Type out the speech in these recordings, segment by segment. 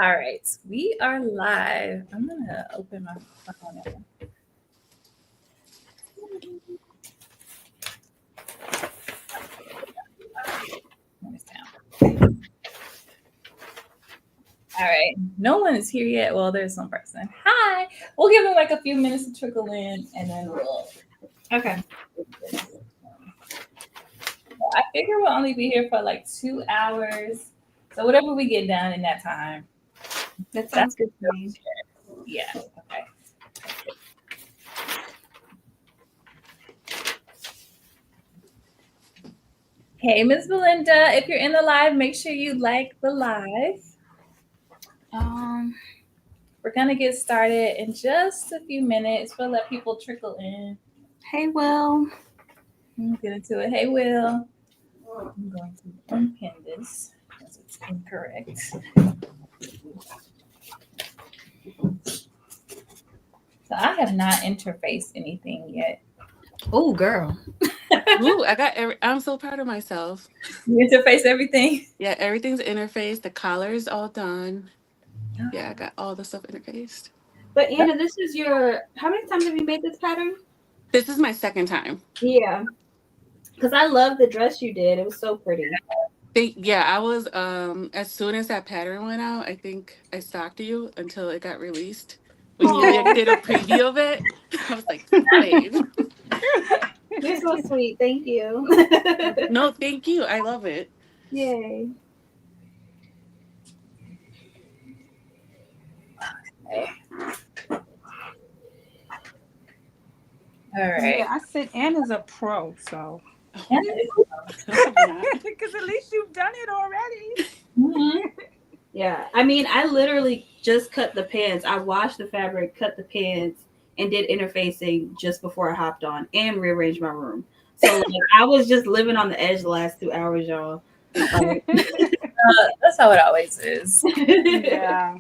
All right, we are live. I'm gonna open my phone now. All right, no one is here yet. Well, there's one person. Hi. We'll give them like a few minutes to trickle in, and then we'll. Okay. I figure we'll only be here for like 2 hours, so whatever we get done in that time. That sounds good to me. Yeah. Okay. Hey, Miss Belinda, if you're in the live, make sure you like the live. We're gonna get started in just a few minutes. We'll let people trickle in. Hey, Will. Get into it. Hey, Will. I'm going to unpin this because it's incorrect. So I have not interfaced anything yet. Oh, girl. Ooh, I'm so proud of myself. You interface everything? Yeah, everything's interfaced. The collar is all done. Yeah, I got all the stuff interfaced. But Anna, this is how many times have you made this pattern? This is my second time. Yeah. Because I love the dress you did. It was so pretty. I was as soon as that pattern went out, I think I stalked you until it got released. When you did a preview of it, I was like, babe. You're so sweet. Thank you. No, thank you. I love it. Yay. All right. Yeah, I said Anna's a pro, so Because because at least you've done it already. Mm-hmm. Yeah. I mean, I literally just cut the pants. I washed the fabric, cut the pants, and did interfacing just before I hopped on and rearranged my room. So like, I was just living on the edge the last 2 hours, y'all. Like, That's how it always is. Yeah.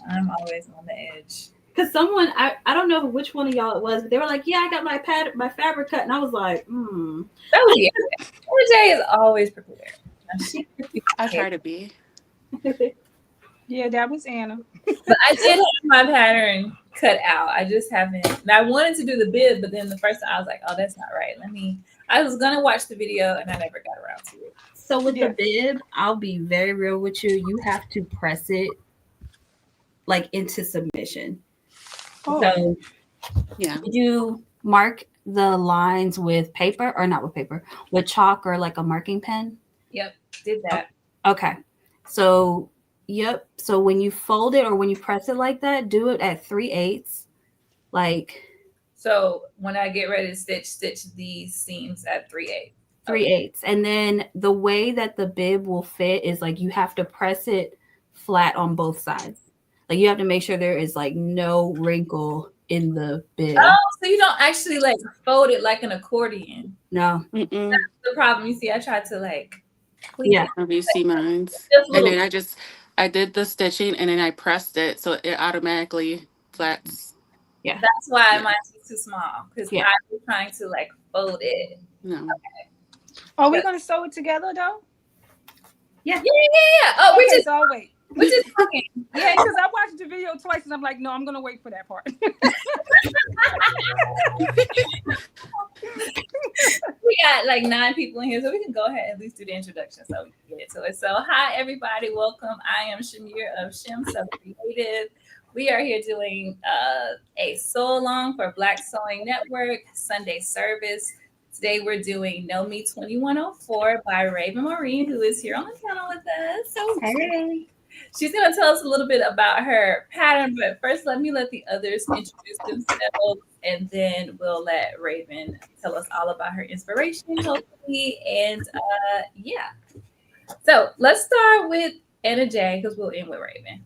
I'm always on the edge. Because someone, I don't know which one of y'all it was, but they were like, yeah, I got my fabric cut. And I was like, That was the RJ is always prepared. I try to be. Yeah, that was Anna. But I did have my pattern cut out. I just haven't. And I wanted to do the bib, but then the first time I was like, oh, that's not right. I was going to watch the video and I never got around to it. So with the bib, I'll be very real with you. You have to press it like into submission. Oh. So Yeah. did you mark the lines with paper or not with paper, with chalk or like a marking pen? Yep, did that. Okay. So, yep. So when you fold it or when you press it like that, do it at 3/8. Like. So when I get ready to stitch these seams at 3/8. 3/8. And then the way that the bib will fit is like you have to press it flat on both sides. Like you have to make sure there is like no wrinkle in the bib. Oh, so you don't actually like fold it like an accordion? No. That's the problem. You see, I tried to like. Yeah. You see mine. And then I did the stitching and then I pressed it so it automatically flats. Yeah. That's why mine's too small because I was trying to like fold it. No. Okay. Are we gonna sew it together though? Yeah. Oh, okay, so I'll wait. We're just talking. Yeah, because I watched the video twice and I'm like, no, I'm gonna wait for that part. We got like 9 people in here, so we can go ahead and at least do the introduction so we can get into it. So, hi everybody, welcome. I am Shamir of Shim So Creative. We are here doing a Sewalong for Black Sewing Network Sunday service. Today we're doing ME2104 by Raven Maureen, who is here on the channel with us. So hey. She's going to tell us a little bit about her pattern, but first let me let the others introduce themselves, and then we'll let Raven tell us all about her inspiration, hopefully. And yeah. So let's start with Anna J, because we'll end with Raven.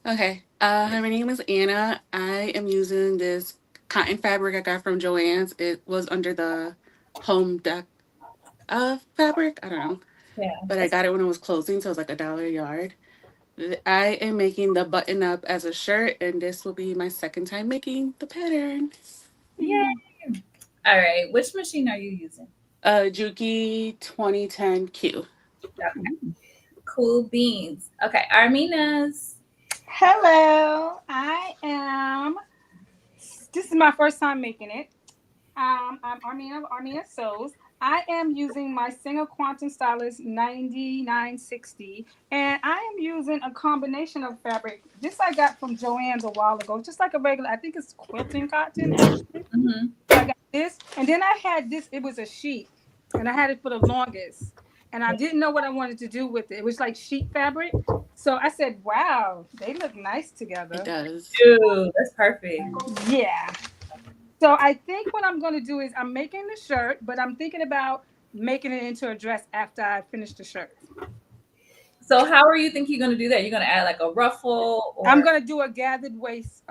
Okay. My name is Anna. I am using this cotton fabric I got from Joann's. It was under the home deck fabric. I don't know. Yeah. But I got it when it was closing, so it was like $1 a yard. I am making the button up as a shirt, and this will be my second time making the pattern. Yay! All right. Which machine are you using? Juki 2010Q. Okay. Cool beans. Okay, Armena's. Hello, this is my first time making it. I'm Armena of Armena Sews. I am using my Singer Quantum Stylist 9960, and I am using a combination of fabric. This I got from Joann's a while ago, just like a regular, I think it's quilting cotton. Mm-hmm. I got this, and then I had this, it was a sheet, and I had it for the longest. And I didn't know what I wanted to do with it. It was like sheet fabric. So I said, wow, they look nice together. It does. Dude, that's perfect. Yeah. So I think what I'm going to do is I'm making the shirt, but I'm thinking about making it into a dress after I finish the shirt. So how are you think you're going to do that? You're going to add like a ruffle? Or... I'm going to do a gathered waist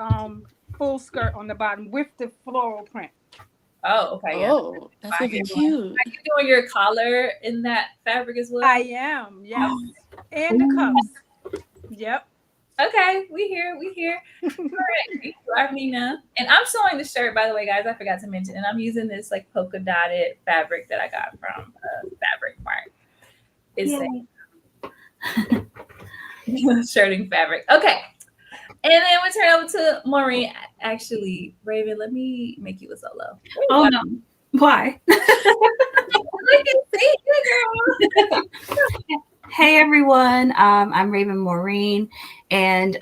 full skirt on the bottom with the floral print. Oh, okay. Yeah. Oh, that's gonna be cute. Are you doing your collar in that fabric as well? I am, yes. And the cuffs. Yep. Okay, we here. All right, thank you, Armena. And I'm sewing the shirt, by the way, guys. I forgot to mention, and I'm using this like polka dotted fabric that I got from Fabric Mart. It's shirting fabric. Okay, and then we turn over to Maureen. Actually, Raven, let me make you a solo. Oh no, why? Hey everyone, I'm Raven Maureen, and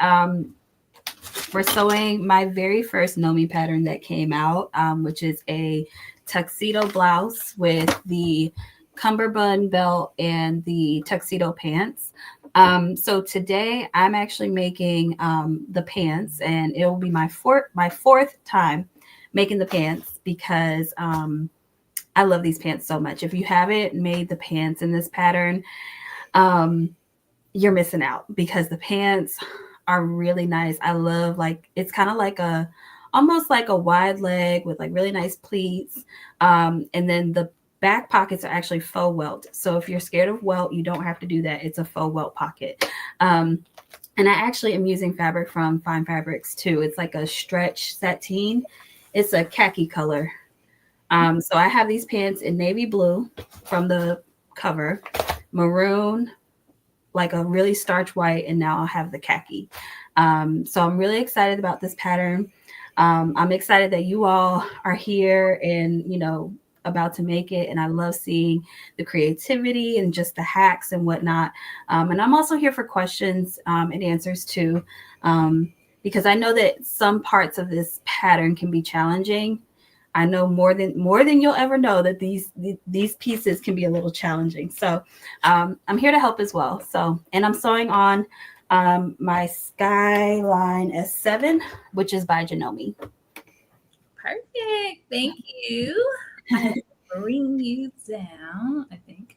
we're sewing my very first Nomi pattern that came out, which is a tuxedo blouse with the cummerbund belt and the tuxedo pants. So today I'm actually making the pants, and it will be my fourth time making the pants because I love these pants so much. If you haven't made the pants in this pattern, you're missing out because the pants are really nice. I love, like, it's kind of like almost like a wide leg with like really nice pleats. And then the back pockets are actually faux welt. So if you're scared of welt, you don't have to do that. It's a faux welt pocket. And I actually am using fabric from Fine Fabrics too. It's like a stretch sateen. It's a khaki color. So I have these pants in navy blue from the cover, maroon, like a really starch white, and now I'll have the khaki. So I'm really excited about this pattern. I'm excited that you all are here and, you know, about to make it. And I love seeing the creativity and just the hacks and whatnot. And I'm also here for questions and answers too, because I know that some parts of this pattern can be challenging. I know more than you'll ever know that these pieces can be a little challenging. So I'm here to help as well. So, and I'm sewing on my Skyline S7, which is by Janome. Perfect. Thank you. I'll bring you down, I think.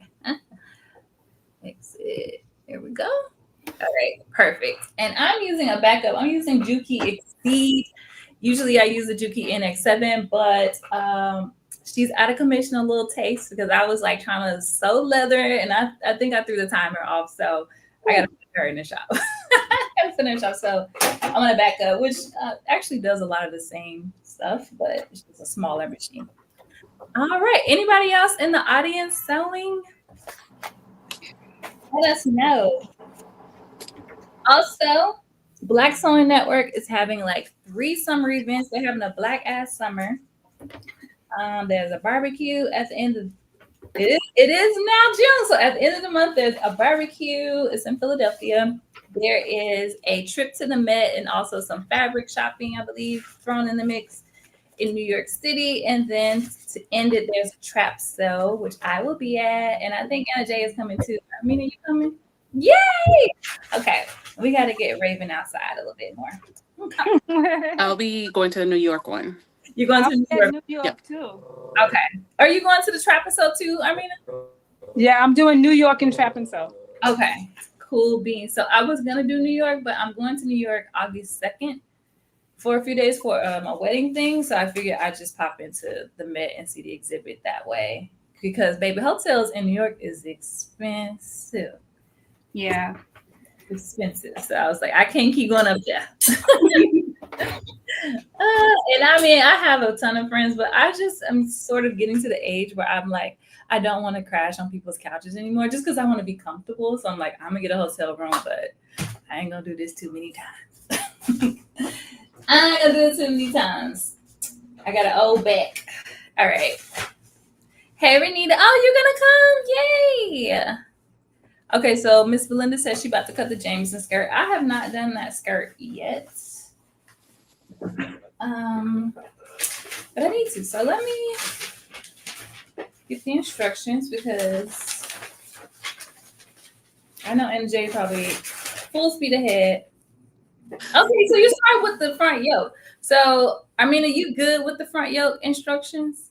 Exit. There we go. All right, perfect. And I'm using a backup. I'm using Juki Exceed. Usually I use the Juki NX7, but she's out of commission a little taste because I was like trying to sew leather, and I think I threw the timer off. So I got to put her in the shop. So I'm going to back up, which actually does a lot of the same stuff, but it's just a smaller machine. All right. Anybody else in the audience sewing? Let us know. Also, Black Sewing Network is having like 3 summer events. They're having a Black Ass Summer. There's a barbecue at the end of it is now June. So at the end of the month, there's a barbecue. It's in Philadelphia. There is a trip to the Met and also some fabric shopping, I believe, thrown in the mix in New York City. And then to end it, there's a trap sale, which I will be at. And I think Anna J is coming too. Armena, you coming? Yay! Okay, we got to get Raven outside a little bit more. Okay. I'll be going to the New York one. You're going to New York too. Okay. Are you going to the Trap and Sew too, Armena? Yeah, I'm doing New York and Trap and Sew. Okay. Cool beans. So I was going to do New York, but I'm going to New York August 2nd for a few days for my wedding thing. So I figured I'd just pop into the Met and see the exhibit that way. Because baby, hotels in New York is expensive. Yeah. Expensive. So I was like, I can't keep going up there. And I mean, I have a ton of friends, but I just am sort of getting to the age where I'm like, I don't want to crash on people's couches anymore just because I want to be comfortable. So I'm like, I'm gonna get a hotel room, but I ain't gonna do this too many times. I ain't gonna do it too many times. I got an old back. All right. Hey, Renita. Oh, you're gonna come? Yay. Okay, so Miss Belinda says she about to cut the Jameson skirt. I have not done that skirt yet. But I need to. So let me get the instructions because I know MJ probably full speed ahead. Okay, so you start with the front yoke. So, Armena, you good with the front yoke instructions?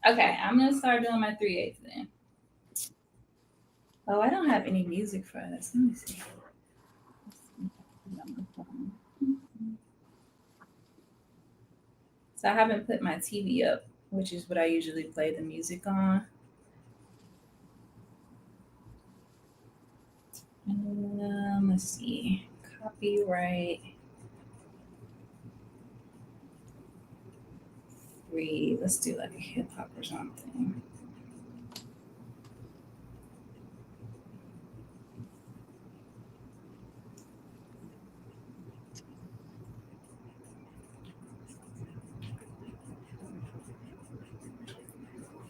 Okay, I'm gonna start doing my 3/8 then. Oh, I don't have any music for this. Let me see. So I haven't put my TV up, which is what I usually play the music on. Let's see. Copyright 3. Let's do like a hip hop or something.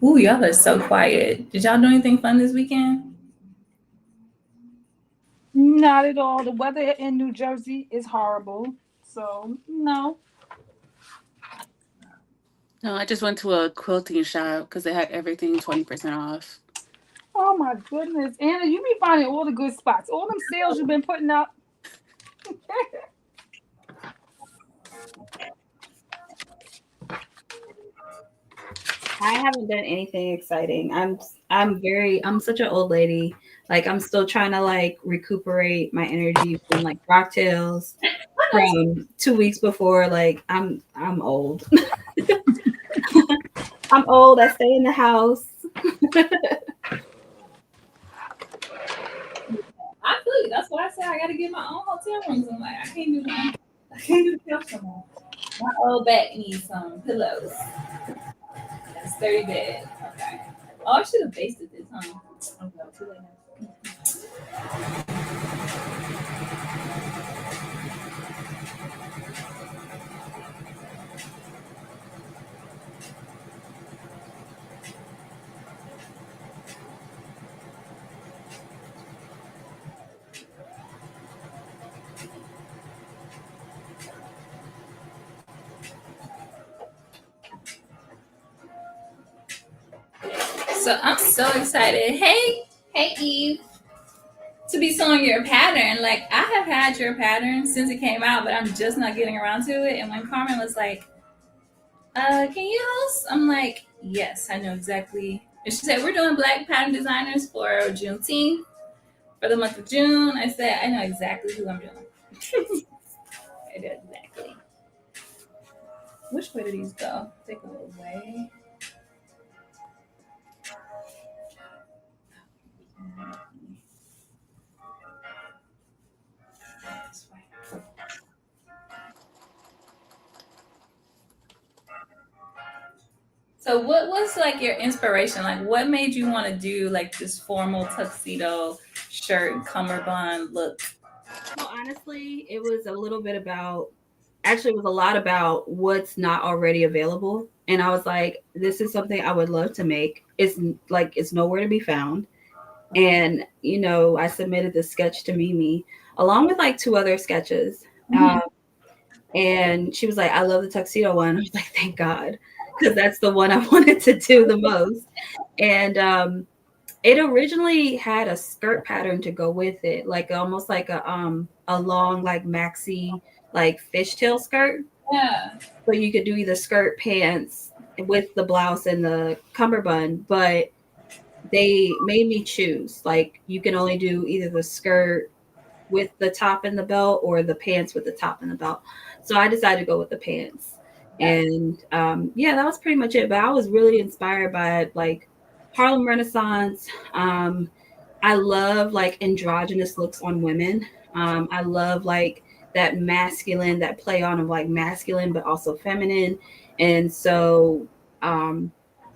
Ooh, y'all are so quiet. Did y'all do anything fun this weekend? Not at all. The weather in New Jersey is horrible. So, no. No, I just went to a quilting shop because they had everything 20% off. Oh my goodness. Anna, you be finding all the good spots. All them sales you've been putting up. I haven't done anything exciting. I'm such an old lady. Like I'm still trying to like recuperate my energy from like rocktails from 2 weeks before. Like I'm old. I'm old. I stay in the house. I feel you. That's why I said I gotta get my own hotel rooms. I'm like, I can't do that. I can't do the couch no more. My old back needs some pillows. A sturdy bed. Okay. Oh, I should have basted this, huh? Oh well, too late now. So I'm so excited. Hey Eve, to be sewing your pattern. Like I have had your pattern since it came out, but I'm just not getting around to it. And when Carmen was like, can you host? I'm like, yes, I know exactly. And she said, we're doing Black pattern designers for Juneteenth for the month of June. I said, I know exactly who I'm doing. I do exactly. Which way do these go? Take a little way. So what was like your inspiration? Like what made you want to do like this formal tuxedo shirt cummerbund look? Well, honestly, it was a little bit about actually it was a lot about what's not already available. And I was like, this is something I would love to make. It's like it's nowhere to be found. And I submitted the sketch to Mimi along with like two other sketches. Mhm. And she was like, I love the tuxedo one. I was like, thank God, because that's the one I wanted to do the most. And it originally had a skirt pattern to go with it, like almost like a long like maxi like fishtail skirt. Yeah. So you could do either skirt pants with the blouse and the cummerbund, but they made me choose. Like you can only do either the skirt with the top and the belt or the pants with the top and the belt. So I decided to go with the pants. And yeah, that was pretty much it. But I was really inspired by like Harlem Renaissance. I love like androgynous looks on women. I love like that masculine, that play on of like masculine but also feminine. And so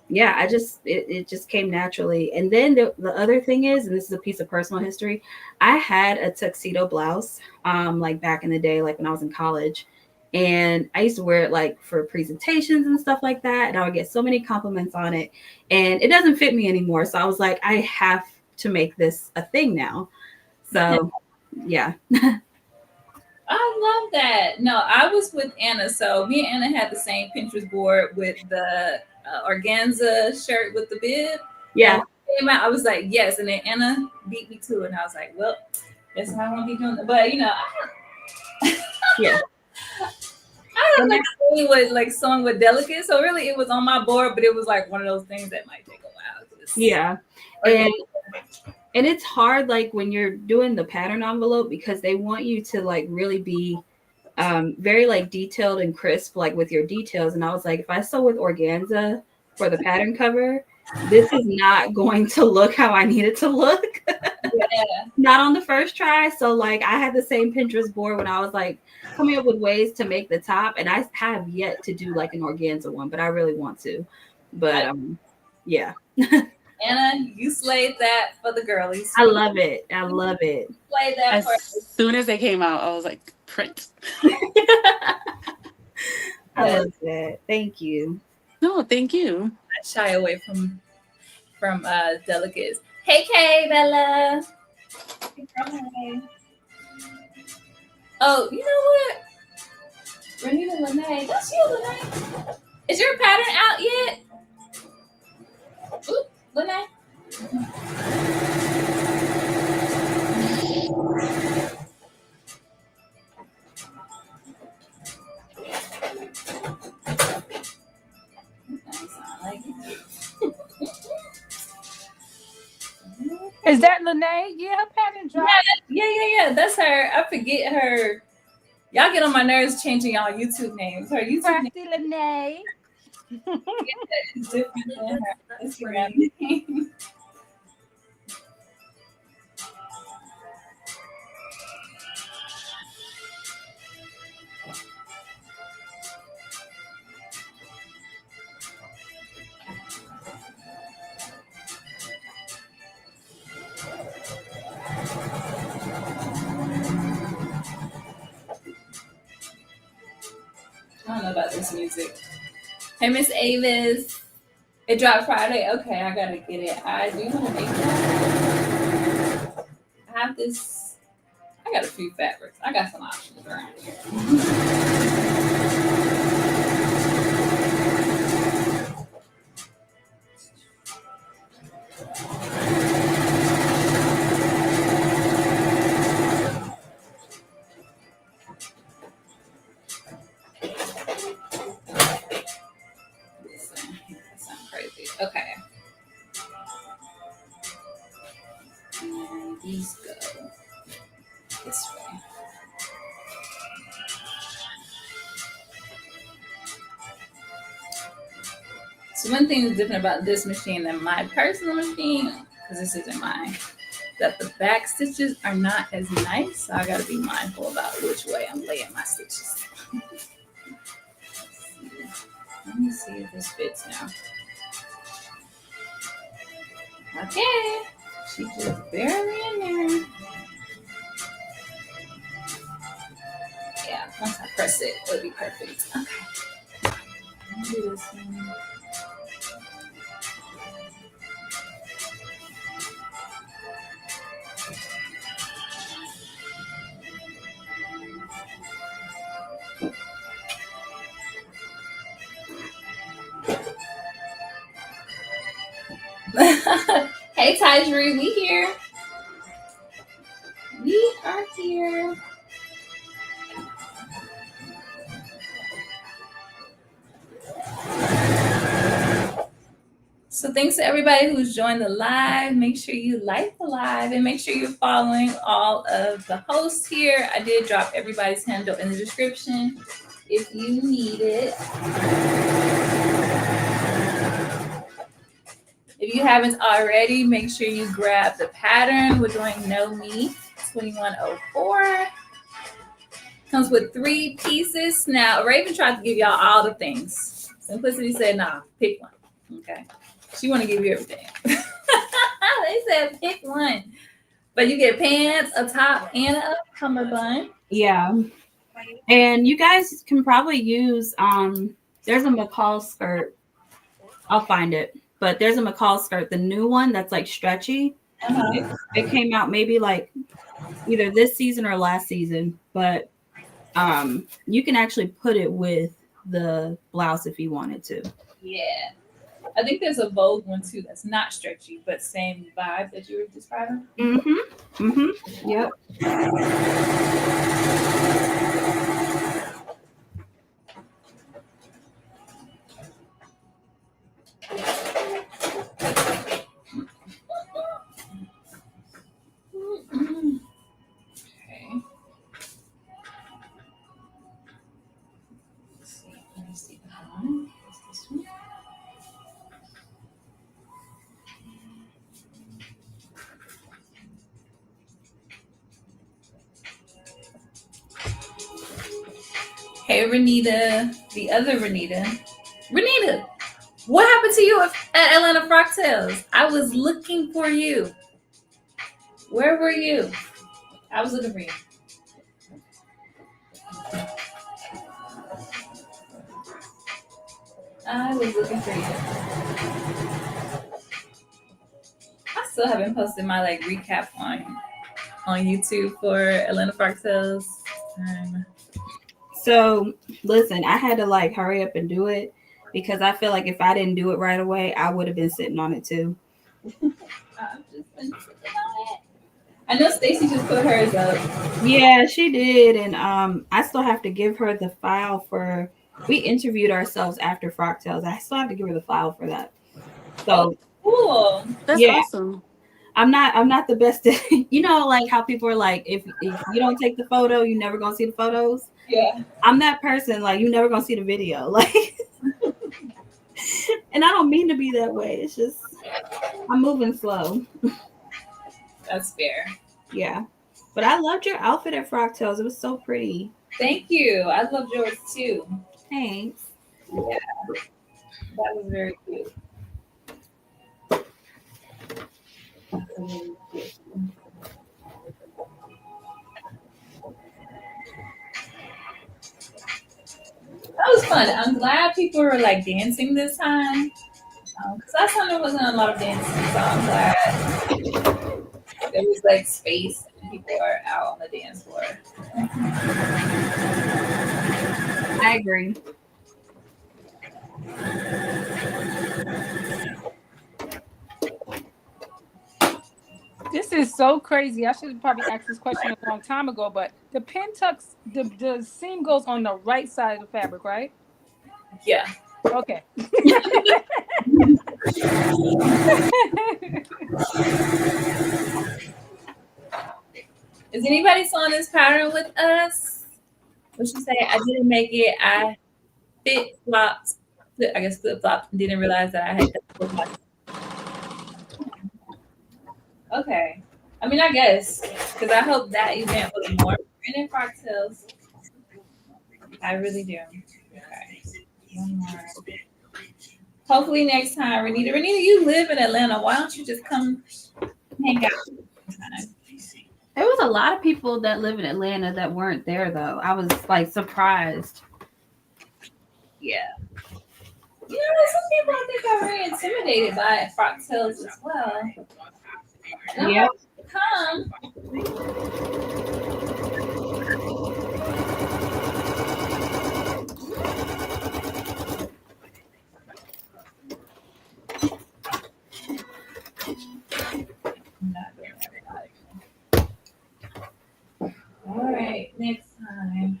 yeah, it just came naturally. And then the other thing is, and this is a piece of personal history, I had a tuxedo blouse like back in the day, like when I was in college. And I used to wear it like for presentations and stuff like that. And I would get so many compliments on it. And it doesn't fit me anymore. So I was like, I have to make this a thing now. So yeah. I love that. No, I was with Anna. So me and Anna had the same Pinterest board with the organza shirt with the bib. Yeah. Came out, I was like, yes. And then Anna beat me to it. And I was like, well, that's how I'm going to be doing it. But, you know, Yeah. I don't like with like sewing with delicate. So really it was on my board, but it was like one of those things that might take a while. Yeah. And it's hard like when you're doing the pattern envelope because they want you to like really be very like detailed and crisp like with your details. And I was like, if I sew with organza for the pattern cover, this is not going to look how I need it to look. Not on the first try. So like I had the same Pinterest board when I was like coming up with ways to make the top, and I have yet to do like an organza one, but I really want to. But yeah. Anna, you slayed that for the girlies. I love it. I love it. Slayed that as soon as they came out, I was like, Prince. I love that. Thank you. No, thank you. I shy away from delicates. Hey, Kay, Bella. Oh, you know what? Renita Lene. That's you, Lene. Is your pattern out yet? Oop, Lene. Is that Lene? Yeah, her pattern dropped. Yeah. That's her. I forget her. Y'all get on my nerves changing y'all YouTube names. Her YouTube name Lene. is different than her Instagram name. I don't know about this music. Hey, Miss Avis. It dropped Friday. Okay, I gotta get it. I do want to make that. I have this. I got a few fabrics. I got some options around here. Okay. And these go this way. So one thing that's different about this machine than my personal machine, because this isn't mine, that the back stitches are not as nice. So I gotta be mindful about which way I'm laying my stitches. Let me see if this fits now. Okay, she's just barely in there. Yeah, once I press it, it'll be perfect. Okay. Let me do this one. Hey, Tajri, we here. We are here. So thanks to everybody who's joined the live. Make sure you like the live and make sure you're following all of the hosts here. I did drop everybody's handle in the description if you need it. If you haven't already, make sure you grab the pattern. We're doing No Me 2104. Comes with 3 pieces. Now, Raven tried to give y'all all the things. Simplicity said, nah, pick one. Okay. She want to give you everything. They said pick one. But you get pants, a top, and a cummerbund. Yeah. And you guys can probably use there's a McCall skirt. I'll find it. But there's a McCall skirt, the new one that's like stretchy. It came out maybe like either this season or last season, but you can actually put it with the blouse if you wanted to. Yeah. I think there's a Vogue one too that's not stretchy, but same vibe that you were describing. Yep. Okay. Let's see. Let me see the one. What's this one? Hey, Renita, the other Renita. Renita, what happened to you at Atlanta Frocktails? I was looking for you. Where were you? I was looking for you. I was looking for you. I still haven't posted my like recap on YouTube for Atlanta Frocktails. So listen, I had to like hurry up and do it because I feel like if I didn't do it right away, I would have been sitting on it too. I've just been sitting on it. I know Stacy just put hers up. Yeah, she did, and I still have to give her the file for. We interviewed ourselves after Frocktails. I still have to give her the file for that. So Cool. That's yeah. awesome. I'm not the best at, you know, like how people are like, if you don't take the photo, you never gonna see the photos. Yeah. I'm that person, like you never gonna see the video. Like and I don't mean to be that way. It's just I'm moving slow. That's fair. Yeah. But I loved your outfit at Frocktails. It was so pretty. Thank you. I love yours too. Thanks. Yeah. That was very cute. That was fun. I'm glad people were like dancing this time. Because last time there wasn't a lot of dancing, so I'm glad there was like space and people are out on the dance floor. I agree. This is so crazy. I should have probably asked this question a long time ago, but the pin tucks, the seam goes on the right side of the fabric, right? Yeah. Okay. Is anybody sewing this pattern with us? What she say? I didn't make it. I flip flopped, and didn't realize that I had to flip my. Okay. I mean, I guess because I hope that event was more in Frocktails. I really do. Okay. One more. Hopefully next time, Renita. Renita, you live in Atlanta. Why don't you just come hang out sometime? There was a lot of people that live in Atlanta that weren't there though. I was like surprised. Yeah. You know, some people I think are very intimidated by Frocktails as well. Yeah. Come. All right, next time.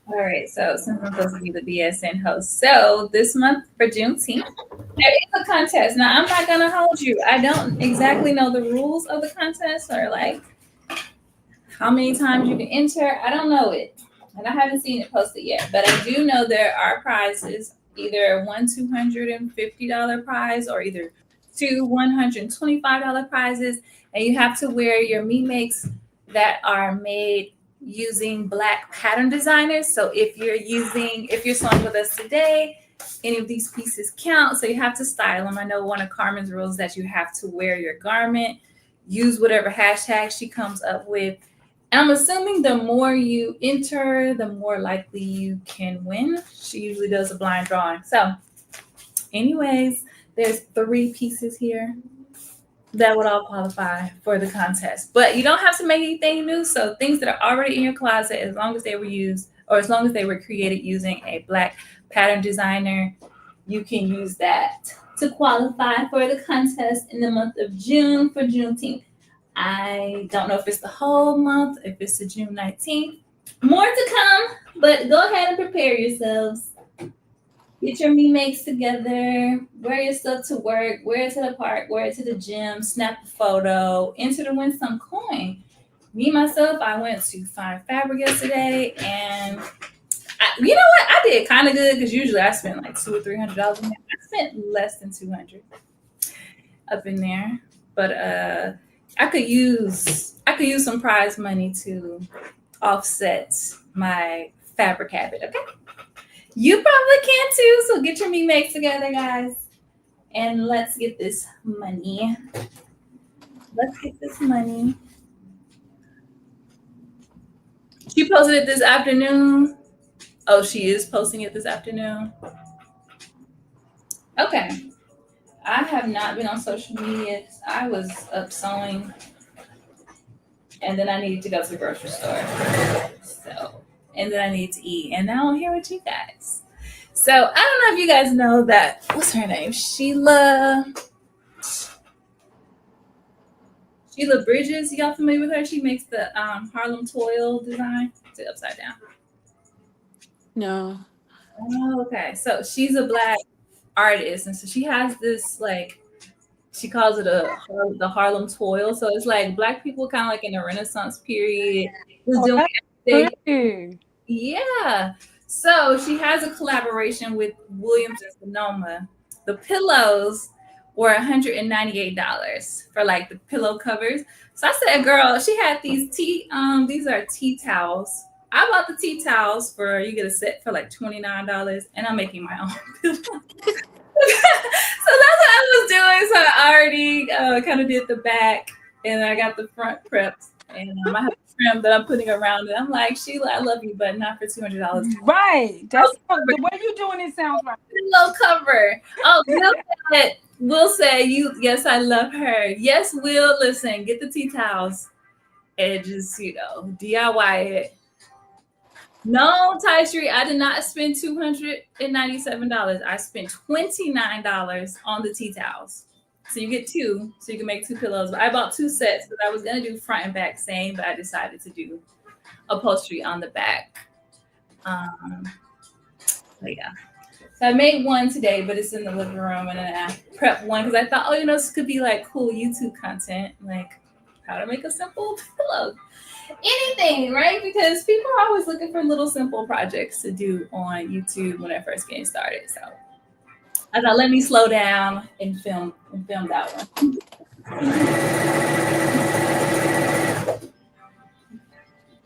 All right, so since I'm supposed to be the BSN host, so this month for Juneteenth, there is a contest. Now, I'm not gonna hold you. I don't exactly know the rules of the contest or like How many times you can enter, I don't know it. And I haven't seen it posted yet, but I do know there are prizes, either one $250 prize or either two $125 prizes. And you have to wear your Me Makes that are made using Black pattern designers. So if you're sewing with us today, any of these pieces count. So you have to style them. I know one of Carmen's rules is that you have to wear your garment, use whatever hashtag she comes up with. And I'm assuming the more you enter, the more likely you can win. She usually does a blind drawing. So anyways, there's 3 pieces here that would all qualify for the contest. But you don't have to make anything new. So things that are already in your closet, as long as they were used or as long as they were created using a Black pattern designer, you can use that to qualify for the contest in the month of June for Juneteenth. I don't know if it's the whole month, if it's the June 19th. More to come, but go ahead and prepare yourselves. Get your Me Makes together, wear your stuff to work, wear it to the park, wear it to the gym, snap a photo, enter to win some coin. Me, myself, I went to Fine Fabric yesterday, and you know what? I did kind of good because usually I spend like $200 or $300 in there. I spent less than $200 up in there, but I could use some prize money to offset my fabric habit. Okay, you probably can too. So get your Me Makes together, guys, and let's get this money. Let's get this money. She posted it this afternoon. Oh, she is posting it this afternoon. Okay. I have not been on social media. I was up sewing, and then I needed to go to the grocery store. So, and then I need to eat, and now I'm here with you guys. So I don't know if you guys know that. What's her name? Sheila Bridges. Y'all familiar with her? She makes the Harlem Toil design. Is it upside down? No. Oh, okay. So she's a Black artist, and so she has this, like, she calls it the Harlem Toil. So it's like Black people kind of like in the Renaissance period was doing everything. Yeah. So she has a collaboration with Williams and Sonoma. The pillows were $198 for like the pillow covers. So I said, girl, she had these these are tea towels. I bought the tea towels you get a set for like $29, and I'm making my own pillow. So that's what I was doing. So I already kind of did the back, and I got the front prepped, and I have a trim that I'm putting around it. I'm like, Sheila, I love you, but not for $200. Right. That's the way you're doing it sounds right. Pillow cover. Oh, Will say yes, I love her. Yes, Will, listen, get the tea towels and just, DIY it. No, Ty Street, I did not spend $297. I spent $29 on the tea towels. So you get 2, so you can make 2 pillows. But I bought 2 sets because I was gonna do front and back same, but I decided to do upholstery on the back. But yeah. So I made one today, but it's in the living room, and then I prepped one because I thought, this could be like cool YouTube content, like how to make a simple pillow. Anything, right? Because people are always looking for little simple projects to do on YouTube when they're first getting started. So I thought, let me slow down and film that one.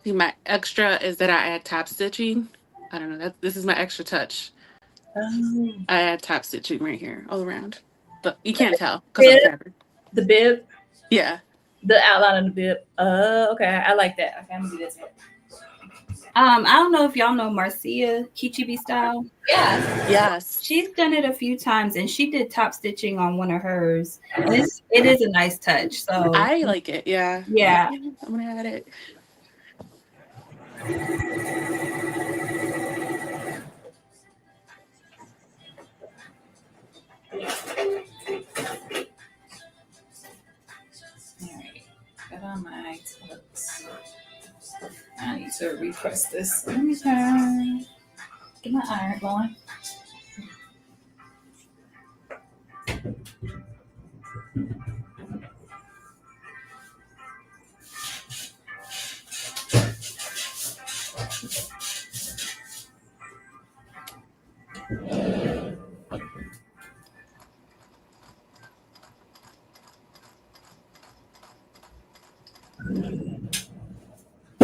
See, my extra is that I add top stitching. I don't know. This is my extra touch. Oh. I add top stitching right here all around, but you can't tell because of the fabric. The bib. Yeah. The outline of the bib. Okay. I like that. Okay, I'm gonna do this one. I don't know if y'all know Marcia Kichibi style. Yeah. Yes. She's done it a few times, and she did top stitching on one of hers. And it is a nice touch. So I like it. Yeah. Yeah. I'm gonna add it. Got on my tips. I need to repress this. Let me turn. Get my iron going.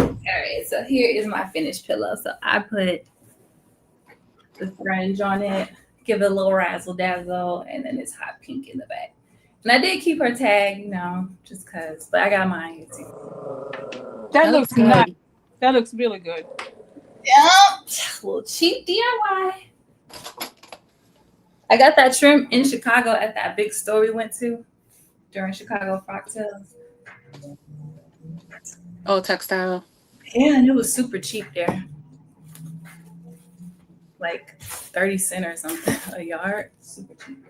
All right, so here is my finished pillow. So I put the fringe on it, give it a little razzle dazzle, and then it's hot pink in the back. And I did keep her tag, you know, just cause, but I got mine here too. That That looks looks nice. good. That looks really good. Yep, a little cheap DIY. I got that trim in Chicago at that big store we went to during Chicago Foxtails. Oh, textile. Yeah, and it was super cheap there. Like 30 cents or something a yard. Super cheap.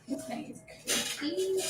This thing is creepy.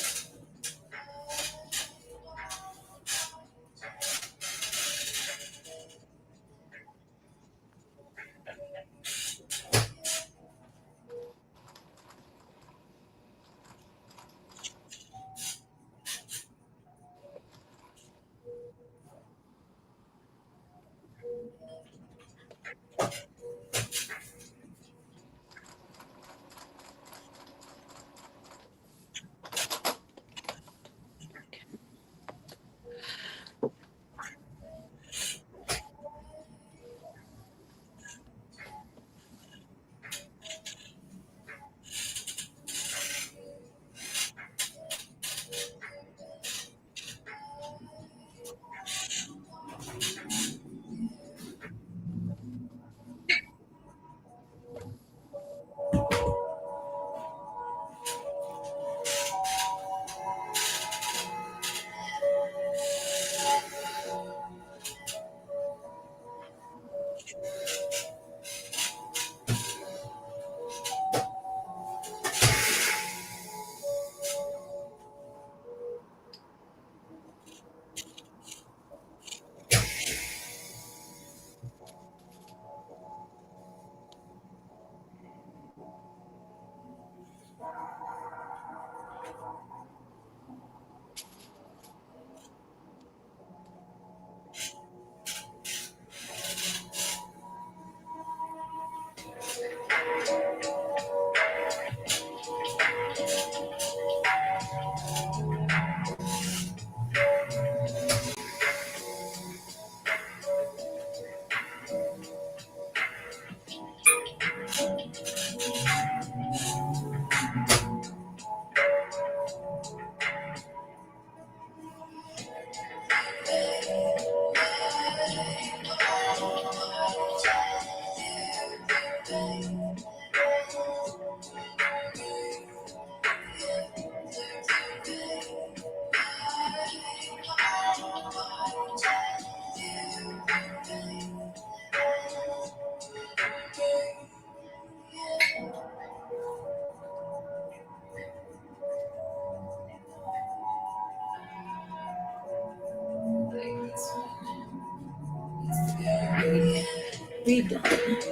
Redone.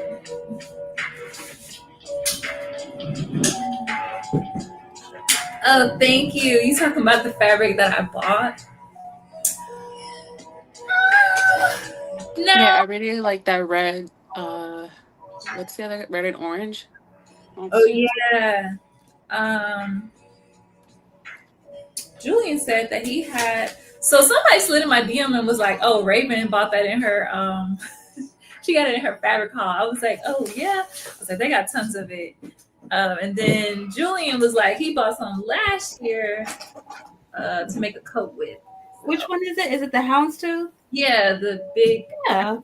Oh, thank you. You talking about the fabric that I bought? No. Yeah, I really like that red. What's the other red and orange? Oh yeah. Um, Julian said that he had. So somebody slid in my DM and was like, "Oh, Raven bought that in her. She got it in her fabric haul." I was like, "Oh yeah." I was like, "They got tons of it." And then Julian was like, he bought some last year to make a coat with. Which one is it? Is it the houndstooth? Yeah, the big. Yeah.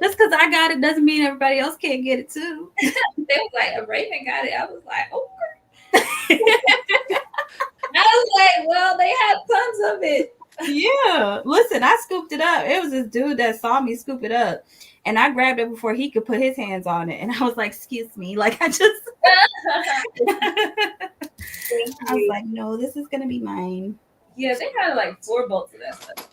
Just because I got it doesn't mean everybody else can't get it too. They was like, a Raven got it. I was like, oh. I was like, well, they have tons of it. Yeah. Listen, I scooped it up. It was this dude that saw me scoop it up. And I grabbed it before he could put his hands on it. And I was like, excuse me. Like, I just, I was like, no, this is going to be mine. Yeah, they had like 4 bolts of that stuff.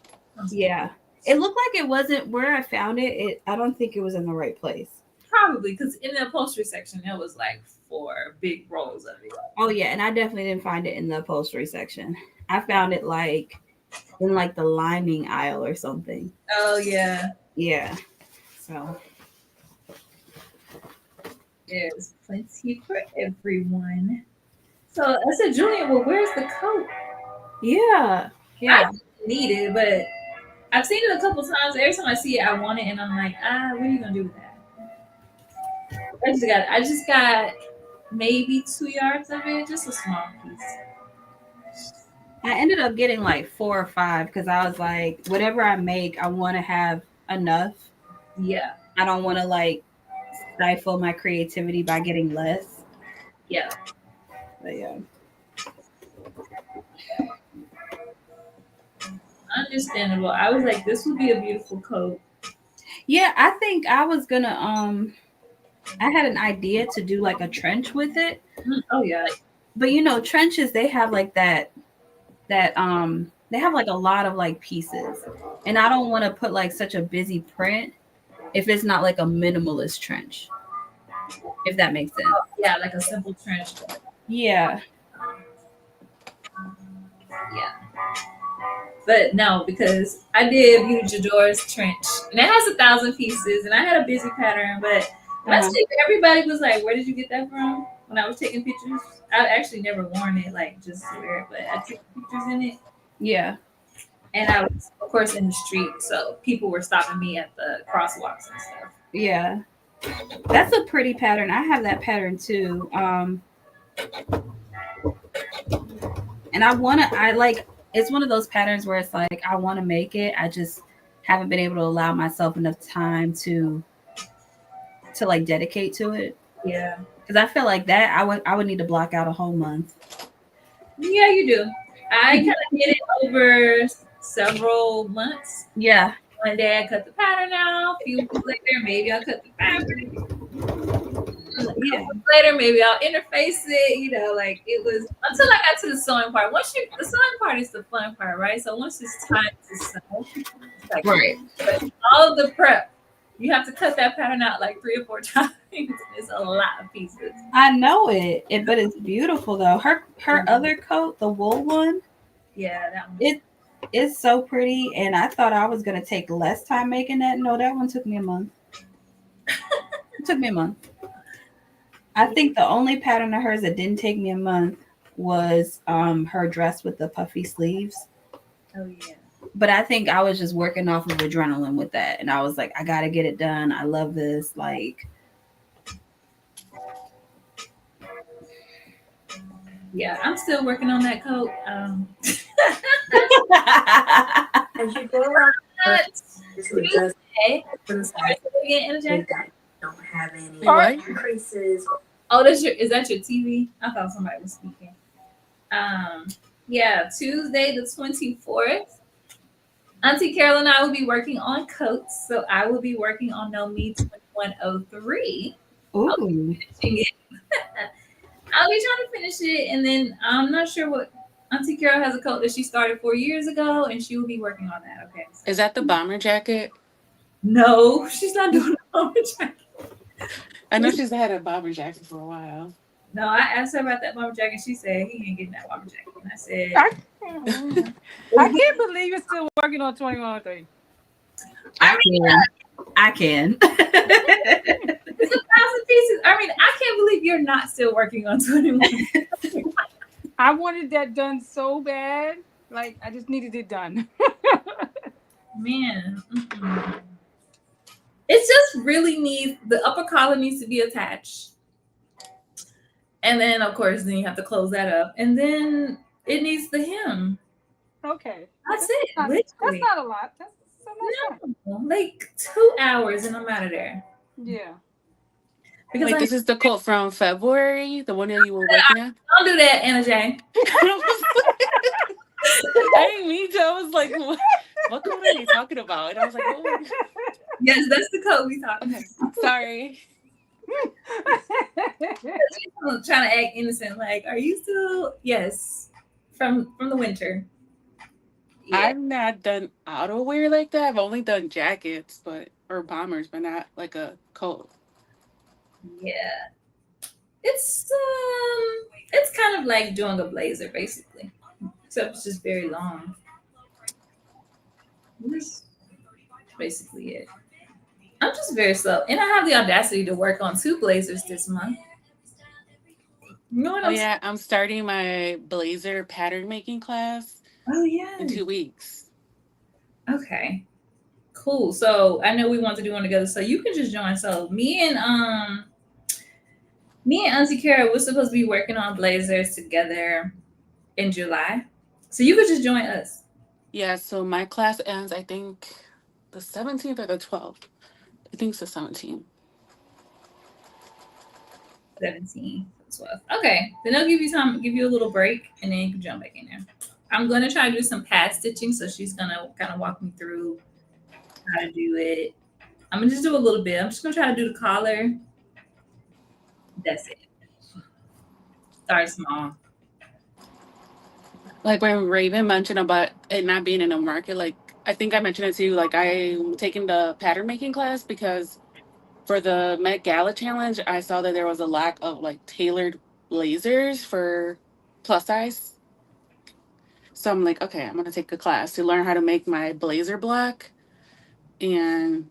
Yeah. It looked like it wasn't where I found it. I don't think it was in the right place. Probably, because in the upholstery section, there was like 4 big rolls of it. Oh, yeah. And I definitely didn't find it in the upholstery section. I found it like in like the lining aisle or something. Oh, yeah. Yeah. So there's plenty for everyone. So I said, Julian, well, where's the coat? yeah. I need it, but I've seen it a couple times. Every time I see it, I want it, and I'm like, what are you gonna do with that? I just got maybe 2 yards of it, just a small piece. I ended up getting like 4 or 5 because I was like, whatever I make, I want to have enough. Yeah. I don't want to like stifle my creativity by getting less. Yeah. But yeah. Understandable. I was like, this would be a beautiful coat. Yeah, I think I was gonna I had an idea to do like a trench with it. Oh yeah. But you know, trenches, they have like that they have like a lot of like pieces. And I don't want to put like such a busy print if it's not like a minimalist trench. If that makes sense. Yeah, like a simple trench. Yeah. Yeah. But no, because I did Beauty Jador's trench, and it has 1,000 pieces, and I had a busy pattern. But everybody was like, "Where did you get that from?" When I was taking pictures, I actually never worn it, like just to wear it, but I took pictures in it. Yeah. And I was, of course, in the street, so people were stopping me at the crosswalks and stuff. Yeah. That's a pretty pattern. I have that pattern too. And it's one of those patterns where it's like I want to make it. I just haven't been able to allow myself enough time to like dedicate to it. Yeah. Because I feel like that I would need to block out a whole month. Yeah, you do. I kind of did it over several months. Yeah. One day I cut the pattern out. A few weeks later, maybe I'll cut the fabric. Yeah. Later, maybe I'll interface it. You know, like it was until I got to the sewing part. The sewing part is the fun part, right? So once it's time to sew, it's like, right. But all of the prep, you have to cut that pattern out like 3 or 4 times. It's a lot of pieces. I know it, but it's beautiful though. Her other coat, the wool one. Yeah, that one. It's so pretty, and I thought I was gonna take less time making that. No, that one took me a month. It took me a month. I think the only pattern of hers that didn't take me a month was her dress with the puffy sleeves. Oh yeah. But I think I was just working off of adrenaline with that, and I was like, I gotta get it done. I love this. Like, yeah, I'm still working on that coat. As you go up, Tuesday. Don't have any What? increases. Oh, is that your TV? I thought somebody was speaking. Yeah, Tuesday the 24th. Auntie Carol and I will be working on coats, so I will be working on No ME2104. ooh, I'll be trying to finish it, and then I'm not sure what Auntie Carol has a coat that she started 4 years ago, and she will be working on that. Okay. So. Is that the bomber jacket? No, she's not doing a bomber jacket. I know she's had a bomber jacket for a while. No, I asked her about that bomber jacket. She said he ain't getting that bomber jacket. And I said, I can't believe you're still working on 2103. I can. It's 1,000 pieces. I mean, I can't believe you're not still working on 21. I wanted that done so bad. Like, I just needed it done. Man. Mm-hmm. It just really needs, the upper collar needs to be attached. And then, of course, then you have to close that up. And then it needs the hem. Okay. That's it. That's not a lot. That's so much fun. Like 2 hours and I'm out of there. Yeah. Because Wait, this is the quote from February, the one that you were working on? Don't do that, Anna Jane. I didn't mean to. I was like, what quote are you talking about? And I was like, oh. Yes, that's the code we talking Okay. Sorry. about. Trying to act innocent, like, are you still? Yes, from the winter. Yeah, I've not done outerwear like that. I've only done jackets, or bombers, but not like a coat. yeah. It's kind of like doing a blazer, basically, except it's just very long. That's basically it. I'm just very slow, and I have the audacity to work on 2 blazers this month. You know what Oh I'm saying? yeah, I'm starting my blazer pattern making class Oh in yeah. 2 weeks. Okay. Cool. So I know we want to do one together, so you can just join. So me and Auntie Kara, we're supposed to be working on blazers together in July. So you could just join us. Yeah, so my class ends, I think, the 17th or the 12th. I think it's the 17th. 17, 12. Okay. Then I'll give you time, give you a little break, and then you can jump back in there. I'm gonna try to do some pad stitching, so she's gonna kind of walk me through how to do it. I'm gonna just do a little bit. I'm just gonna try to do the collar. That's it. Start small. Like when Raven mentioned about it not being in the market, like I think I mentioned it to you, like I'm taking the pattern making class because for the Met Gala challenge, I saw that there was a lack of like tailored blazers for plus size. So I'm like, okay, I'm gonna take a class to learn how to make my blazer block and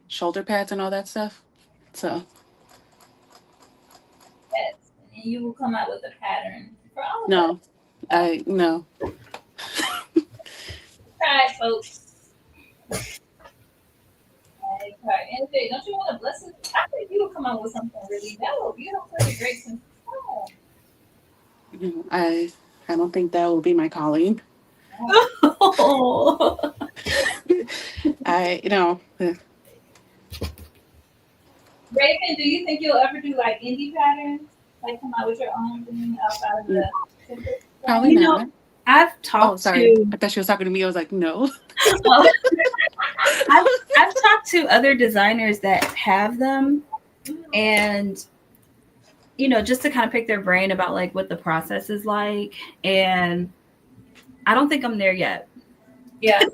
shoulder pads and all that stuff. So Yes. And you will come out with a pattern for all of us. no, I no. Try it, folks. Try it. And don't you want to bless it? I think you will come out with something really mellow. You don't play the grapes and I don't think that will be my calling. Oh. Raven, do you think you'll ever do like indie patterns? Like come out with your own thing outside of the template? Probably You know, not. I've Oh, talked sorry. to I thought she was talking to me. I was like, no. I've talked to other designers that have them, and just to kind of pick their brain about like what the process is like, and I don't think I'm there yet. Yeah. Is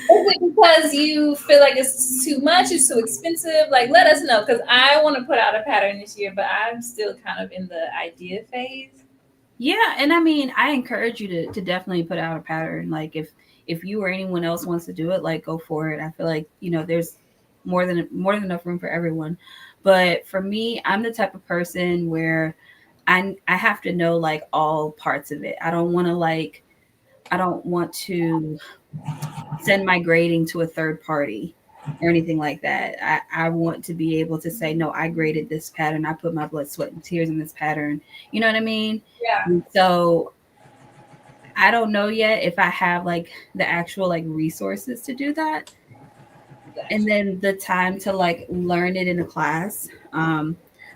it because you feel like it's too much? It's too expensive? Like, let us know, because I want to put out a pattern this year, but I'm still kind of in the idea phase. Yeah, and I mean, I encourage you to definitely put out a pattern. Like if you or anyone else wants to do it, like go for it. I feel like there's more than enough room for everyone. But for me, I'm the type of person where I have to know like all parts of it. I don't want to send my grading to a third party or anything like that. I want to be able to say, no, I graded this pattern. I put my blood, sweat, and tears in this pattern. You know what I mean? Yeah. And so I don't know yet if I have like the actual like resources to do that. And then the time to like learn it in a class.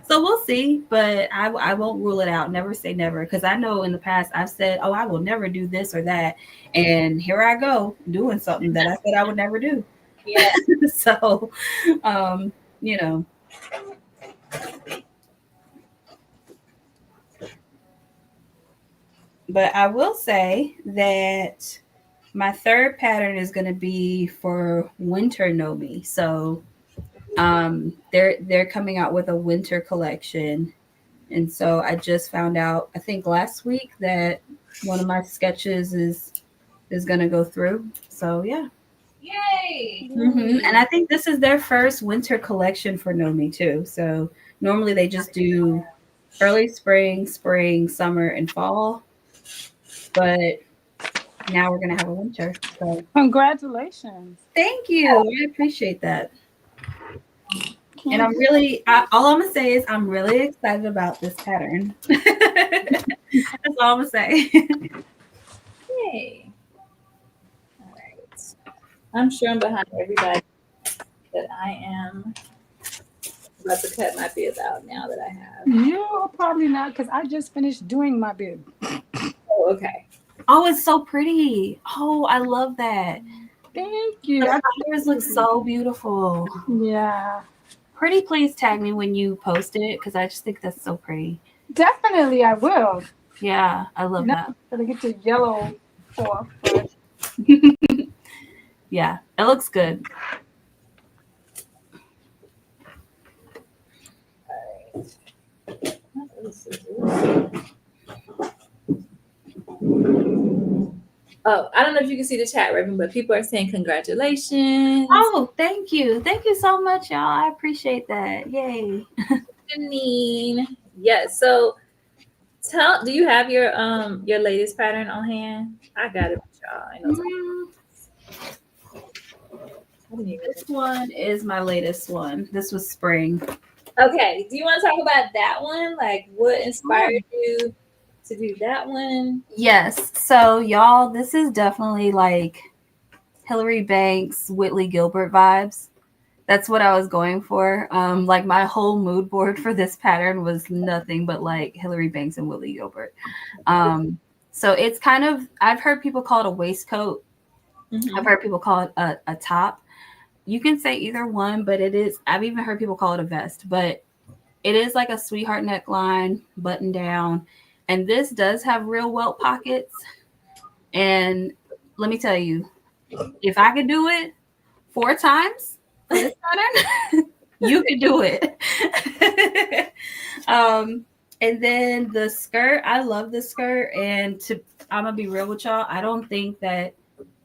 So we'll see, but I won't rule it out. Never say never, because I know in the past I've said, oh, I will never do this or that, and here I go doing something that I said I would never do. Yeah. So, you know. But I will say that my third pattern is going to be for winter Nomi. So they're coming out with a winter collection, and so I just found out, I think last week, that one of my sketches is going to go through. So yeah. Yay! And I think this is their first winter collection for Nomi too. So normally they just do early spring, summer, and fall, but now we're gonna have a winter. So Congratulations. thank you. I appreciate that. And I'm really, all I'm gonna say is I'm really excited about this pattern. That's all I'm gonna say. Yay! All right. I'm sure I'm behind everybody that I am about to cut my bib out now that I have. You probably not, because I just finished doing my bib. Oh, okay. Oh, it's so pretty. Oh, I love that. Thank you. The colors look so beautiful. Yeah, Pretty, please tag me when you post it because I just think that's so pretty. definitely I will. Yeah, I love No, that. gotta get your yellow off, but Yeah, it looks good. Oh, I don't know if you can see the chat, Raven, but people are saying congratulations. Oh, thank you. Thank you so much, y'all. I appreciate that. Yay. Janine. Yes. So do you have your latest pattern on hand? I got it with y'all. I know This one is my latest one. This was spring. Okay. Do you want to talk about that one? Like what inspired you to do that one? Yes. So, y'all, this is definitely like Hillary Banks, Whitley Gilbert vibes. That's what I was going for. Like my whole mood board for this pattern was nothing but like Hillary Banks and Whitley Gilbert. So it's kind of, I've heard people call it a waistcoat. Mm-hmm. I've heard people call it a top. You can say either one, but it is, I've even heard people call it a vest, but it is like a sweetheart neckline, button down. And this does have real welt pockets. And let me tell you, if I could do it 4 times for this pattern, you could do it. And then the skirt, I love the skirt. And I'm gonna be real with y'all, I don't think that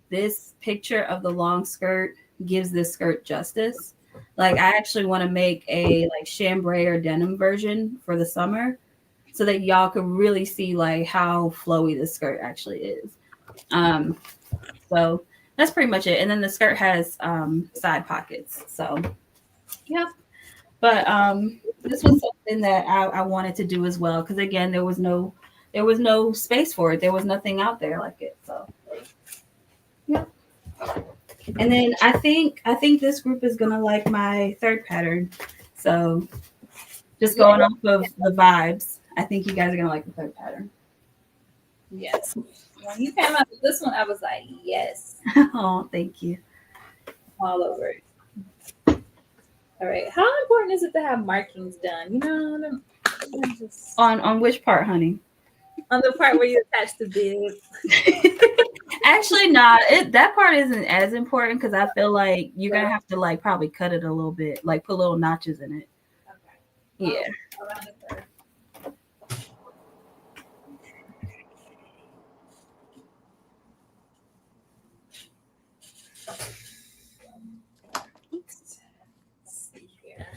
this picture of the long skirt gives this skirt justice. Like I actually want to make a like chambray or denim version for the summer so that y'all could really see like how flowy the skirt actually is. So that's pretty much it. And then the skirt has side pockets. So yep. But this was something that I wanted to do as well because again there was no space for it. There was nothing out there like it. So yep. And then I think this group is gonna like my third pattern. So just going off of the vibes, I think you guys are gonna like the third pattern. Yes. When you came out with this one, I was like, yes. Oh, thank you. All over it. All right. How important is it to have markings done? You know, On which part, honey? On the part where you attach the bib. Actually, not. That part isn't as important because I feel like you're gonna have to like probably cut it a little bit, like put little notches in it. Okay. Yeah. Around the curve. Let's see here.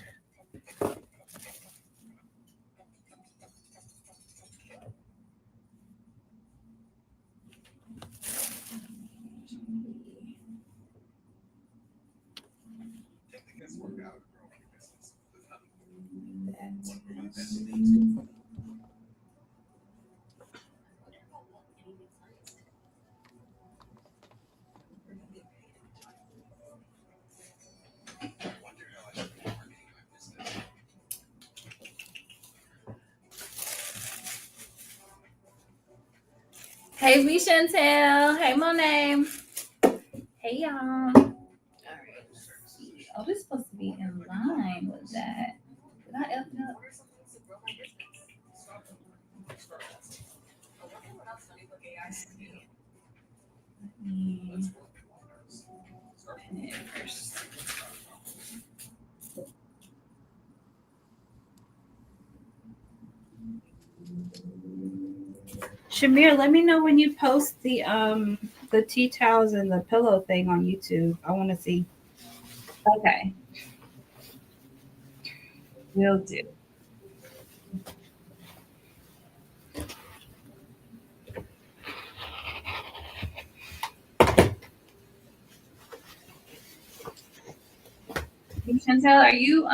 Hey, V Chantel. Hey, Monet. Hey, y'all. All right. Oh, this is supposed to be in line with that. Did I F it up? Shamir, let me know when you post the tea towels and the pillow thing on YouTube. I want to see. Okay. Will do. Hey, Chantel, are you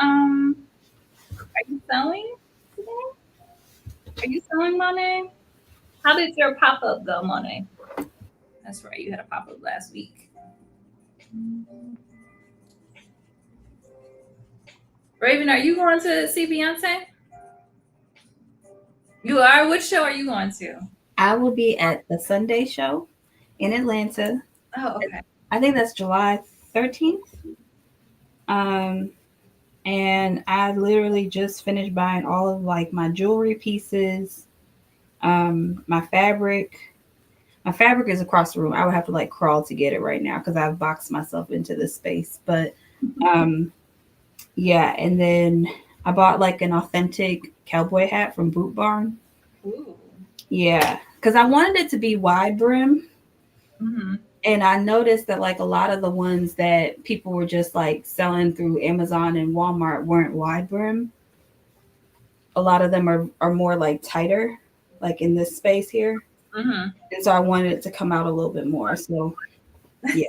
sewing today? Are you sewing, Monet? How did your pop-up go, Monet? That's right, you had a pop-up last week. Raven, are you going to see Beyonce? You are? Which show are you going to? I will be at the Sunday show in Atlanta. Oh, okay. I think that's July 13th. And I literally just finished buying all of like my jewelry pieces, my fabric. My fabric is across the room. I would have to like crawl to get it right now because I've boxed myself into this space. But yeah, and then I bought like an authentic cowboy hat from Boot Barn. Ooh. Yeah, because I wanted it to be wide brim. Mm-hmm. And I noticed that like a lot of the ones that people were just like selling through Amazon and Walmart weren't wide brim. A lot of them are more like tighter, like in this space here. Mm-hmm. And so I wanted it to come out a little bit more. So yeah.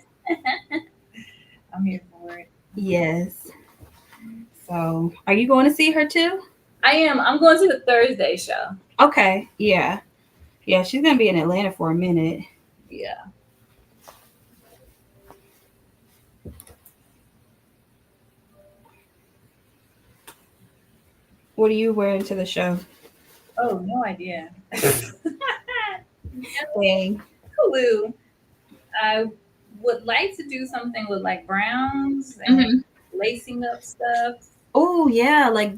I'm here for it. Yes. So are you going to see her too? I am. I'm going to the Thursday show. Okay. Yeah. Yeah, she's gonna be in Atlanta for a minute. Yeah. What are you wearing to the show? Oh, no idea. Dang. Clue. I would like to do something with like browns and lacing up stuff. Oh yeah, like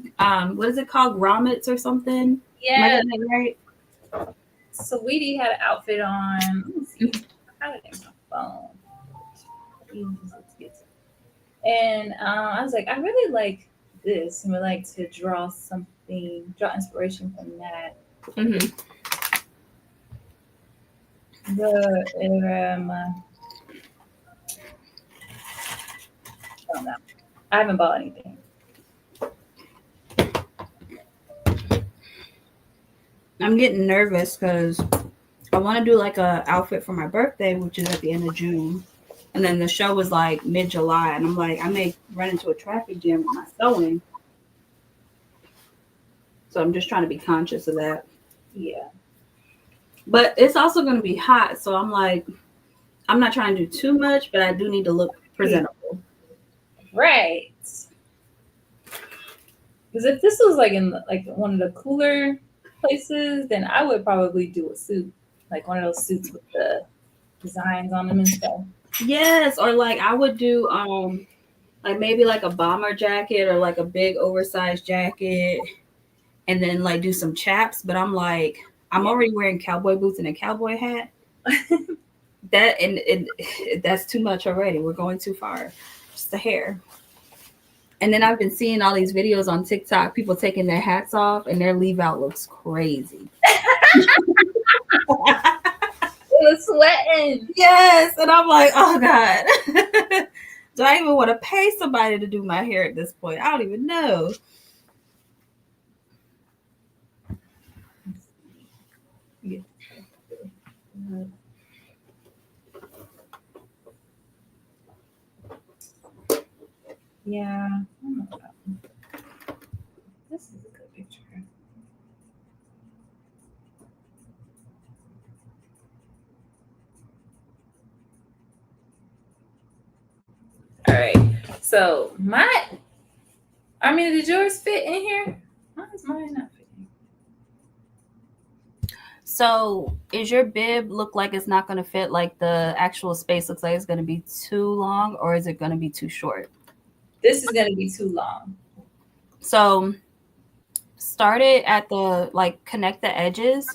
what is it called? Grommets or something? Am I Yeah. getting it right? Sweetie had an outfit on. Let me see. I had it in my phone. And I was like, I really like this and would like to draw inspiration from that. Mm-hmm. I don't know. I haven't bought anything. I'm getting nervous because I want to do like a outfit for my birthday, which is at the end of June. And then the show was like mid-July, and I'm like, I may run into a traffic jam with my sewing. So I'm just trying to be conscious of that. Yeah. But it's also going to be hot, so I'm like, I'm not trying to do too much, but I do need to look presentable. Right. Because if this was like in like one of the cooler places, then I would probably do a suit, like one of those suits with the designs on them and stuff. Yes, or like I would do like maybe like a bomber jacket or like a big oversized jacket and then like do some chaps, but I'm like I'm already wearing cowboy boots and a cowboy hat. That's too much already. We're going too far. Just the hair. And then I've been seeing all these videos on TikTok, people taking their hats off and their leave out looks crazy. It was sweating. Yes. And I'm like, oh God. Do I even want to pay somebody to do my hair at this point? I don't even know. Yeah. This is a good picture. All right. So did yours fit in here? Why is mine not fitting? So is your bib look like it's not going to fit, like the actual space looks like it's going to be too long, or is it going to be too short? This is going to be too long. So start it at the, like, connect the edges.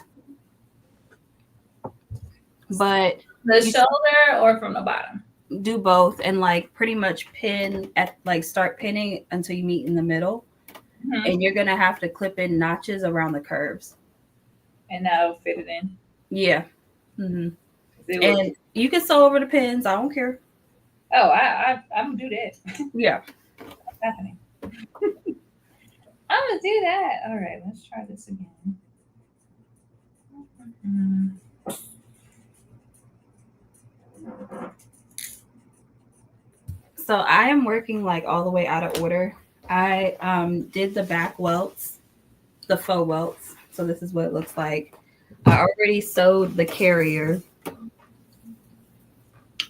But the shoulder or from the bottom? Do both and like pretty much pin at like start pinning until you meet in the middle. Mm-hmm. And you're going to have to clip in notches around the curves. And that'll fit it in. Yeah. Mm-hmm. And you can sew over the pins. I don't care. Oh, I'm gonna do that. Yeah. I'm gonna do that. All right, let's try this again. Mm-hmm. So I am working like all the way out of order. I did the back welts, the faux welts. So this is what it looks like. I already sewed the carrier.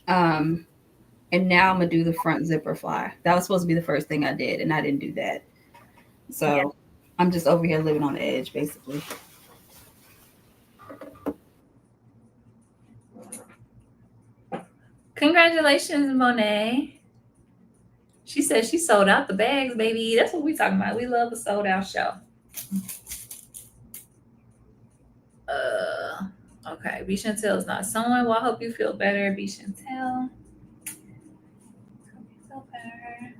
And now I'm gonna do the front zipper fly. That was supposed to be the first thing I did, and I didn't do that. So yeah. I'm just over here living on the edge, basically. Congratulations, Monet. She said she sold out the bags, baby. That's what we talking about. We love a sold out show. Okay. B Chantel is not someone. Well, I hope you feel better, B Chantel. Hope you feel better.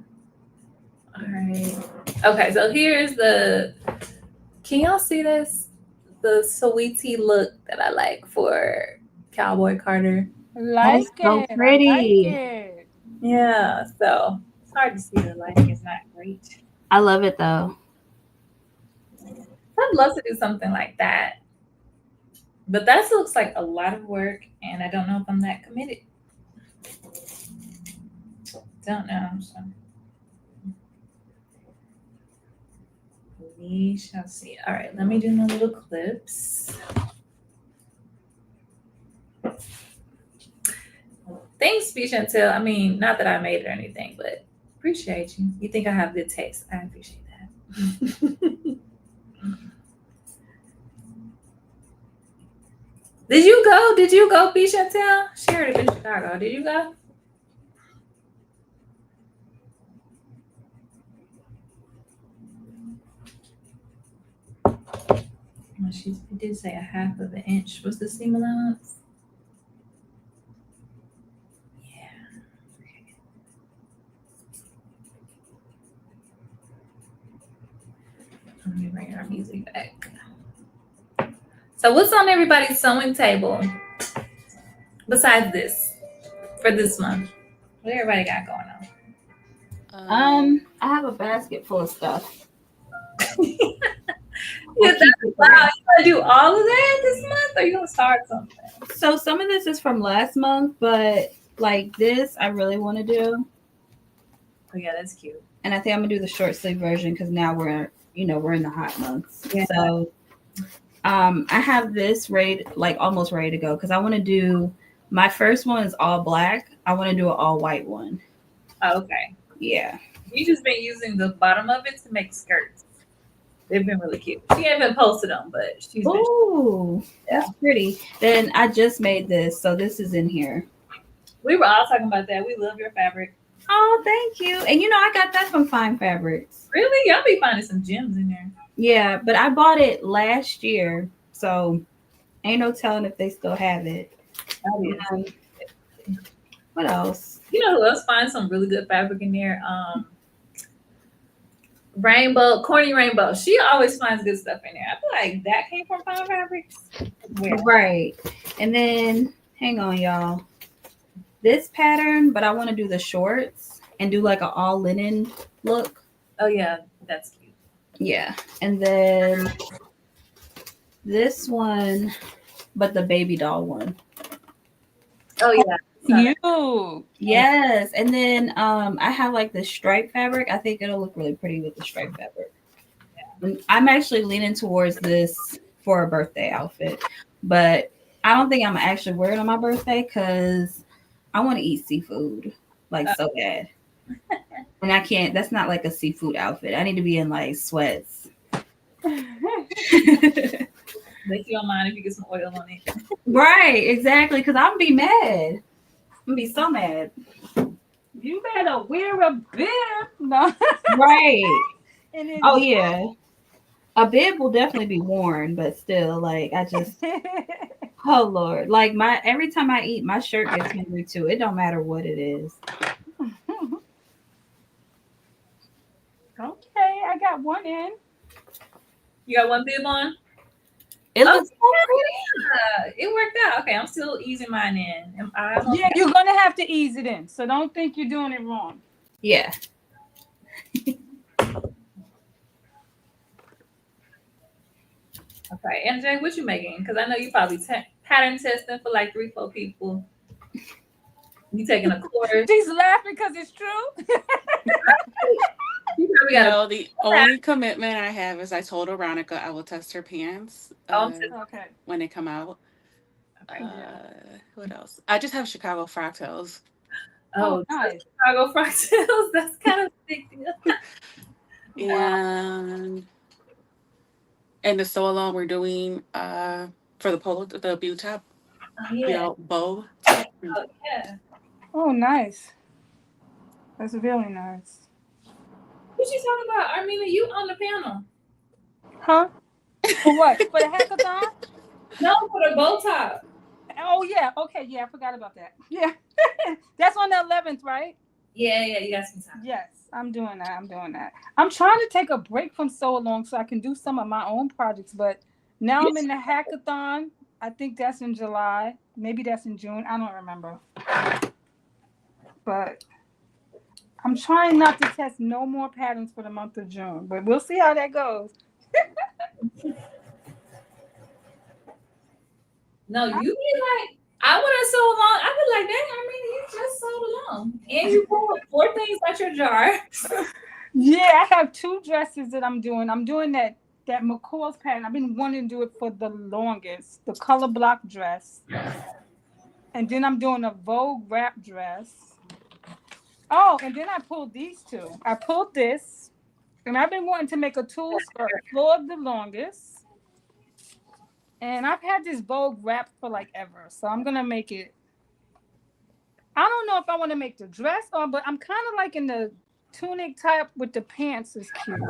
All right. Okay, so here's the. Can y'all see this? The sweetie look that I like for Cowboy Carter. Like That's so it. pretty. I like it. Yeah, so it's hard to see the lighting is not great. I love it though. I'd love to do something like that. But that looks like a lot of work, and I don't know if I'm that committed. Don't know. So. We shall see. All right, let me do my little clips. Thanks, B Chantel. I mean, not that I made it or anything, but appreciate you. You think I have good taste. I appreciate that. Did you go? Did you go, B Chantel? She heard it in Chicago. Did you go? Well, she did say a half of an inch. What's the seam allowance? Yeah. Let me bring our music back. So what's on everybody's sewing table besides this for this month? What everybody got going on? I have a basket full of stuff. Yeah, that's wow. You gonna do all of that this month, or you gonna start something? So some of this is from last month, but like this, I really want to do. Oh yeah, that's cute. And I think I'm gonna do the short sleeve version because now we're in the hot months. Yeah. So I have this ready, like almost ready to go because I want to do my first one is all black. I want to do an all white one. Oh, okay. Yeah. You just been using the bottom of it to make skirts. They've been really cute. She hasn't posted them, but she's been. Ooh, that's pretty. Then I just made this, so this is in here. We were all talking about that. We love your fabric. Oh, thank you. And I got that from Fine Fabrics. Really? Y'all be finding some gems in there. Yeah, but I bought it last year, so ain't no telling if they still have it. What else? You know who else finds some really good fabric in there? Corny Rainbow. She always finds good stuff in there. I feel like that came from Fine Fabrics. Where? Right. And then, hang on, y'all. This pattern, but I want to do the shorts and do like an all linen look. Oh, yeah. That's cute. Yeah. And then this one, but the baby doll one. Oh, yeah. You. Yes. And then I have like the stripe fabric. I think it'll look really pretty with the stripe fabric. Yeah. And I'm actually leaning towards this for a birthday outfit, but I don't think I'm actually wear it on my birthday because I want to eat seafood like so bad. And I can't, that's not like a seafood outfit. I need to be in like sweats. Like you don't mind if you get some oil on it. Right, exactly. Because I'm gonna be mad. I'm gonna be so mad. You better wear a bib. No. Right. And Oh yeah. A bib will definitely be worn, but still, like I just oh Lord. Like every time I eat, my shirt gets hungry too. It don't matter what it is. Okay, I got one in. You got one bib on? It looks so pretty. It worked out. Okay, I'm still easing mine in. Yeah, you're gonna have to ease it in. So don't think you're doing it wrong. Yeah. Okay, MJ, what you making? Because I know you probably pattern testing for like 3-4 people. You taking a course? She's laughing because it's true. The only commitment I have is I told Veronica I will test her pants Okay. when they come out. Okay. What else? I just have Chicago Fractals. Oh, nice. Chicago Fractals. That's kind of a big deal. And the Sewalong we're doing for the polo, the bow top. Oh, yeah. Bow. Oh, yeah. Oh, nice. That's really nice. What you talking about, Armena? You on the panel? Huh? For what? For the hackathon? No, for the bow top. Oh yeah. Okay. Yeah, I forgot about that. Yeah. That's on the 11th, right? Yeah, you got some time. Yes, I'm doing that. I'm trying to take a break from Sewalong so I can do some of my own projects, but now I'm in the hackathon. I think that's in July. Maybe that's in June. I don't remember. But I'm trying not to test no more patterns for the month of June, but we'll see how that goes. No, you be like, I would have sold along. I'd be like, dang, Armena, you just sold along. And you pulled 4 things out your jar. Yeah, I have 2 dresses that I'm doing. I'm doing that McCall's pattern. I've been wanting to do it for the longest. The color block dress. And then I'm doing a Vogue wrap dress. Oh, and then I pulled these 2. I pulled this, and I've been wanting to make a tulle skirt for the longest. And I've had this Vogue wrap for like ever, so I'm gonna make it. I don't know if I want to make the dress on, but I'm kind of like in the tunic type with the pants is cute. It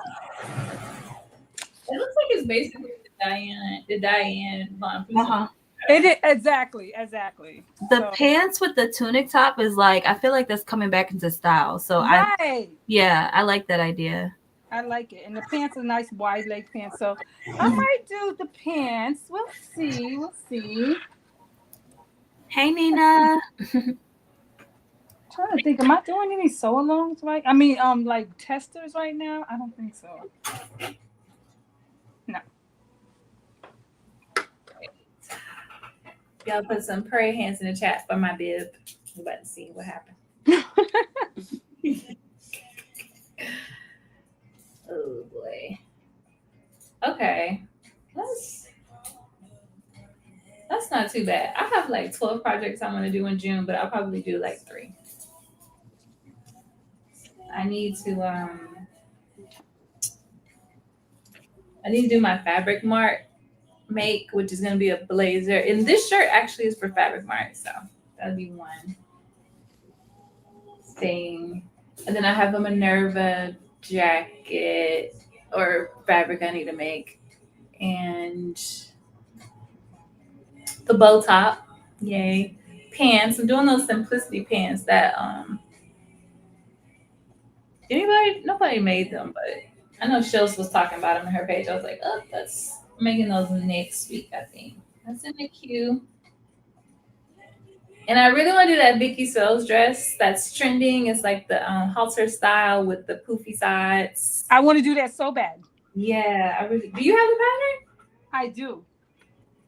looks like it's basically the Diane Von Fusen. Uh-huh. It is exactly. The So, pants with the tunic top is like, I feel like that's coming back into style. So right. I like that idea. I like it. And the pants are nice wide leg pants. So I might do the pants. We'll see. Hey, Nina. Trying to think, am I doing any sew-alongs right? I mean, like testers right now? I don't think so. No. Y'all put some prayer hands in the chat for my bib. We're about to see what happened. Oh boy. Okay. That's not too bad. I have like 12 projects I'm gonna do in June, but I'll probably do like 3. I need to do my fabric mart make, which is gonna be a blazer. And this shirt actually is for fabric mart, so that'll be one thing. And then I have a Minerva jacket or fabric I need to make, and the bow top, yay. Pants. I'm doing those simplicity pants that nobody made them, but I know Shills was talking about them on her page. I was like, oh, I'm making those next week, I think. That's in the queue. And I really want to do that Vicky Sews dress that's trending. It's like the halter style with the poofy sides. I want to do that so bad. Yeah, I really. Do you have the pattern?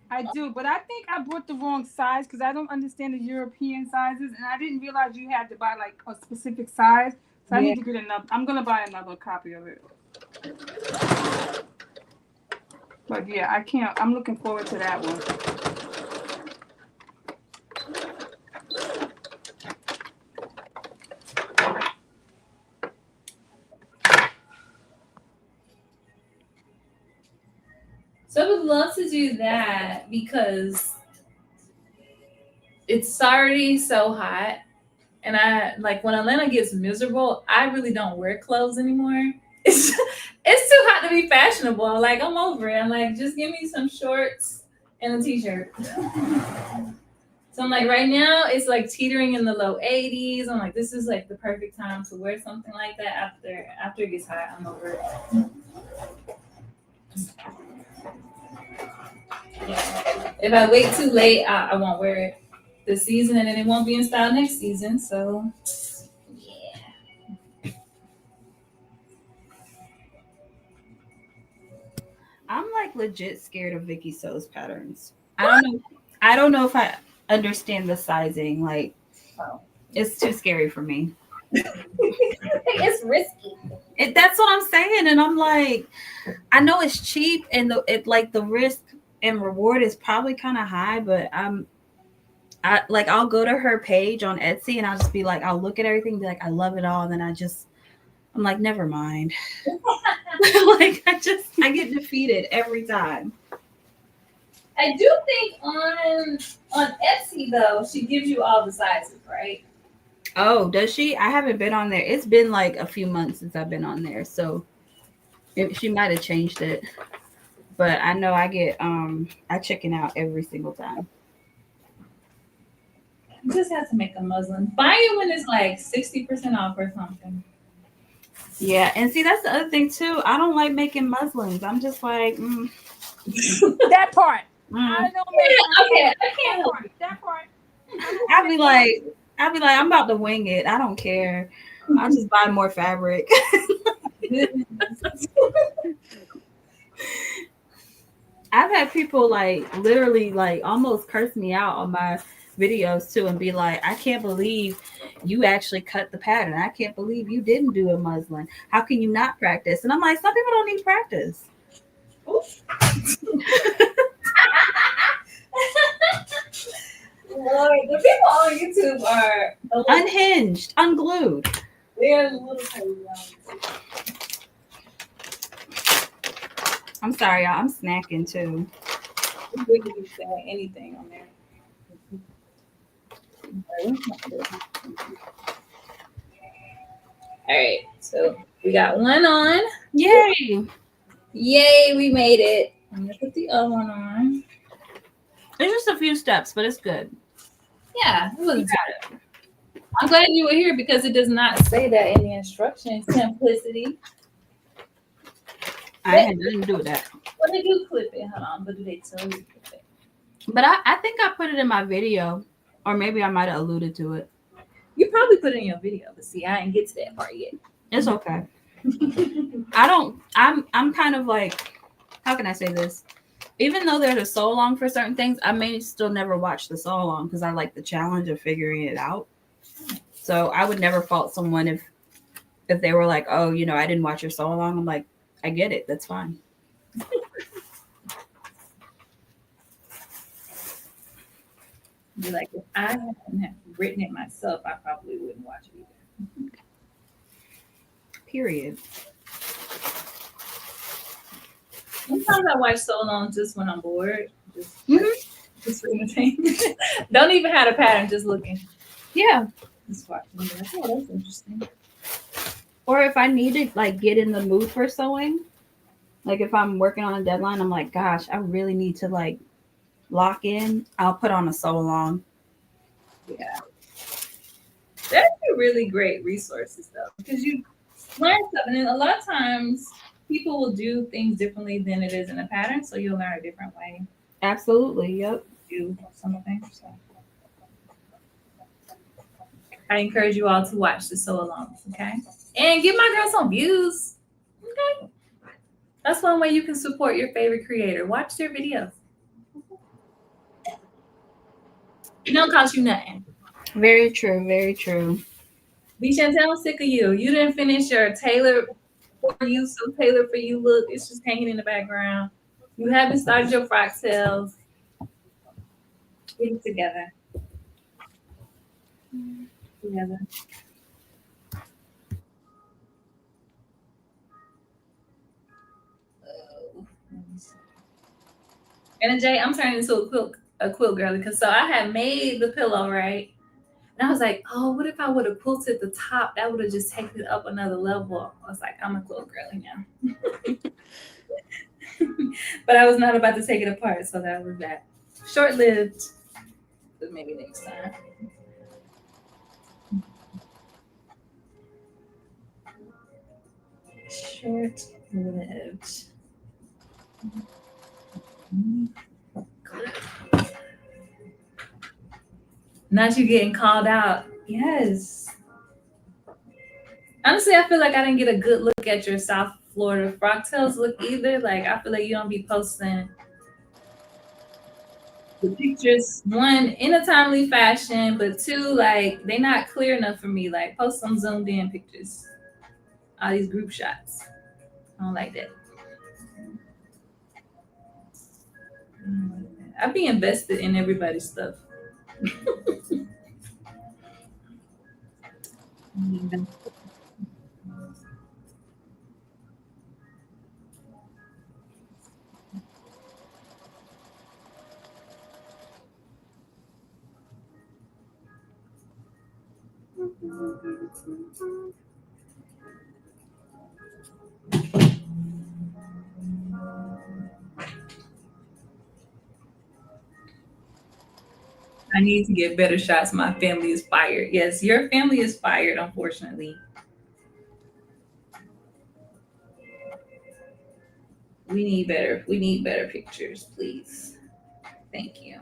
I do, but I think I bought the wrong size because I don't understand the European sizes, and I didn't realize you had to buy like a specific size. So I need to get another. I'm gonna buy another copy of it. But yeah, I can't. I'm looking forward to that one. So I would love to do that because it's already so hot. And I like when Atlanta gets miserable, I really don't wear clothes anymore. It's too hot to be fashionable. Like I'm over it. I'm like, just give me some shorts and a t-shirt. So I'm like, right now it's like teetering in the low 80s. I'm like, this is like the perfect time to wear something like that after it gets hot. I'm over it. Yeah. If I wait too late, I won't wear it this season, and then it won't be in style next season. So, yeah. I'm like legit scared of Vicky Sews patterns. I don't know if I understand the sizing. Like, it's too scary for me. It's risky. That's what I'm saying, and I'm like, I know it's cheap, and the risk and reward is probably kind of high, but I'll go to her page on Etsy and I'll just be like, I'll look at everything and be like, I love it all, and then I'm like, never mind. Like I get defeated every time. I do think on Etsy though, she gives you all the sizes, right? Oh, does she? I haven't been on there. It's been like a few months since I've been on there, so she might have changed it. But I know I chicken out every single time. You just have to make a muslin. Buy it when it's like 60% off or something. Yeah, and see that's the other thing too. I don't like making muslins. I'm just like, That part. mm. I don't make Okay, I that can't help part. That part. I'd be like, I'm about to wing it. I don't care. I'll just buy more fabric. it. I've had people like literally like almost curse me out on my videos too and be like, I can't believe you actually cut the pattern. I can't believe you didn't do a muslin. How can you not practice? And I'm like, some people don't need practice. Lord, the people on YouTube are Unhinged, unglued. they're a little crazy. I'm sorry, y'all. I'm snacking too. You wouldn't be saying anything on there. All right, so we got one on. Yay! Yay, we made it. I'm gonna put the other one on. It's just a few steps, but it's good. Yeah, it was good. I'm glad you were here because it does not say that in the instructions. Simplicity. I had nothing to do with that. Well, they do clip it. Hold on, but do they tell you to clip it? But I think I put it in my video, or maybe I might have alluded to it. You probably put it in your video, but see, I didn't get to that part yet. It's okay. I'm kind of like, how can I say this? Even though there's a Sewalong for certain things, I may still never watch the Sewalong because I like the challenge of figuring it out. So I would never fault someone if they were like, oh, I didn't watch your Sewalong. I'm like, I get it. That's fine. Be like, if I hadn't written it myself, I probably wouldn't watch it either. Period. Sometimes I watch so long just when I'm bored. Just for entertainment. Don't even have a pattern, just looking. Yeah. Just watching. Like, oh, that's interesting. Or if I need to like get in the mood for sewing, like if I'm working on a deadline, I'm like, gosh, I really need to like lock in. I'll put on a Sewalong. Yeah. That's a really great resources though, because you learn something. And a lot of times people will do things differently than it is in a pattern, so you'll learn a different way Absolutely. Yep. to do some things. So I encourage you all to watch the Sewalong, okay? And give my girl some views. Okay. That's one way you can support your favorite creator. Watch their videos. It don't cost you nothing. Very true. Very true. B Chantel, I'm sick of you. You didn't finish your tailor for you, so tailor for you look. It's just hanging in the background. You haven't started your frock tails. Get it together. Together. And then Jay, I'm turning into a quilt girly because so I had made the pillow, right? And I was like, oh, what if I would have quilted the top? That would have just taken it up another level. I was like, I'm a quilt girly now. But I was not about to take it apart, so that was that. Short-lived, but maybe next time. Short-lived. Not you getting called out. Yes. Honestly, I feel like I didn't get a good look at your South Florida frock tails look either. Like, I feel like you don't be posting the pictures, one, in a timely fashion, but two, like, they not clear enough for me. Like, post some zoomed in pictures. All these group shots. I don't like that. I be invested in everybody's stuff. I need to get better shots. My family is fired. Yes, your family is fired, unfortunately. We need better pictures, please. Thank you.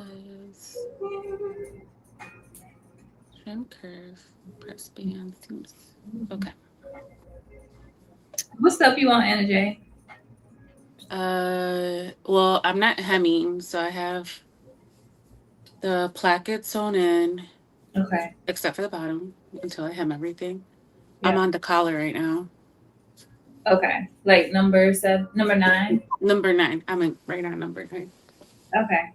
Says trim curve, press band. Okay. What stuff you want, Anna J? Well, I'm not hemming, so I have the placket sewn in, Okay. except for the bottom until I hem everything. Yeah. I'm on the collar right now. Okay. Like number 9? Number 9. I'm right on number 9. Okay.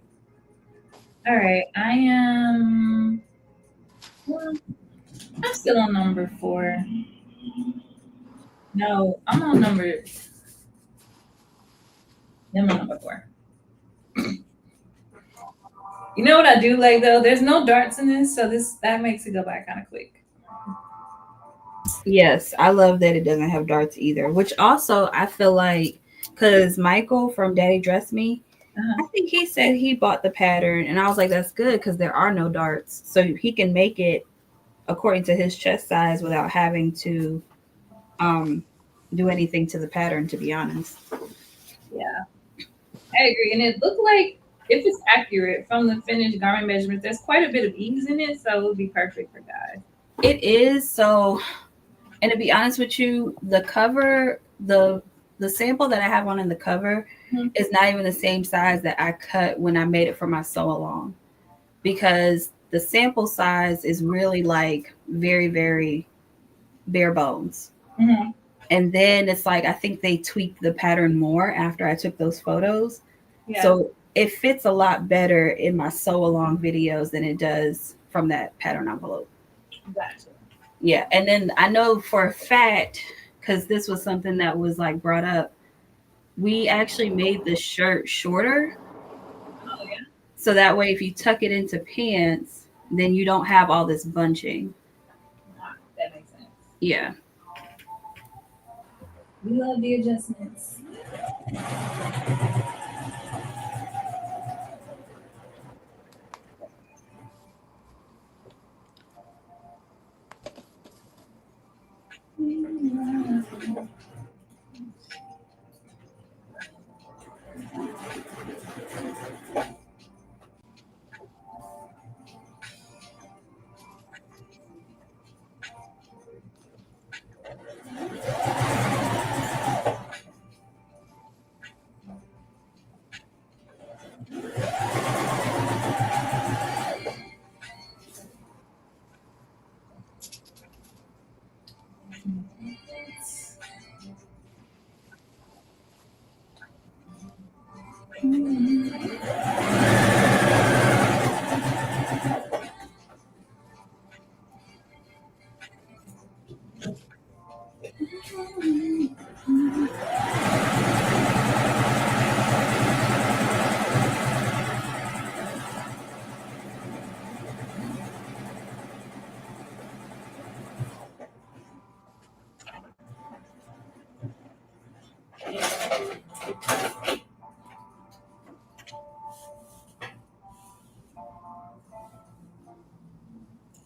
All right. I am. Well, I'm still on number 4. No, I'm on number 4. You know what I do like though? There's no darts in this, so that makes it go by kind of quick. Yes, I love that it doesn't have darts either. Which also I feel like because Michael from Daddy Dress Me, I think he said he bought the pattern, and I was like, that's good because there are no darts, so he can make it according to his chest size without having to do anything to the pattern. To be honest, Yeah, I agree, and it looked like if it's accurate from the finished garment measurements, there's quite a bit of ease in it, so it would be perfect for guys. it is so. And to be honest with you, the cover, the sample that I have on in the cover is not even the same size that I cut when I made it for my sew along, because the sample size is really like very, very bare bones. Mm-hmm. And then it's like I think they tweaked the pattern more after I took those photos. Yeah. So it fits a lot better in my sew along videos than it does from that pattern envelope. Gotcha. Yeah, and then I know for a fact, because this was something that was like brought up, we actually made the shirt shorter. Oh yeah. So that way if you tuck it into pants, then you don't have all this bunching. That makes sense. Yeah. We love the adjustments.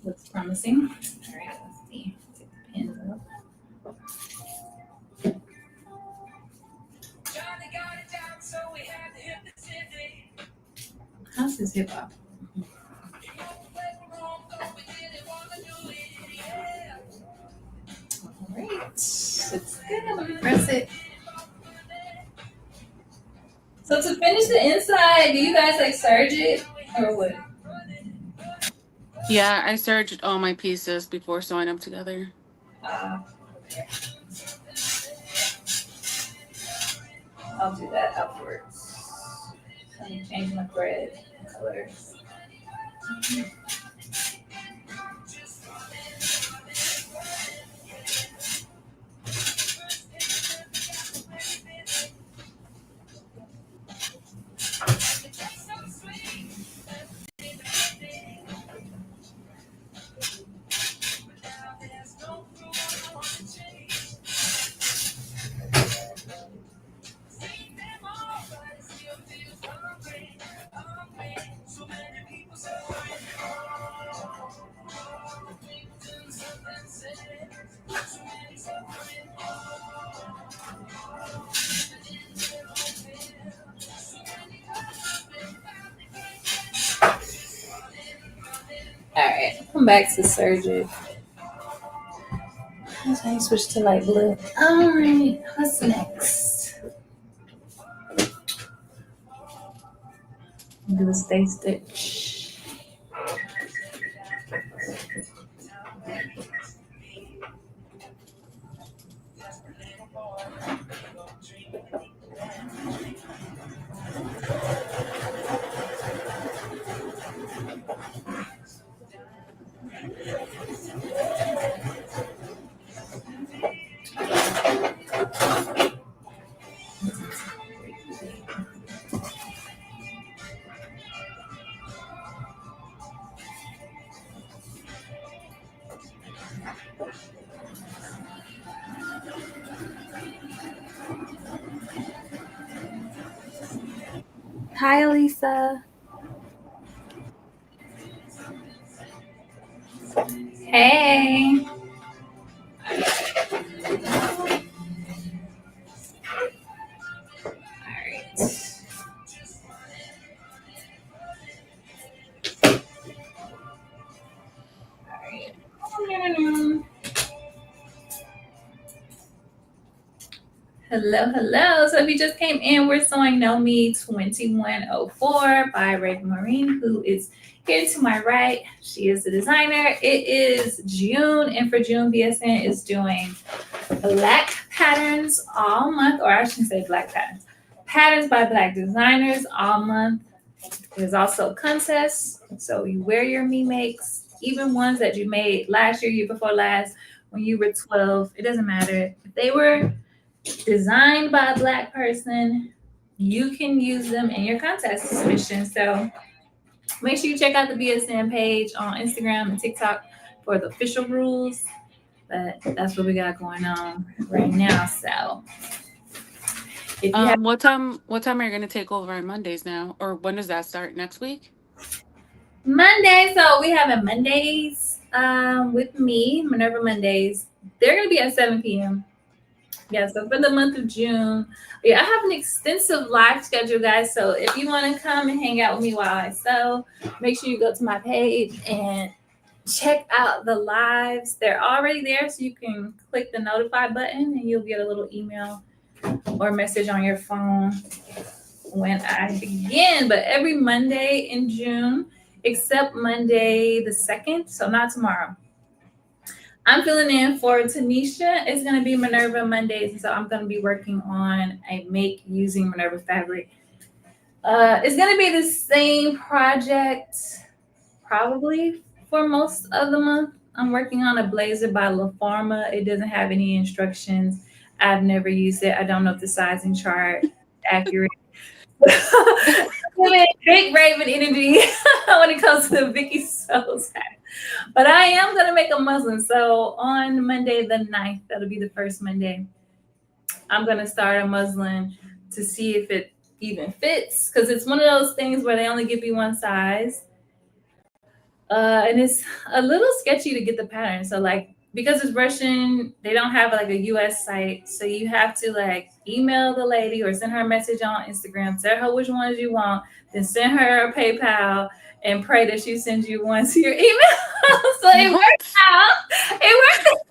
Looks promising. All right, let's see. Take the pins up. How's this hip hop? All right, it's good. Let me press it. So to finish the inside, do you guys like serge it or what? Yeah, I serged all my pieces before sewing them together. Uh, I'll do that upwards. Let me change my thread colors. All right, come back to surgery. I switch to light blue. All right, what's next? Do a stay stitch. Hi, Elisa. Hey. Hello, hello. So if you just came in, we're sewing ME2104 by Raven Marine, who is here to my right. She is the designer. It is June, and for June, BSN is doing black patterns all month, or I shouldn't say black patterns. Patterns by black designers all month. There's also contests. So you wear your Me Makes, even ones that you made last year, year before last, when you were 12. It doesn't matter. If they were designed by a black person, you can use them in your contest submission. So make sure you check out the BSN page on Instagram and TikTok for the official rules. But that's what we got going on right now. So if you have What time are you gonna take over on Mondays now? Or when does that start? Next week? Monday, so we have a Mondays with me, Minerva Mondays. They're gonna be at 7 p.m. Yeah, so for the month of June, yeah, I have an extensive live schedule, guys. So if you want to come and hang out with me while I sew, make sure you go to my page and check out the lives. They're already there, so you can click the notify button and you'll get a little email or message on your phone when I begin. But every Monday in June, except Monday the 2nd, so not tomorrow, I'm filling in for Tanisha. It's going to be Minerva Mondays, and so I'm going to be working on a make using Minerva fabric. It's going to be the same project probably for most of the month. I'm working on a blazer by La Farma. It doesn't have any instructions. I've never used it. I don't know if the sizing chart is accurate. Big Raven energy when it comes to the Vicky Sews. But I am going to make a muslin. So on Monday the 9th, that'll be the first Monday, I'm going to start a muslin to see if it even fits. Because it's one of those things where they only give you one size. And it's a little sketchy to get the pattern. So like, because it's Russian, they don't have like a US site. So you have to like email the lady or send her a message on Instagram, tell her which ones you want, then send her a PayPal and pray that she sends you one to your email. So it worked out. It worked.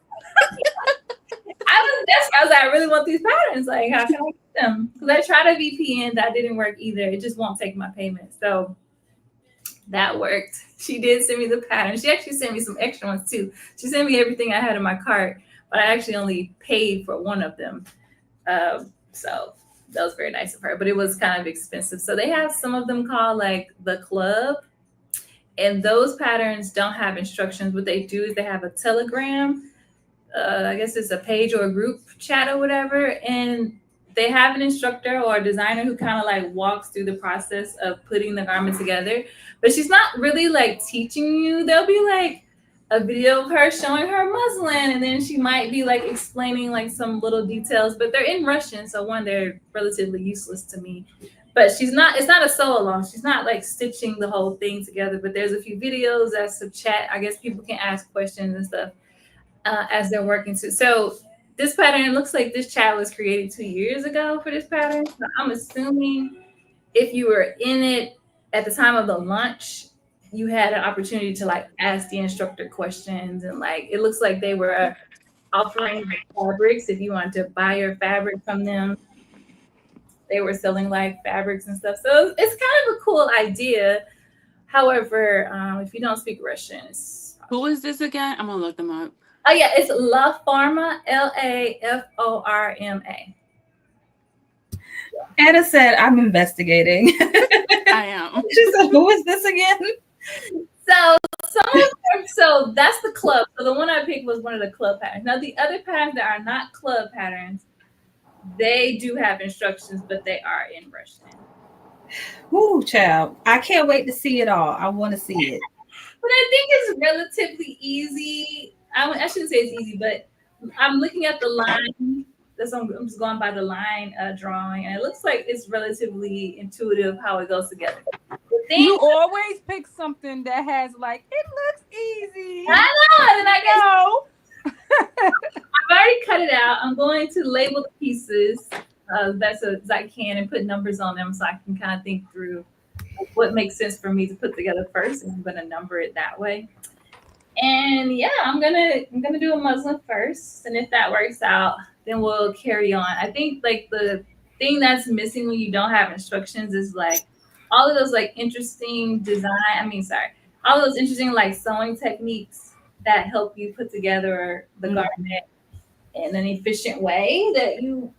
I was desperate. I was like, I really want these patterns. Like, how can I get them? Because I tried a VPN, that didn't work either. It just won't take my payment. So that worked. She did send me the pattern. She actually sent me some extra ones too. She sent me everything I had in my cart, but I actually only paid for one of them. So That was very nice of her, but it was kind of expensive. So they have some of them called like the club, and those patterns don't have instructions. What they do is they have a Telegram. I guess it's a page or a group chat or whatever, and they have an instructor or a designer who kind of like walks through the process of putting the garment together. But she's not really like teaching you. There'll be like a video of her showing her muslin, and then she might be like explaining like some little details, but they're in Russian, so one, they're relatively useless to me. But it's not a sew along. She's not like stitching the whole thing together, but there's a few videos, there's some chat. I guess people can ask questions and stuff as they're working too. So this pattern, it looks like this chat was created 2 years ago for this pattern. So I'm assuming if you were in it at the time of the launch, you had an opportunity to like ask the instructor questions, and like it looks like they were offering like fabrics if you wanted to buy your fabric from them. They were selling like fabrics and stuff, so it's kind of a cool idea. However, if you don't speak Russian, Who is this again? I'm gonna look them up. oh yeah, it's La Farma, LAFORMA. Anna said, "I'm investigating." I am. She said, "Who is this again?" So that's the club. So the one I picked was one of the club patterns. Now the other patterns that are not club patterns, they do have instructions, but they are in Russian. Ooh, child. I can't wait to see it all. I want to see it. But I think it's relatively easy. I shouldn't say it's easy, but I'm looking at the line. I'm just going by the line drawing, and it looks like it's relatively intuitive how it goes together. You always pick something that has like, it looks easy. I know, and I know. I've already cut it out. I'm going to label the pieces best as I can and put numbers on them so I can kind of think through what makes sense for me to put together first, and I'm going to number it that way. And yeah, I'm gonna do a muslin first, and if that works out, then we'll carry on. I think like the thing that's missing when you don't have instructions is like all of those like interesting all of those interesting like sewing techniques that help you put together the garment in an efficient way that you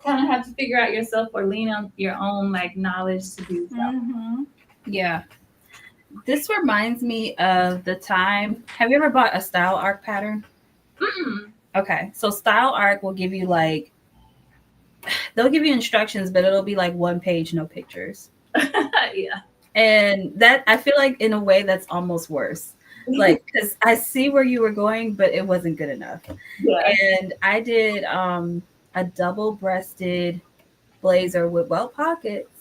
kind of have to figure out yourself or lean on your own like knowledge to do so. Mm-hmm. Yeah. This reminds me of the time. Have you ever bought a Style Arc pattern? Mm-mm. Okay. So Style Arc will give you like, they'll give you instructions, but it'll be like one page, no pictures. Yeah. And that, I feel like in a way that's almost worse. Like, because I see where you were going, but it wasn't good enough. Yeah. And I did a double-breasted blazer with welt pockets.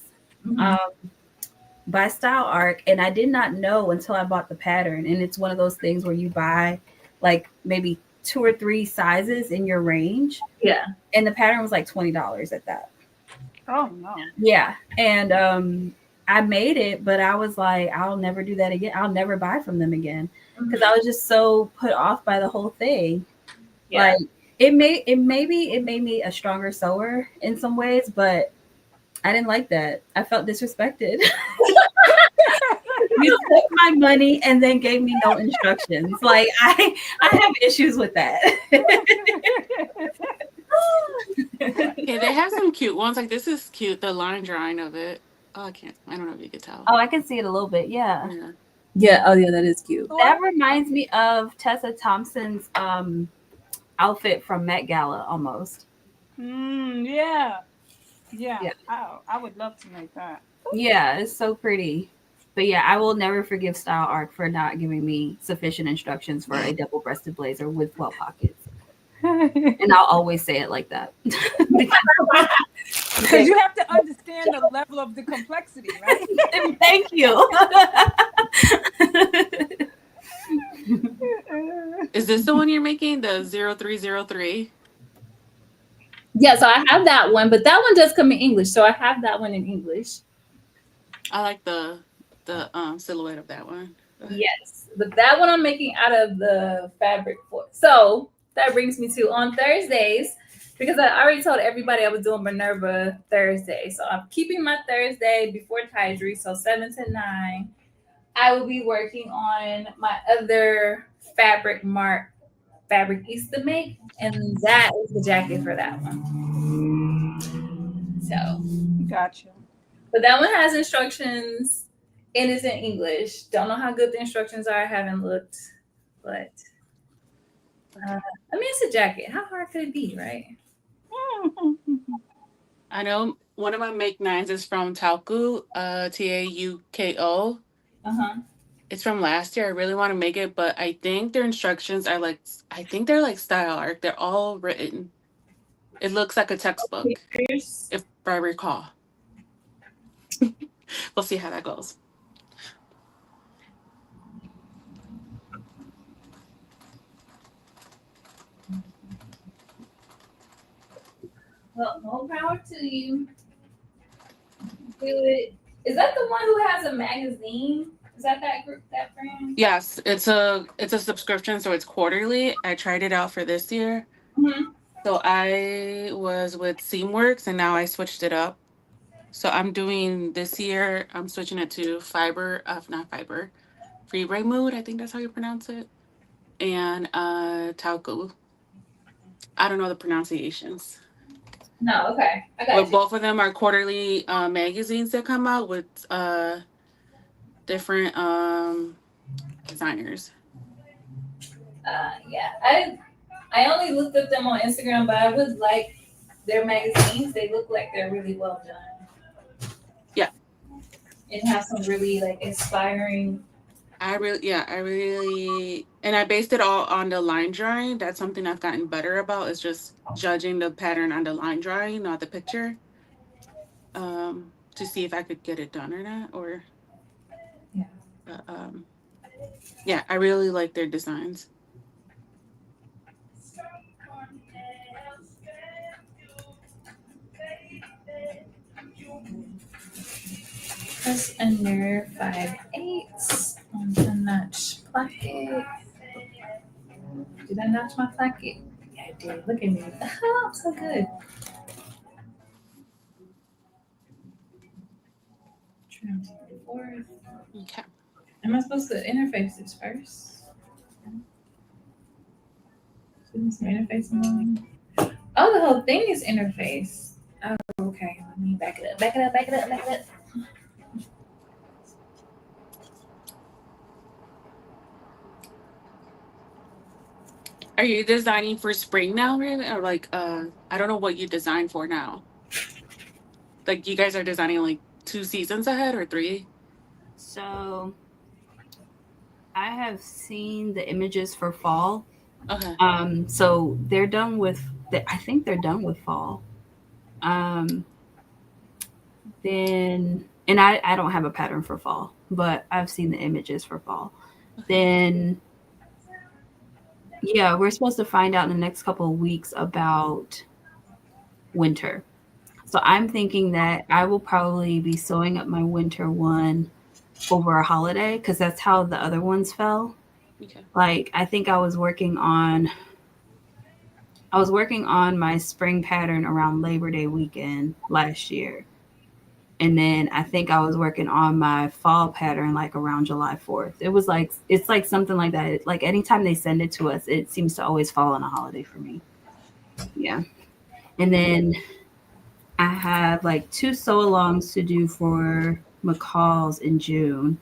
Mm-hmm. By Style Arc, and I did not know until I bought the pattern. And it's one of those things where you buy like maybe 2 or 3 sizes in your range. Yeah. And the pattern was like $20 at that. Oh no. Yeah. And I made it, but I was like, I'll never do that again. I'll never buy from them again. Because I was just so put off by the whole thing. Yeah. Like it made me a stronger sewer in some ways, but I didn't like that. I felt disrespected. You took my money and then gave me no instructions. Like I have issues with that. Okay, they have some cute ones. Like this is cute. The line drawing of it. Oh, I don't know if you could tell. Oh, I can see it a little bit. Yeah. Yeah. Oh, yeah. That is cute. That reminds me of Tessa Thompson's outfit from Met Gala almost. Yeah. I would love to make that. Yeah, it's so pretty. But yeah, I will never forgive Style Arc for not giving me sufficient instructions for a double-breasted blazer with welt pockets. And I'll always say it like that. Because you have to understand the level of the complexity, right? Thank you. Is this the one you're making? The 0303? Yeah, so I have that one, but that one does come in English. So I have that one in English. I like the silhouette of that one. Yes, but that one I'm making out of the fabric for. So that brings me to on Thursdays, because I already told everybody I was doing Minerva Thursday. So I'm keeping my Thursday before Tidry, so 7 to 9. I will be working on my other fabric Easter make, and that is the jacket for that one. tell. Gotcha. But that one has instructions and it's in English. Don't know how good the instructions are. I haven't looked, but I mean, it's a jacket. How hard could it be, right? I know one of my make nines is from Tauku, Tauko. Uh-huh. It's from last year. I really want to make it, but I think their instructions are like, I think they're like style art. They're all written. It looks like a textbook, Pictures. if I recall. We'll see how that goes. Well, more power to you. Do it. Is that the one who has a magazine? Is that group, that brand? Yes, it's a subscription, so it's quarterly. I tried it out for this year. Mm-hmm. So I was with Seamworks, and now I switched it up. So I'm doing this year. I'm switching it to not fiber, Freeway Mood. I think that's how you pronounce it. And Tauku. I don't know the pronunciations. No, okay. I got But you. both of them are quarterly magazines that come out with different designers. Yeah. I only looked up them on Instagram, but I would like their magazines. They look like they're really well done. Yeah. And have some really like inspiring. I really, and I based it all on the line drawing. That's something I've gotten better about, is just judging the pattern on the line drawing, not the picture, to see if I could get it done or not. Or Yeah. Yeah, I really like their designs. Press under 5/8 on the notch placket. Did I notch my placket? Yeah, I did. Look at me. Oh, I'm so good. Trim to the fourth. Okay. Am I supposed to interface this first? Shouldn't some interfacing on? Oh, the whole thing is interface. Oh, okay. Let me back it up. Back it up. Back it up. Back it up. Are you designing for spring now, really? Or like, I don't know what you design for now. Like, you guys are designing like 2 seasons ahead or 3? So I have seen the images for fall. Okay. So they're done with. I think they're done with fall. Then, and I don't have a pattern for fall, but I've seen the images for fall. Then, yeah, we're supposed to find out in the next couple of weeks about winter. So I'm thinking that I will probably be sewing up my winter one over a holiday, because that's how the other ones fell. Okay. Like, I think I was working on my spring pattern around Labor Day weekend last year. And then I think I was working on my fall pattern like around July 4th. It's like something like that. Like, anytime they send it to us, it seems to always fall on a holiday for me. Yeah. And then I have like 2 sew-alongs to do for McCall's in June.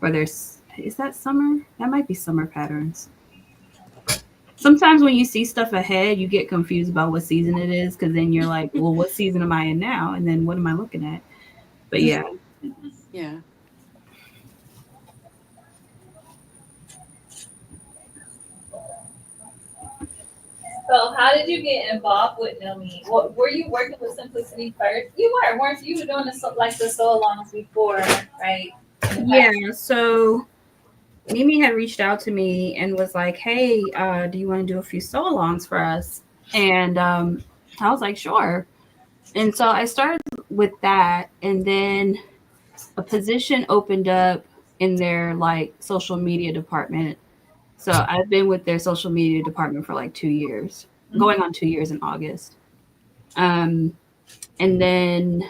Is that summer? That might be summer patterns. Sometimes when you see stuff ahead, you get confused about what season it is, because then you're like, well, what season am I in now? And then what am I looking at? But yeah. Yeah. So, how did you get involved with Nomi? What were you working with Simplicity first? You were, weren't you? You were doing the sew-alongs before, right? Yeah. So Mimi had reached out to me and was like, "Hey, do you want to do a few sew-alongs for us?" And I was like, "Sure." And so I started with that, and then a position opened up in their like social media department. So I've been with their social media department for like 2 years, going on 2 years in August. And then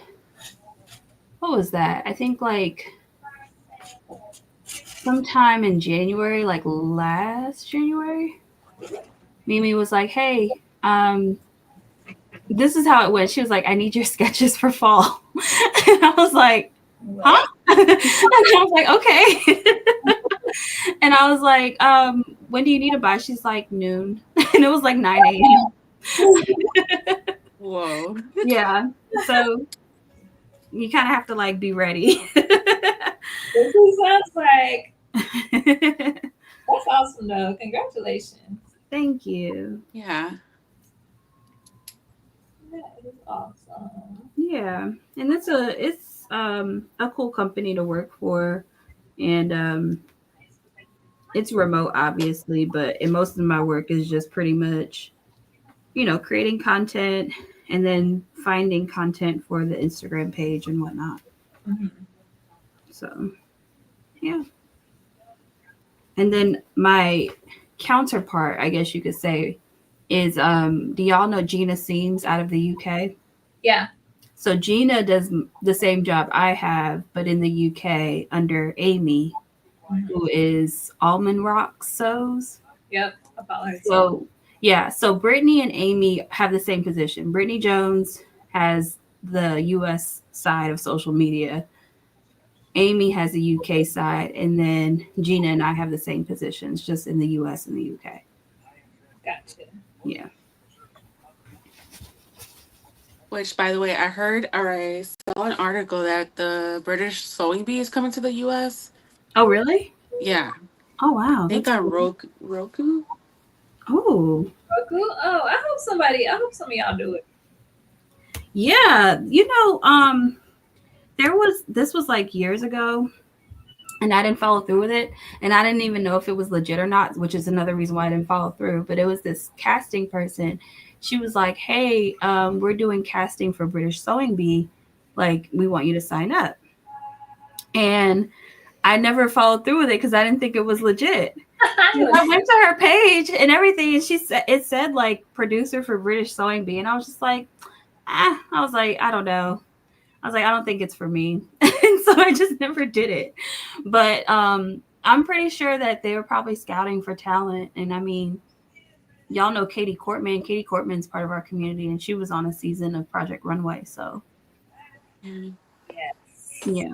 what was that? I think like sometime in January, like last January, Mimi was like, "Hey, this is how it went. She was like, I need your sketches for fall. And I was like, huh? And I was like, okay. And I was like, when do you need to buy? She's like, noon. And it was like 9 a.m. Whoa. Yeah. So you kind of have to like be ready. This sounds like that's awesome though. Congratulations. Thank you. Yeah. That is awesome. Yeah. And it's a cool company to work for. And it's remote obviously, but and most of my work is just pretty much, creating content and then finding content for the Instagram page and whatnot. Mm-hmm. So, yeah. And then my counterpart, I guess you could say, is do y'all know Gina Seams out of the UK? Yeah. So Gina does the same job I have, but in the UK under Amy, who is Almond Rock Sews. Yep. About her. So yeah, so Brittany and Amy have the same position. Brittany Jones has the US side of social media. Amy has the UK side, and then Gina and I have the same positions, just in the US and the UK. Gotcha. Yeah. Which, by the way, I heard or I saw an article that the British sewing bee is coming to the U.S. Oh, really? Yeah. Oh, wow. I think That's on cool. Roku. Oh, Roku? Oh, I hope some of y'all do it. yeah. This was like years ago, and I didn't follow through with it, and I didn't even know if it was legit or not, which is another reason why I didn't follow through. But it was this casting person. She was like, hey, we're doing casting for British Sewing Bee. Like, we want you to sign up. And I never followed through with it because I didn't think it was legit. I went to her page and everything, and it said like producer for British Sewing Bee, and I was just like, I was like, I don't know. I was like, I don't think it's for me. And so I just never did it. But I'm pretty sure that they were probably scouting for talent. And I mean, y'all know Katie Courtman. Katie Courtman's part of our community, and she was on a season of Project Runway. So Mm. Yes. yeah.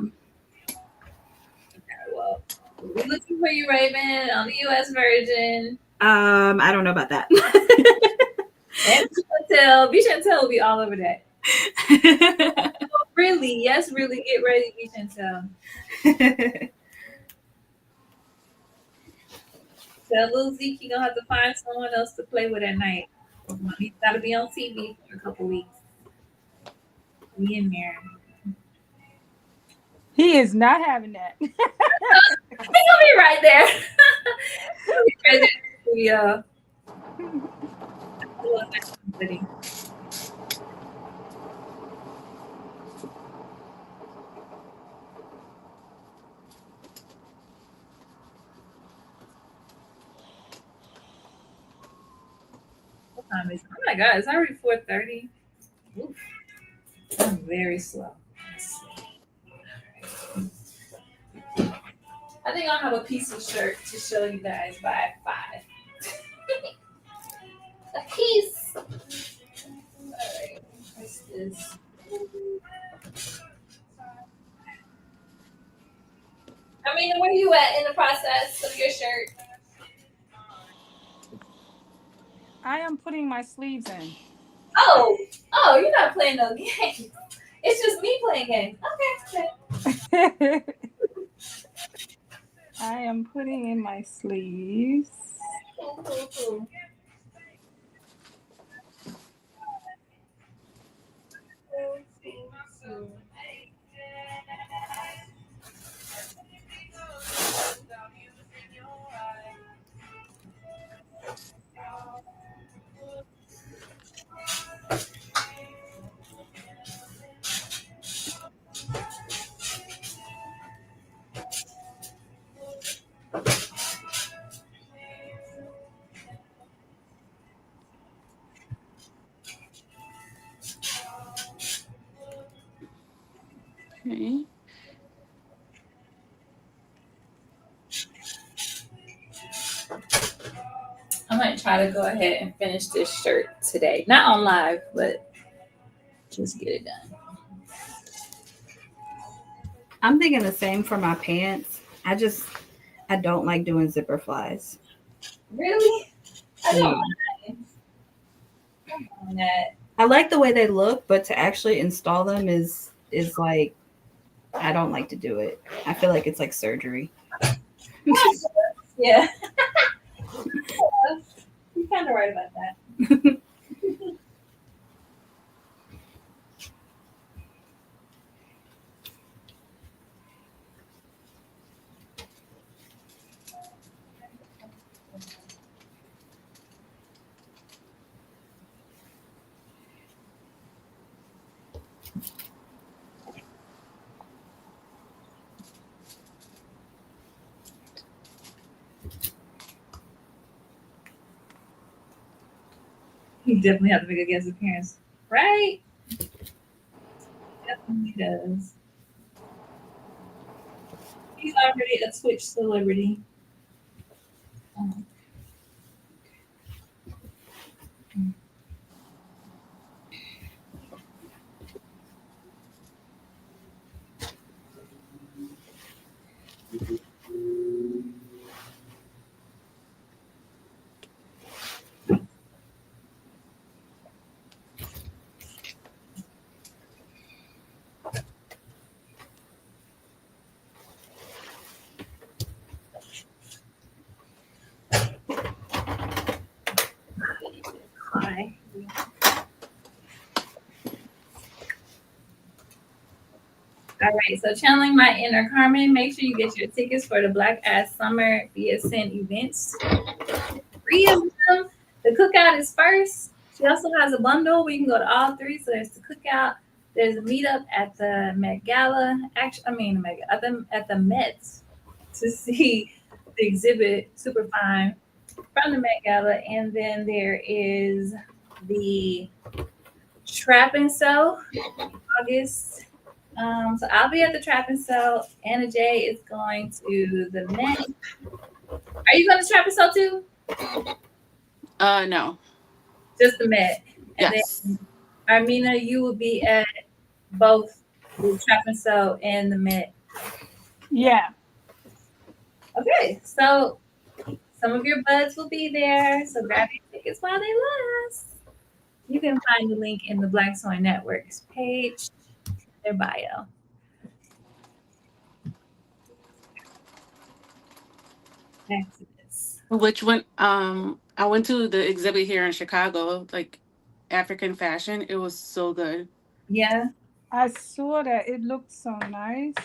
Well, we're looking for you, Raven, on the US version. I don't know about that. And Chantel will be all over that. Really, yes, really, get ready, Chantel. Tell little Zeke you're gonna have to find someone else to play with at night. He's gotta be on TV for a couple weeks. Me and Mary. He is not having that. He's gonna be right there. He'll be right there. What time is it? Oh my god, it's already 4:30. I'm very slow. I think I'll have a piece of shirt to show you guys by 5. A piece. Alright, what's this? I mean, where are you at in the process of your shirt? I am putting my sleeves in. Oh, you're not playing no games. It's just me playing games. Okay. I am putting in my sleeves. Cool. Okay. I might try to go ahead and finish this shirt today. Not on live, but Just get it done. I'm thinking the same for my pants. I don't like doing zipper flies. Really? I don't No. mind. I'm on that. I like the way they look, but to actually install them is like I don't like to do it. I feel like it's like surgery. Yeah. You're kind of right about that. He definitely has to make a guest appearance, right? Definitely does. He's already a Twitch celebrity. Hi. All right, so channeling my inner Carmen. Make sure you get your tickets for the Black Ass Summer via Sin events. 3 of them. The cookout is first. She also has a bundle. We can go to all 3. So there's the cookout. There's a meetup at the Met Gala. Actually, I mean at the Met to see the exhibit Super Fine from the Met Gala, and then there is the Trap and Sew August. So I'll be at the Trap and Sew. Anna J is going to the Met. Are you going to Trap and Sew too? No. Just the Met. And Yes. then Armena, you will be at both the Trap and Sew and the Met. Yeah. Okay, so some of your buds will be there. So grab your tickets while they last. You can find the link in the Black Soy Network's page, their bio. Back to this. Which one? I went to the exhibit here in Chicago, like African fashion. It was so good. Yeah. I saw that. It looked so nice.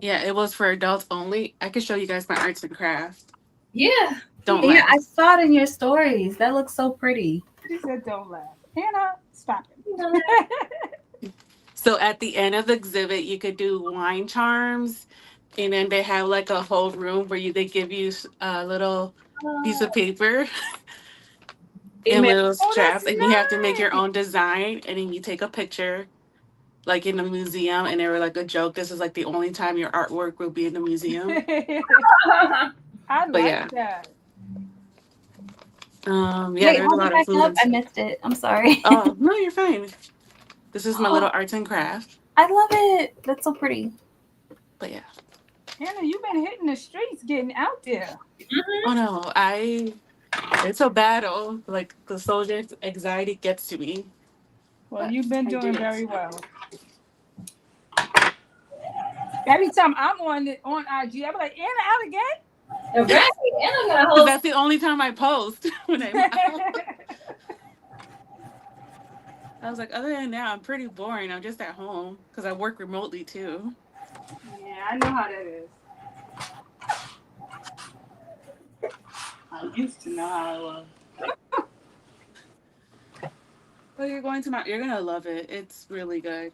Yeah, it was for adults only. I could show you guys my arts and crafts. Yeah. Don't Yeah, laugh. I saw it in your stories. That looks so pretty. She said, "Don't laugh, Hannah. Stop it." You know that? So at the end of the exhibit, you could do wine charms, and then they have like a whole room where they give you a little piece of paper and Email. little Oh, straps, that's and you have to make your nice. own design, and then you take a picture, like in the museum, and they were like a joke. This is like the only time your artwork will be in the museum. I But like yeah, that. yeah, Wait, there's a hold it lot of back food up. and I stuff. missed it. I'm sorry. Oh no, you're fine. This is my little Oh, arts and craft. I love it. That's so pretty. But yeah. Hannah, you've been hitting the streets, getting out there. Oh no, it's a battle. Like the soldier anxiety gets to me. Well, But you've been I doing did very it. well. Every time I'm on IG, I'm like, Anna out again? Right. And I got a Because whole that's the only time I post when I'm out. I was like, other than that, I'm pretty boring. I'm just at home because I work remotely too. Yeah, I know how that is. I used to know how it was. But you're gonna love it. It's really good.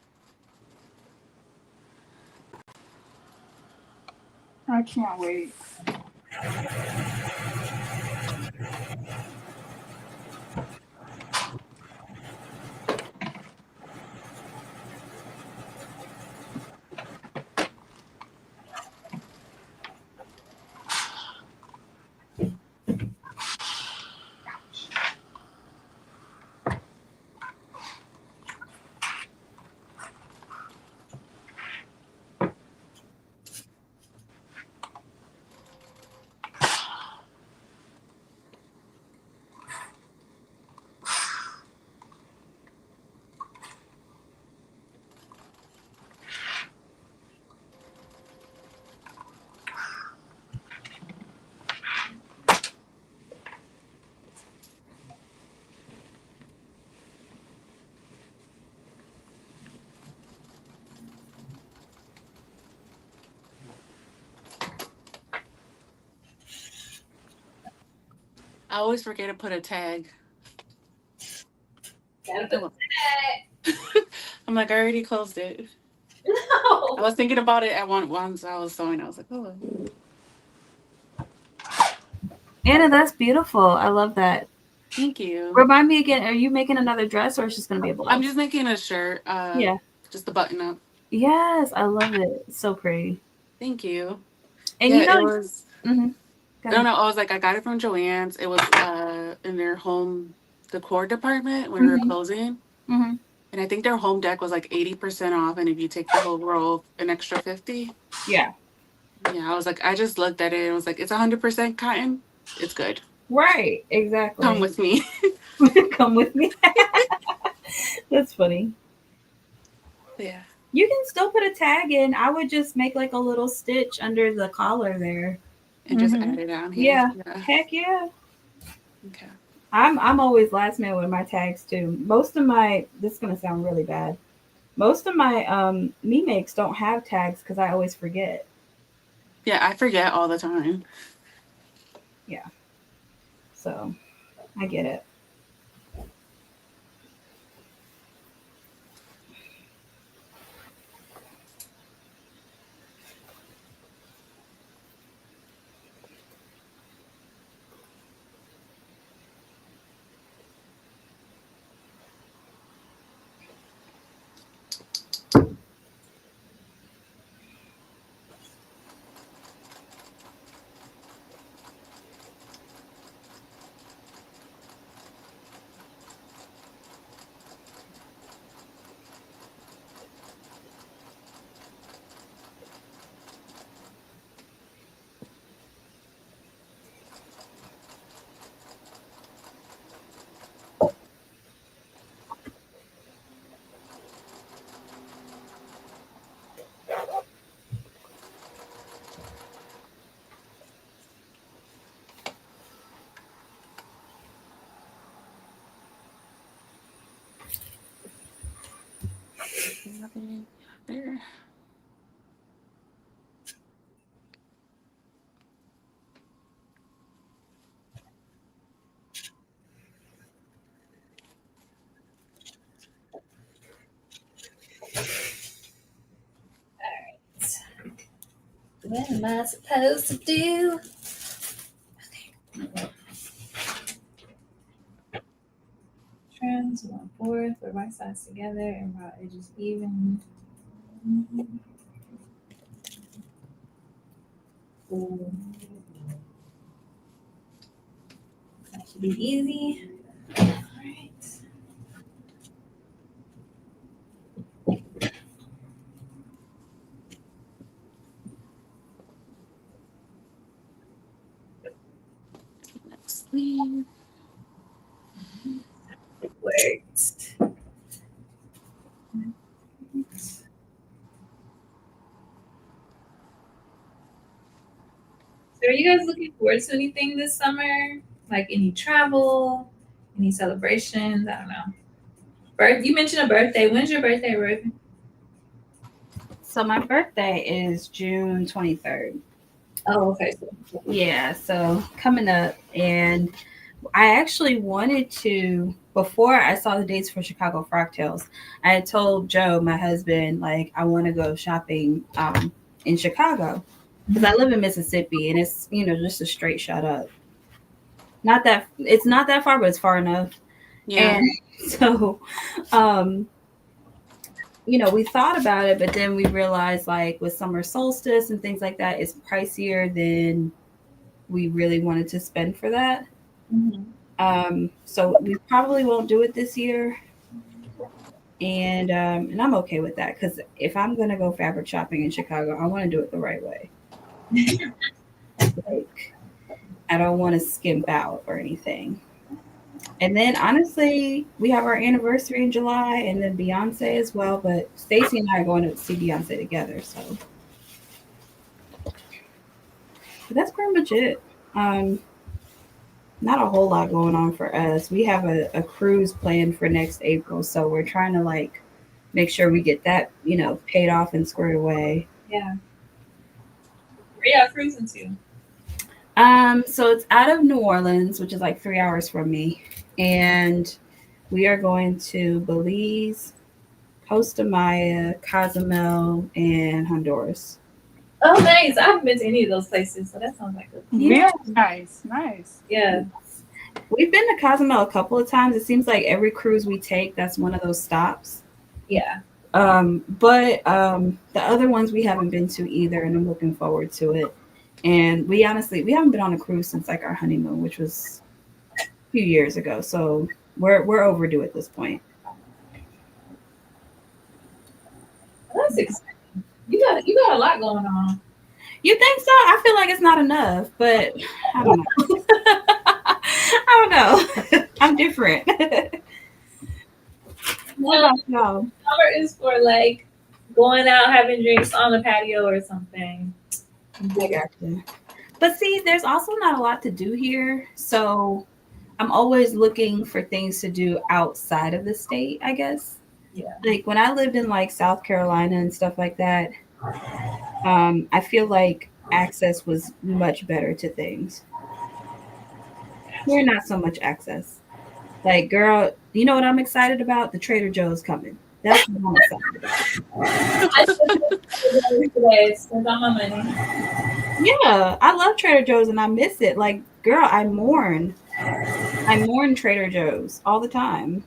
I can't wait. I always forget to put a tag. Gotta put Oh, that. I'm like, I already closed it. I No. was thinking about it at once I was sewing. I was like, oh, Anna, that's beautiful. I love that. thank you. Remind me again, are you making another dress or it's just gonna be a blouse? I'm just making a shirt. Yeah. Just the button up. Yes, I love it. It's so pretty. Thank you. And Yeah, you know, it was. mhm. Go I don't ahead. know. I was like, I got it from Joann's. It was in their home decor department when we were Mhm. closing. Mhm. And I think their home deck was like 80% off. And if you take the whole roll, an extra 50. Yeah. Yeah, I was like, I just looked at it and was like, it's 100% cotton. It's good. Right. Come Exactly. with me. Come with me. That's funny. Yeah. You can still put a tag in. I would just make like a little stitch under the collar there. And just add it on here. Yeah. Yeah. Heck yeah. Okay. I'm always last minute with my tags too. Most of my this is gonna sound really bad. Most of my me makes don't have tags because I always forget. Yeah, I forget all the time. Yeah. So I get it. Nothing there. What am I supposed to do? Trim to 1/4, put right sides together and raw edges even. Ooh. That should be easy. All right. Next sleeve. It worked. So are you guys looking forward to anything this summer? Like any travel, any celebrations? I don't know. You mentioned a birthday. When's your birthday, Ruth? So my birthday is June 23rd. Oh, okay. Yeah, so coming up, and I actually wanted to before I saw the dates for Chicago Frogtails. I had told Joe, my husband, like I want to go shopping in Chicago because I live in Mississippi and it's just a straight shot up. Not that it's not that far, but it's far enough. Yeah. And so, um, we thought about it, but then we realized like with summer solstice and things like that, it's pricier than we really wanted to spend for that. So we probably won't do it this year, and I'm okay with that because if I'm gonna go fabric shopping in Chicago, I want to do it the right way. Like I don't want to skimp out or anything. And then honestly, we have our anniversary in July, and then Beyonce as well. But Stacey and I are going to see Beyonce together, so but that's pretty much it. Um, Not a whole lot going on for us. We have a cruise planned for next April, so we're trying to like make sure we get that, paid off and squared away. Yeah. Where y'all cruising to? So it's out of New Orleans, which is like 3 hours from me, and we are going to Belize, Costa Maya, Cozumel, and Honduras. Oh, nice. I haven't been to any of those places, so that sounds like a Yeah. Real nice, nice. yeah. We've been to Cozumel a couple of times. It seems like every cruise we take, that's one of those stops. Yeah. But the other ones we haven't been to either, and I'm looking forward to it. And we honestly we haven't been on a cruise since like our honeymoon, which was a few years ago. So we're overdue at this point. That's exciting. You got a lot going on. You think so? I feel like it's not enough, but I don't know. I don't know. I'm different. What Well, about y'all? summer is for like going out, having drinks on the patio or something. I gotcha. But see, there's also not a lot to do here, so I'm always looking for things to do outside of the state, I guess. Yeah. Like when I lived in like South Carolina and stuff like that, I feel like access was much better to things. Here, not so much access. Like, girl, you know what I'm excited about? The Trader Joe's coming. That's what I'm excited about. I just today spent all my money. Yeah, I love Trader Joe's and I miss it. Like, girl, I mourn Trader Joe's all the time.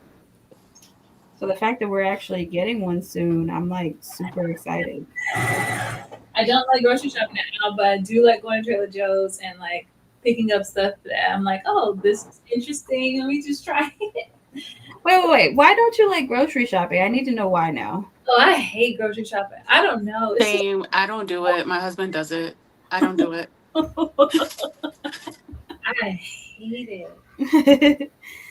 So the fact that we're actually getting one soon, I'm like super excited. I don't like grocery shopping now, but I do like going to Trader Joe's and like picking up stuff that I'm like, oh, this is interesting. Let me just try it. Wait. Why don't you like grocery shopping? I need to know why now. Oh, I hate grocery shopping. I don't know. It's just, Same. I don't do it. My husband does it. I don't do it. I hate it.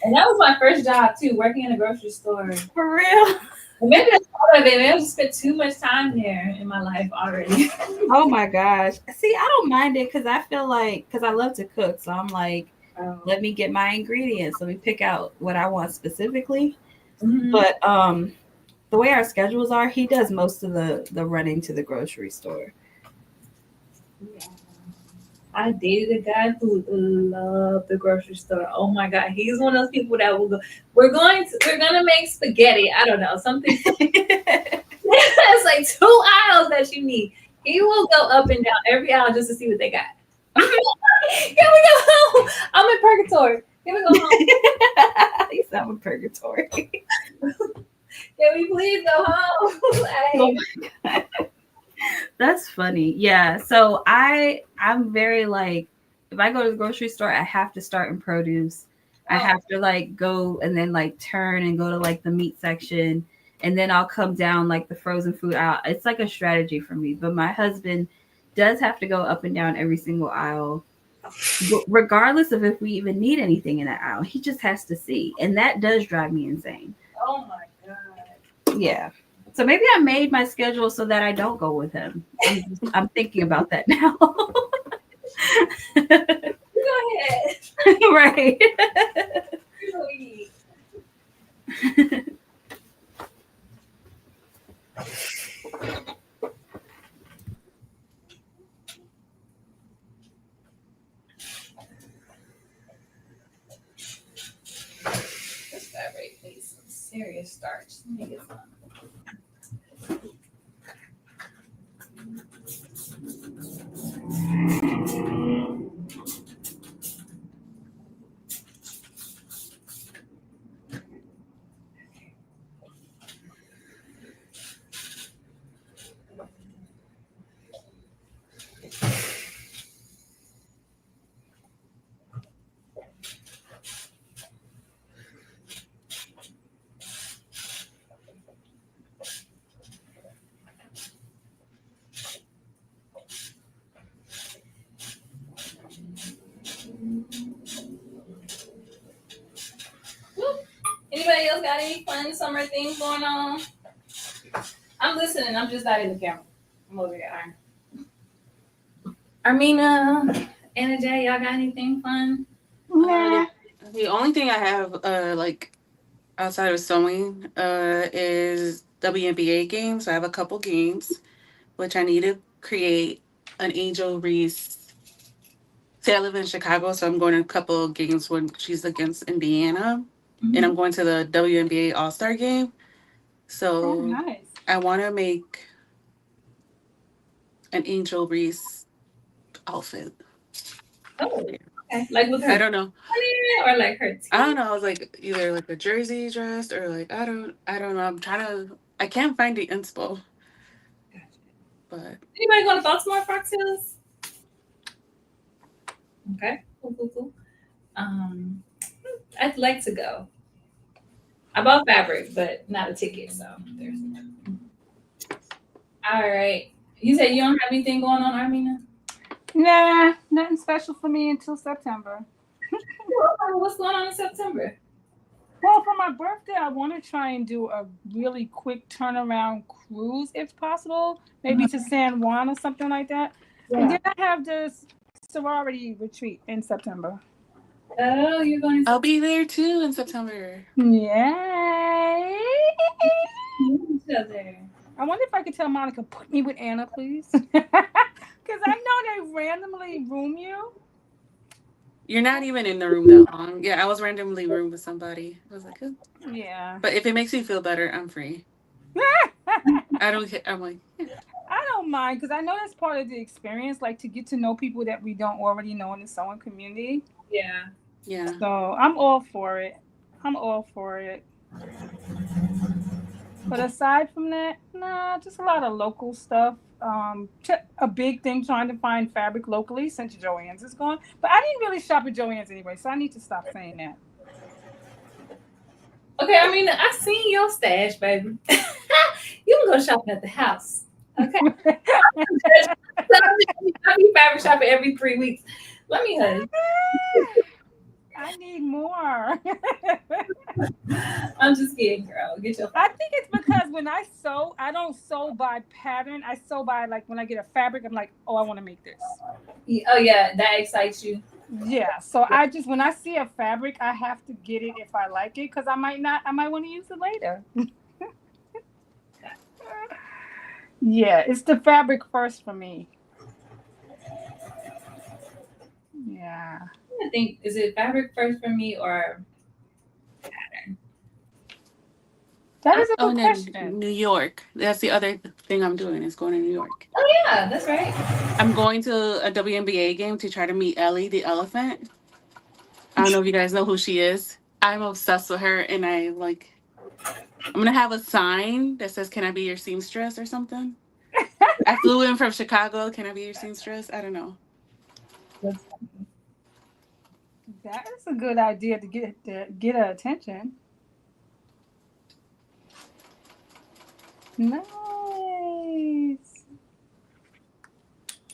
And that was my first job too, working in a grocery store. For real? And maybe that's part of it. Maybe I just spent too much time there in my life already. Oh my gosh. See, I don't mind it because I feel like, because I love to cook. So I'm like, let me get my ingredients. Let me pick out what I want specifically. Mhm. But the way our schedules are, he does most of the running to the grocery store. I dated a guy who loved the grocery store. Oh my god, he's one of those people that will go. We're gonna make spaghetti. I don't know something. It's like 2 aisles that you need. He will go up and down every aisle just to see what they got. Can we go home? I'm in purgatory. Can we go home? He's out in purgatory. Can we please go home? Oh Like, my God. That's funny. Yeah. So I'm very like, if I go to the grocery store, I have to start in produce. I have to like go and then like turn and go to like the meat section, and then I'll come down like the frozen food aisle. It's like a strategy for me. But my husband does have to go up and down every single aisle, regardless of if we even need anything in that aisle. He just has to see, and that does drive me insane. oh my god. Yeah. So maybe I made my schedule so that I don't go with him. I'm thinking about that now. Go ahead. Right. Here's what we need. This fabric needs some serious starch. Let me get some. Whoop. Anybody else got any fun summer things going on? I'm listening. I'm just not in the camera. I'm over here. Armena, Anna J, y'all got anything fun? Nah. The only thing I have like outside of sewing is WNBA games. I have a couple games which I need to create an Angel Reese See, I live in Chicago, so I'm going to a couple of games when she's against Indiana, and I'm going to the WNBA All-Star game. So Oh, nice. I want to make an Angel Reese outfit. Oh, okay. Like with her I don't know. or like her team? I don't know. I was like either like a jersey dress or like I don't know. I can't find the inspo. Gotcha. But Anybody going to Baltimore Fox Hills? Okay, cool. I'd like to go. I bought fabric, but not a ticket, so there's that. All right. You said you don't have anything going on, Armena? Nah, nothing special for me until September. What's going on in September? Well, for my birthday, I want to try and do a really quick turnaround cruise if possible, maybe to San Juan or something like that. Yeah. And then I have this sorority retreat in September. Oh, you're going to I'll be there too in September. Yay! each other. I wonder if I could tell Monica, put me with Anna, please. Because I know they randomly room you. You're not even in the room that long. Yeah, I was randomly roomed with somebody. I was like, oh. Yeah. But if it makes me feel better, I'm free. I don't care. I'm like, yeah. I don't mind because I know that's part of the experience, like to get to know people that we don't already know in the sewing community. Yeah. Yeah. So I'm all for it. But aside from that, nah, just a lot of local stuff. A big thing trying to find fabric locally since Joann's is gone. But I didn't really shop at Joann's anyway, so I need to stop saying that. Okay, I mean, I seen your stash, baby. You can go shopping at the house. Okay. I be fabric shopping every 3 weeks. Let me hush. I need more. I'm just kidding, girl. Get your. I think it's because when I sew, I don't sew by pattern. I sew by like when I get a fabric, I'm like, oh, I want to make this. Oh yeah, that excites you. Yeah. So I just when I see a fabric, I have to get it if I like it because I might want to use it later. Yeah, it's the fabric first for me. Yeah. I think is it fabric first for me or pattern? That is a Oh, good and question. then New York. That's the other thing I'm doing is going to New York. Oh yeah, that's right. I'm going to a WNBA game to try to meet Ellie the elephant. I don't know if you guys know who she is. I'm obsessed with her, and I'm gonna have a sign that says, "Can I be your seamstress?" or something. I flew in from Chicago. Can I be your seamstress? I don't know. That is a good idea to get her attention. Nice.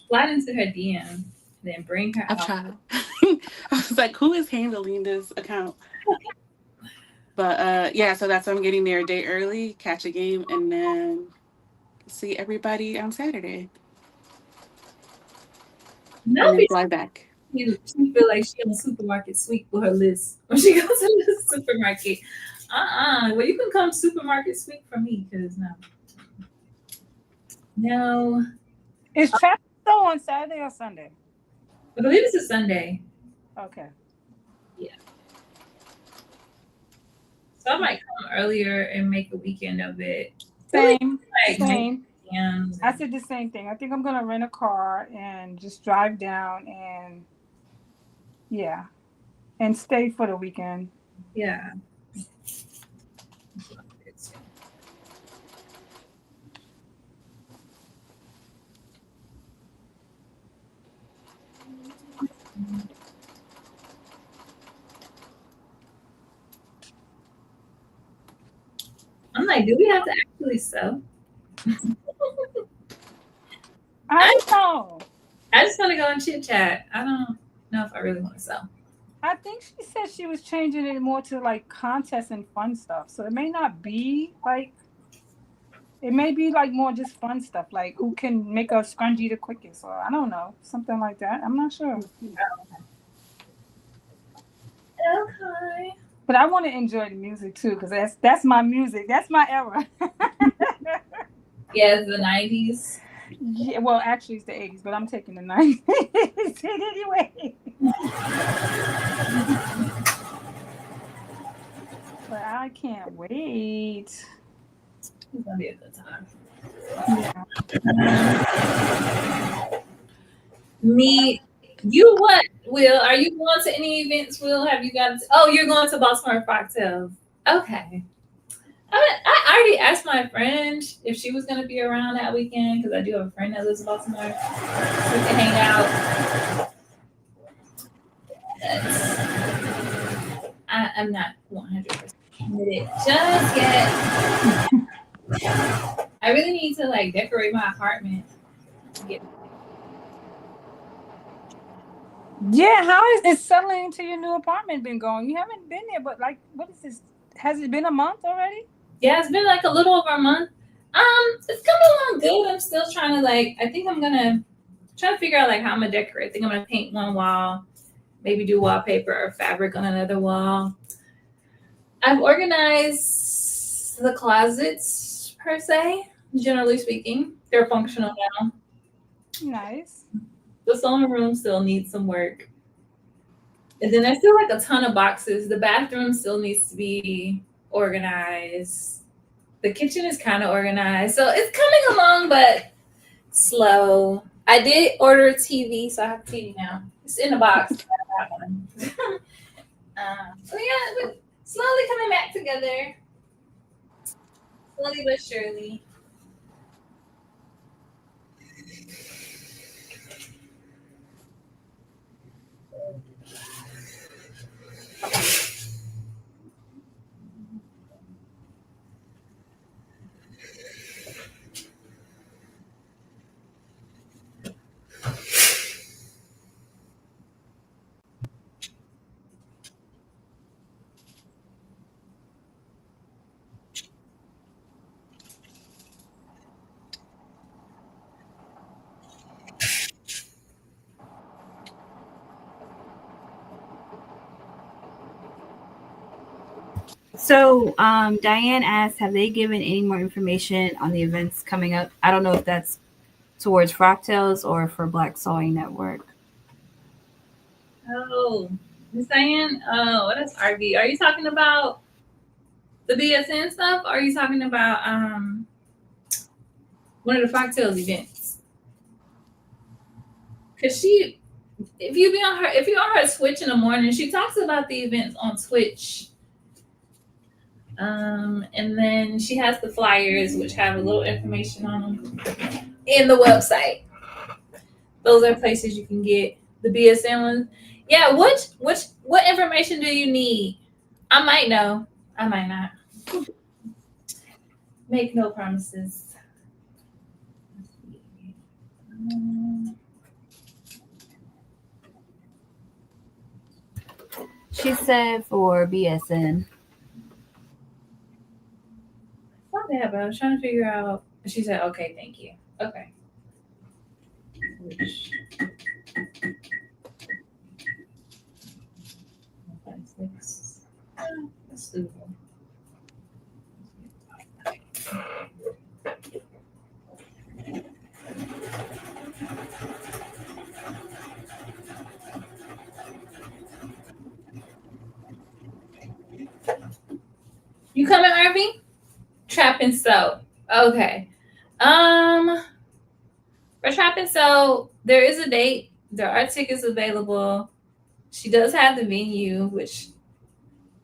Slide into her DM, then bring her I've out. tried. I was like, who is handling this account? But yeah, so that's why I'm getting there a day early, catch a game, and then see everybody on Saturday. No, And then fly back. she feel like she on supermarket sweep with her list when she goes to the supermarket. Well, you can come supermarket sweep for me because no. Is traffic still on Saturday or Sunday? I believe it's a Sunday. Okay. So I might come earlier and make a weekend of it. Same. Like, Same. and I said the same thing. I think I'm gonna rent a car and just drive down and and stay for the weekend. yeah. I'm like, do we have to actually sew? I don't know. I just want to go and chit chat. I don't know if I really want to sew. I think she said she was changing it more to like contests and fun stuff. So it may not be like, it may be like more just fun stuff, like who can make a scrunchie the quickest, or I don't know, something like that. I'm not sure. Okay. But I want to enjoy the music too, because that's my music. That's my era. Yeah, it's the 90s. Yeah, well, actually, it's the 80s, but I'm taking the 90s anyway. But I can't wait. It's gonna be a good time. Yeah. Me, you what? Will, are you going to any events? Will, have you got? Oh, you're going to Baltimore Cocktails. Okay. I already asked my friend if she was going to be around that weekend because I do have a friend that lives in Baltimore. We can hang out. I'm not 100% committed just yet. I really need to like decorate my apartment. Yeah, how is settling into your new apartment been going? You haven't been there, but like, what is this? Has it been a month already? Yeah, it's been like a little over a month. It's coming along good. I'm still trying to like. I think I'm gonna try to figure out like how I'm gonna decorate. I think I'm gonna paint one wall, maybe do wallpaper or fabric on another wall. I've organized the closets per se. Generally speaking, they're functional now. Nice. The sewing room still needs some work. And then there's still like a ton of boxes. The bathroom still needs to be organized. The kitchen is kind of organized. So it's coming along, but slow. I did order a TV, so I have a TV now. It's in the box. I got one. So yeah, but slowly coming back together. Slowly but surely. So, Diane asked, have they given any more information on the events coming up? I don't know if that's towards Fractals or for Black Sewing Network. Oh, Miss Diane, what is RV? Are you talking about the BSN stuff? Or are you talking about one of the Foxtails events? Cause she, if you're on her Twitch in the morning, she talks about the events on Twitch. And then she has the flyers, which have a little information on them, in the website. Those are places you can get the BSN ones. Yeah, what information do you need? I might know. I might not. Make no promises. She said for BSN. What the hell? I was trying to figure out. She said, "Okay, thank you." Okay. Let's do it. You coming, Irving? Trap and sew. Okay. For trap and sew, there is a date. There are tickets available. She does have the venue, which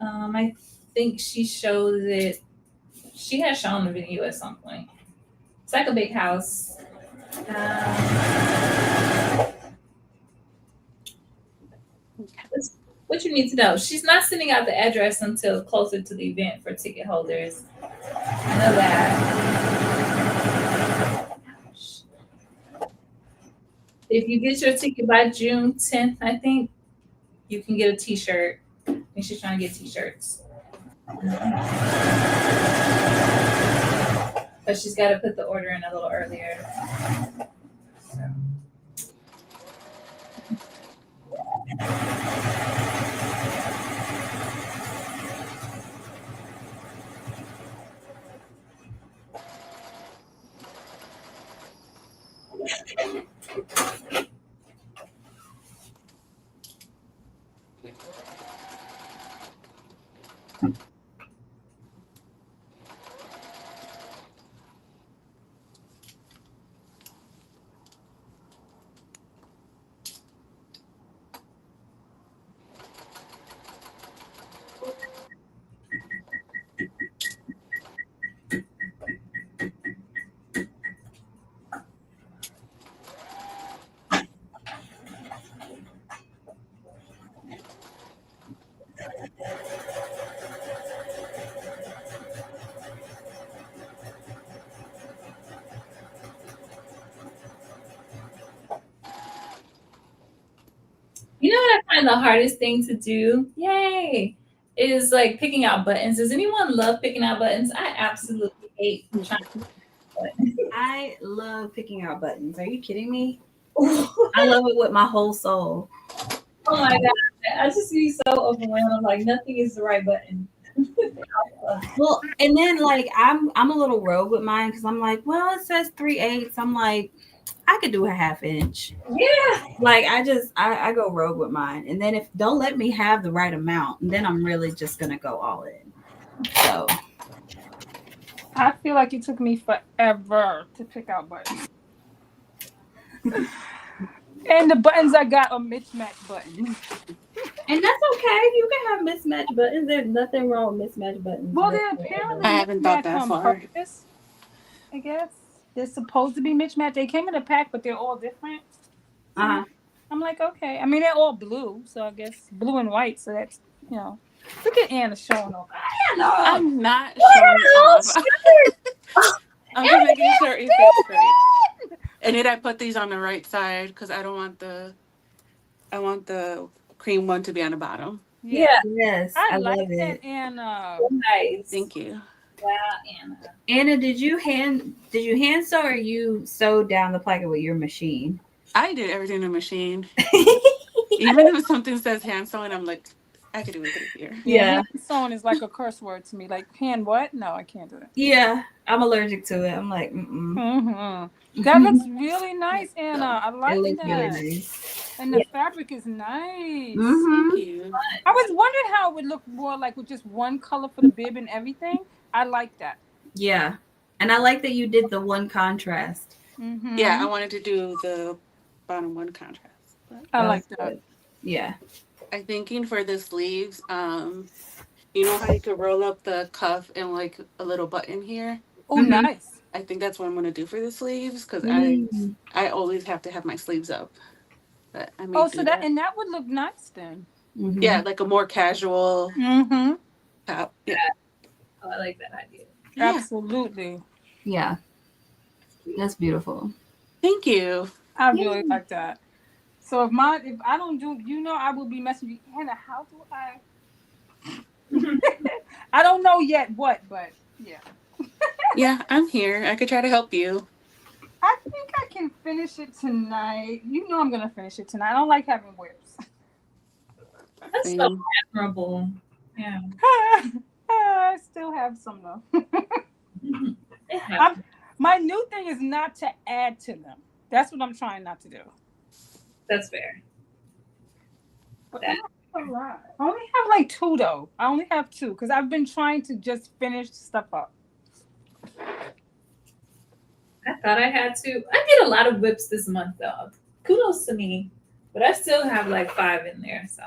I think she shows it. She has shown the venue at some point. It's like a big house. What you need to know, she's not sending out the address until closer to the event for ticket holders. I know that. If you get your ticket by June 10th, I think, you can get a t-shirt. I think she's trying to get t-shirts. But she's got to put the order in a little earlier. So. You know what I find the hardest thing to do? Yay! Is like picking out buttons. Does anyone love picking out buttons? I absolutely hate trying to pick buttons. I love picking out buttons. Are you kidding me? Oh I love it with my whole soul. my god. I just be so overwhelmed. I'm like nothing is the right button. Well, and then like I'm a little rogue with mine because I'm like, well, it says 3/8. I'm like, I could do a 1/2 inch. Yeah. Like I go rogue with mine. And then if don't let me have the right amount, then I'm really just gonna go all in. So I feel like it took me forever to pick out buttons. And the buttons I got are mismatched buttons. and that's okay. You can have mismatched buttons. There's nothing wrong with mismatched buttons. Well, they're apparently I haven't thought mismatched that on far. purpose, I guess. They're supposed to be mismatched. They came in a pack, but they're all different. Uh-huh. I'm like, okay. I mean, they're all blue, so I guess blue and white. So that's, look at Anna showing off. Anna! I'm not showing off. I'm just making sure it fits great. And then I put these on the right side because I want the cream one to be on the bottom. Yeah. Yes. I love like that, it. Anna. Nice. Thank you. Wow, Anna. Anna, did you hand sew or you sewed down the placket with your machine? I did everything in the machine. Even if something says hand sewing, I'm like, I could do it here. Yeah. Hand sewing is like a curse word to me. Like, hand what? No, I can't do it. Yeah. I'm allergic to it. I'm like, mm-mm. Mm-hmm. That looks really nice, Anna. I like It looks that. really nice. And the fabric is nice. Mm-hmm. Thank you. I was wondering how it would look more like with just one color for the bib and everything. I like that. Yeah. And I like that you did the one contrast. Mm-hmm. Yeah, I wanted to do the bottom one contrast. But I like was that. good. Yeah. I'm thinking for the sleeves, you know how you could roll up the cuff and like a little button here? Oh, Mhm. nice. I think that's what I'm gonna do for the sleeves because Mm. I always have to have my sleeves up. But I may Oh, do so that. that would look nice then. Mhm. Yeah, like a more casual Mm-hmm. top. Yeah. Oh, I like that idea. Yeah. Absolutely. Yeah. That's beautiful. Thank you. I Yeah. really like that. So if I don't do, I will be messaging you, Hannah, how do I? I don't know yet what, but yeah. Yeah, I'm here. I could try to help you. I think I can finish it tonight. You know I'm gonna finish it tonight. I don't like having whips. That's so admirable. Yeah. I still have some though. It happens. My new thing is not to add to them. That's what I'm trying not to do. That's fair. But I don't have a lot. I only have like 2 though. I only have 2 because I've been trying to just finish stuff up. I thought I had to. I did a lot of whips this month though. Kudos to me. But I still have like 5 in there. So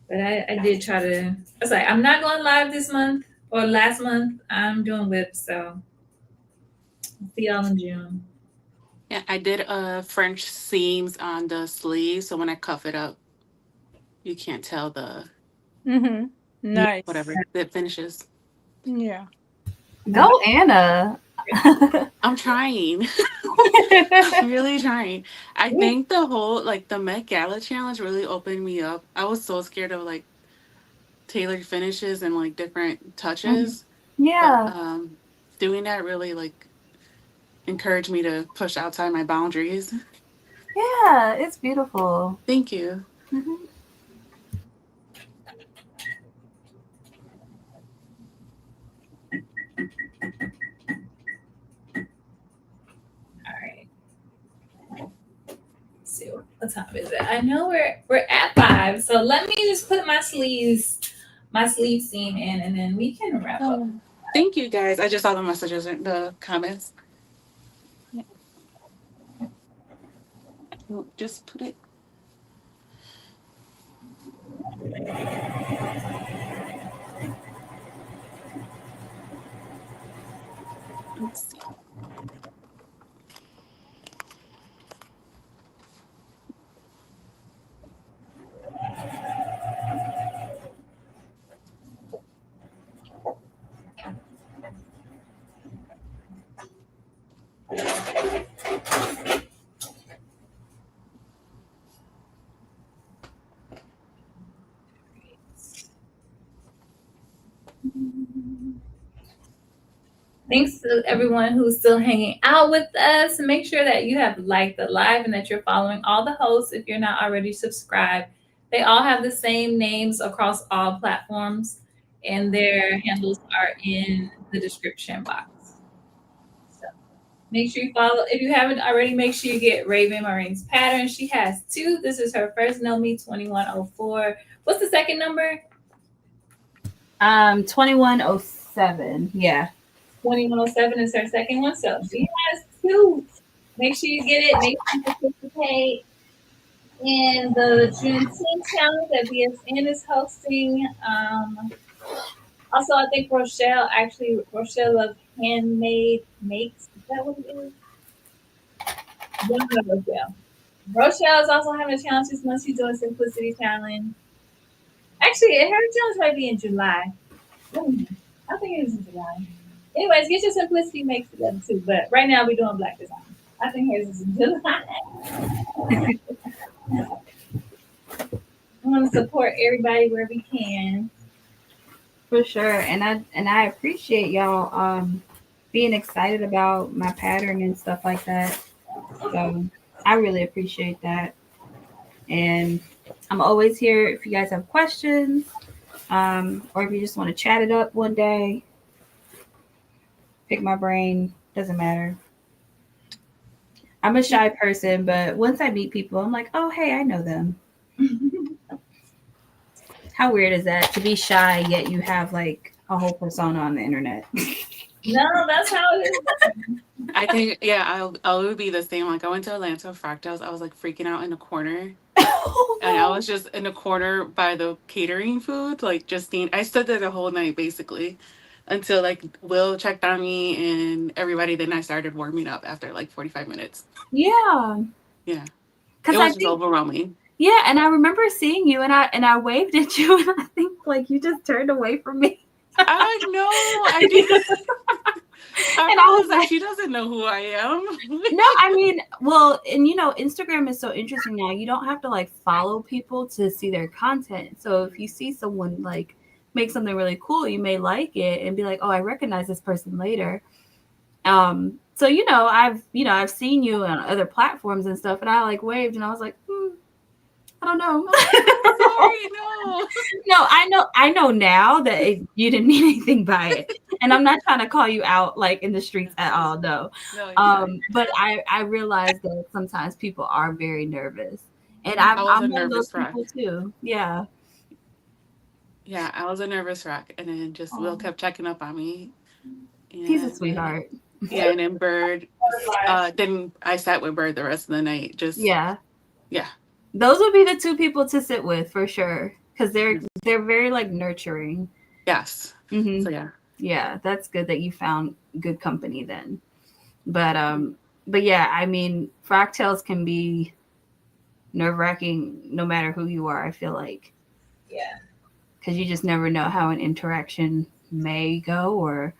but I did try to I was like, I'm not going live this month or last month. I'm doing whips, so I'll see y'all in June. Yeah, I did French seams on the sleeve, so when I cuff it up, you can't tell the Mm-hmm. Nice. whatever that finishes. Yeah. Go Anna. I'm trying. I'm really trying. I think the whole like the Met Gala challenge really opened me up. I was so scared of like tailored finishes and like different touches. Yeah. But doing that really like encouraged me to push outside my boundaries. Yeah. It's beautiful. Thank you. Mhm. All right. So What time is it? I know we're at 5. So let me just put my sleeve seam in, and then we can wrap up. Thank you guys. I just saw the messages in the comments. Yeah. We'll just put it. Let's see. Thanks to everyone who's still hanging out with us. Make sure that you have liked the live and that you're following all the hosts if you're not already subscribed. They all have the same names across all platforms, and their handles are in the description box. So make sure you follow. If you haven't already, make sure you get Raven Marine's pattern. She has 2. This is her first ME2104. What's the second number? 2107. Yeah. 2107 is her second one. So she has 2. Make sure you get it. Make sure you participate in the Juneteenth challenge that BSN is hosting. Also, I think Rochelle of Handmade Makes. Is that what it is? Rochelle. Rochelle is also having a challenge this month. She's doing Simplicity Challenge. Actually, her challenge might be in July. I think it is in July. Anyways, get your Simplicity Makes together too. But right now we're doing Black Design. I think hers is in July. I want to support everybody where we can. For sure. And I appreciate y'all being excited about my pattern and stuff like that. So I really appreciate that. And I'm always here if you guys have questions, or if you just want to chat it up one day. Pick my brain, doesn't matter. I'm a shy person, but once I meet people, I'm like, oh, hey, I know them. How weird is that to be shy, yet you have like a whole persona on the internet? No, that's how it is. I think, yeah, I would be the same. Like, I went to Atlanta Fractals. I was like freaking out in the corner. And I was just in the corner by the catering food, like just I stood there the whole night basically until like Will checked on me and everybody. Then I started warming up after like 45 minutes. Yeah. Yeah. Because It was just overwhelming. Yeah, and I remember seeing you and I waved at you and I think like you just turned away from me. I know. I did. And I was like, she doesn't know who I am. No, I mean, well, and you know, Instagram is so interesting now. You don't have to like follow people to see their content. So if you see someone like make something really cool, you may like it and be like, oh, I recognize this person later. So I've seen you on other platforms and stuff, and I like waved and I was like, I don't know. Sorry, no. No, I know now that you didn't mean anything by it, and I'm not trying to call you out like in the streets at all. No, but I realize that sometimes people are very nervous, and I'm one of those people too. Yeah. Yeah, I was a nervous wreck, and then just Will kept checking up on me. He's a sweetheart. Yeah, and then Bird. Then I sat with Bird the rest of the night. Yeah. Those would be the 2 people to sit with for sure, because they're very like nurturing. Yes. Mm-hmm. So yeah, that's good that you found good company then. But yeah, I mean, fractals can be nerve-wracking no matter who you are, I feel like. Yeah. Because you just never know how an interaction may go, or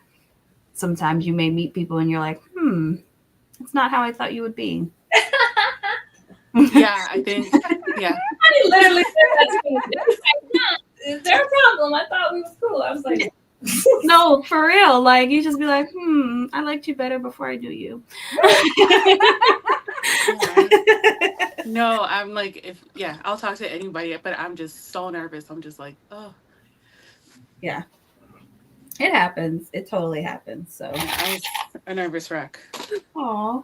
sometimes you may meet people and you're like, it's not how I thought you would be. Yeah, I think, yeah. I literally said that to me. Is there a problem? I thought we was cool. I was like, no, for real. Like, you just be like, I liked you better before I knew you. No, I'm like, I'll talk to anybody, but I'm just so nervous. I'm just like, oh. Yeah. It happens. It totally happens. So yeah, I was a nervous wreck. Aw.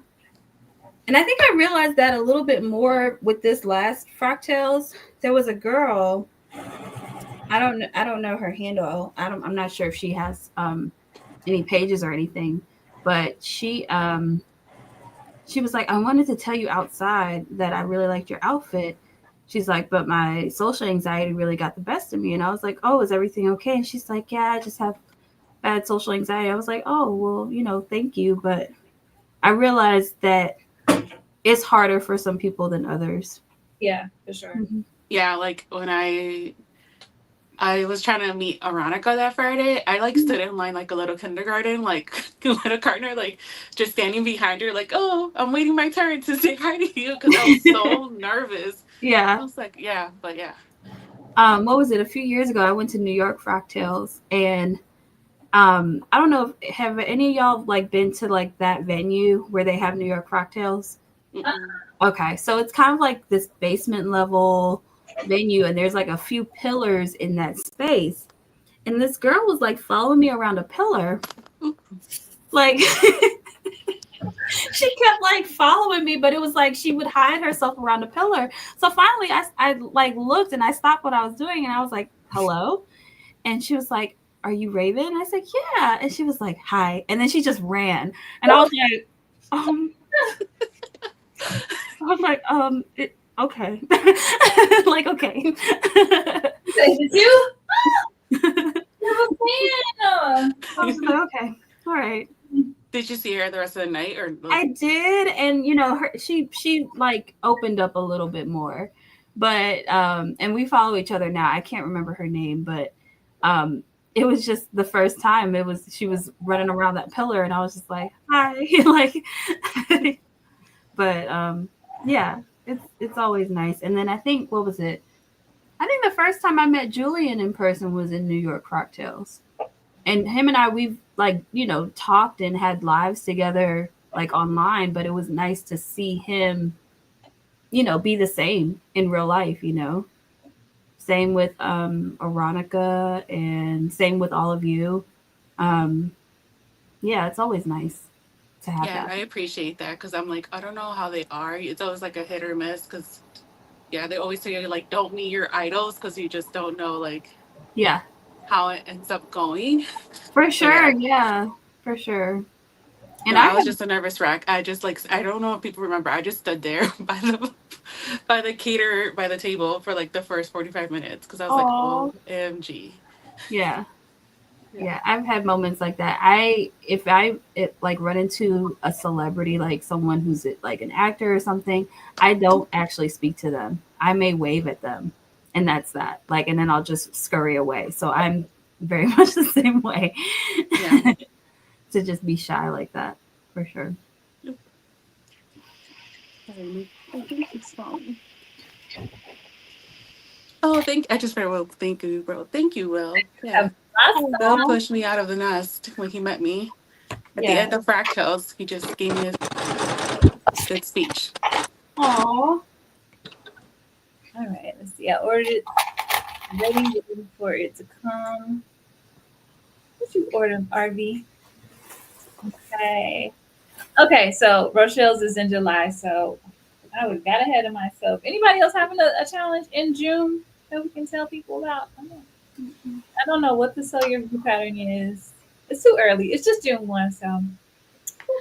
And I think I realized that a little bit more with this last Fractals. There was a girl. I don't know her handle. I'm not sure if she has any pages or anything, but she was like, I wanted to tell you outside that I really liked your outfit. She's like, but my social anxiety really got the best of me. And I was like, oh, is everything okay? And she's like, yeah, I just have bad social anxiety. I was like, oh, well, thank you. But I realized that it's harder for some people than others. Yeah, for sure. Mm-hmm. Yeah, like when I was trying to meet Aronica that Friday, I like stood in line like a little kindergarten, like a little partner, like just standing behind her, like, oh, I'm waiting my turn to say hi to you because I was so nervous. Yeah. I was like, yeah, but yeah. What was it? A few years ago, I went to New York Fractals, and I don't know if have any of y'all like been to like that venue where they have New York Fractals? Mm-mm. Okay, so it's kind of like this basement level venue, and there's like a few pillars in that space. And this girl was like following me around a pillar, like she kept like following me, but it was like she would hide herself around a pillar. So finally, I like looked and I stopped what I was doing, and I was like, "Hello," and she was like, "Are you Raven?" I said, "Yeah," and she was like, "Hi," and then she just ran, and I was like, okay. Like, okay. Is it you? I was like, okay, all right. Did you see her the rest of the night, or I did, and she like opened up a little bit more, but and we follow each other now. I can't remember her name, but it was just the first time she was running around that pillar, and I was just like, hi, like, but yeah, it's always nice. And then I think what was it? I think the first time I met Julian in person was in New York Cocktails. And him and I, we've like, talked and had lives together like online, but it was nice to see him, be the same in real life, Same with Aronica and same with all of you. Yeah, it's always nice to have yeah, that. I appreciate that because I'm like, I don't know how they are. It's always like a hit or miss because, yeah, they always say like, don't meet your idols because you just don't know like Yeah, how it ends up going. for sure. yeah. Yeah, for sure. And No, I I was have, just a nervous wreck. I just like I don't know if people remember. I just stood there by the caterer by the table for like the first 45 minutes because I was like, oh, OMG. yeah. Yeah. Yeah, I've had moments like that. If like run into a celebrity, like someone who's like an actor or something, I don't actually speak to them. I may wave at them, and that's that. Like, and then I'll just scurry away. So I'm very much the same way. Yeah. To just be shy like that, for sure. I think it's fine. Oh, I just read Will. Thank you, bro. Thank you, Will. Yeah. Will pushed me out of the nest when he met me. At the end of Fractals, he just gave me a good speech. Aww. All right, let's see. I ordered it. Waiting for it to come. What you order, RV? Okay. Okay, so Rochelle's is in July, so I would got ahead of myself. Anybody else having a challenge in June that we can tell people about? I don't know what the cellular review pattern is. It's too early. It's just June 1, so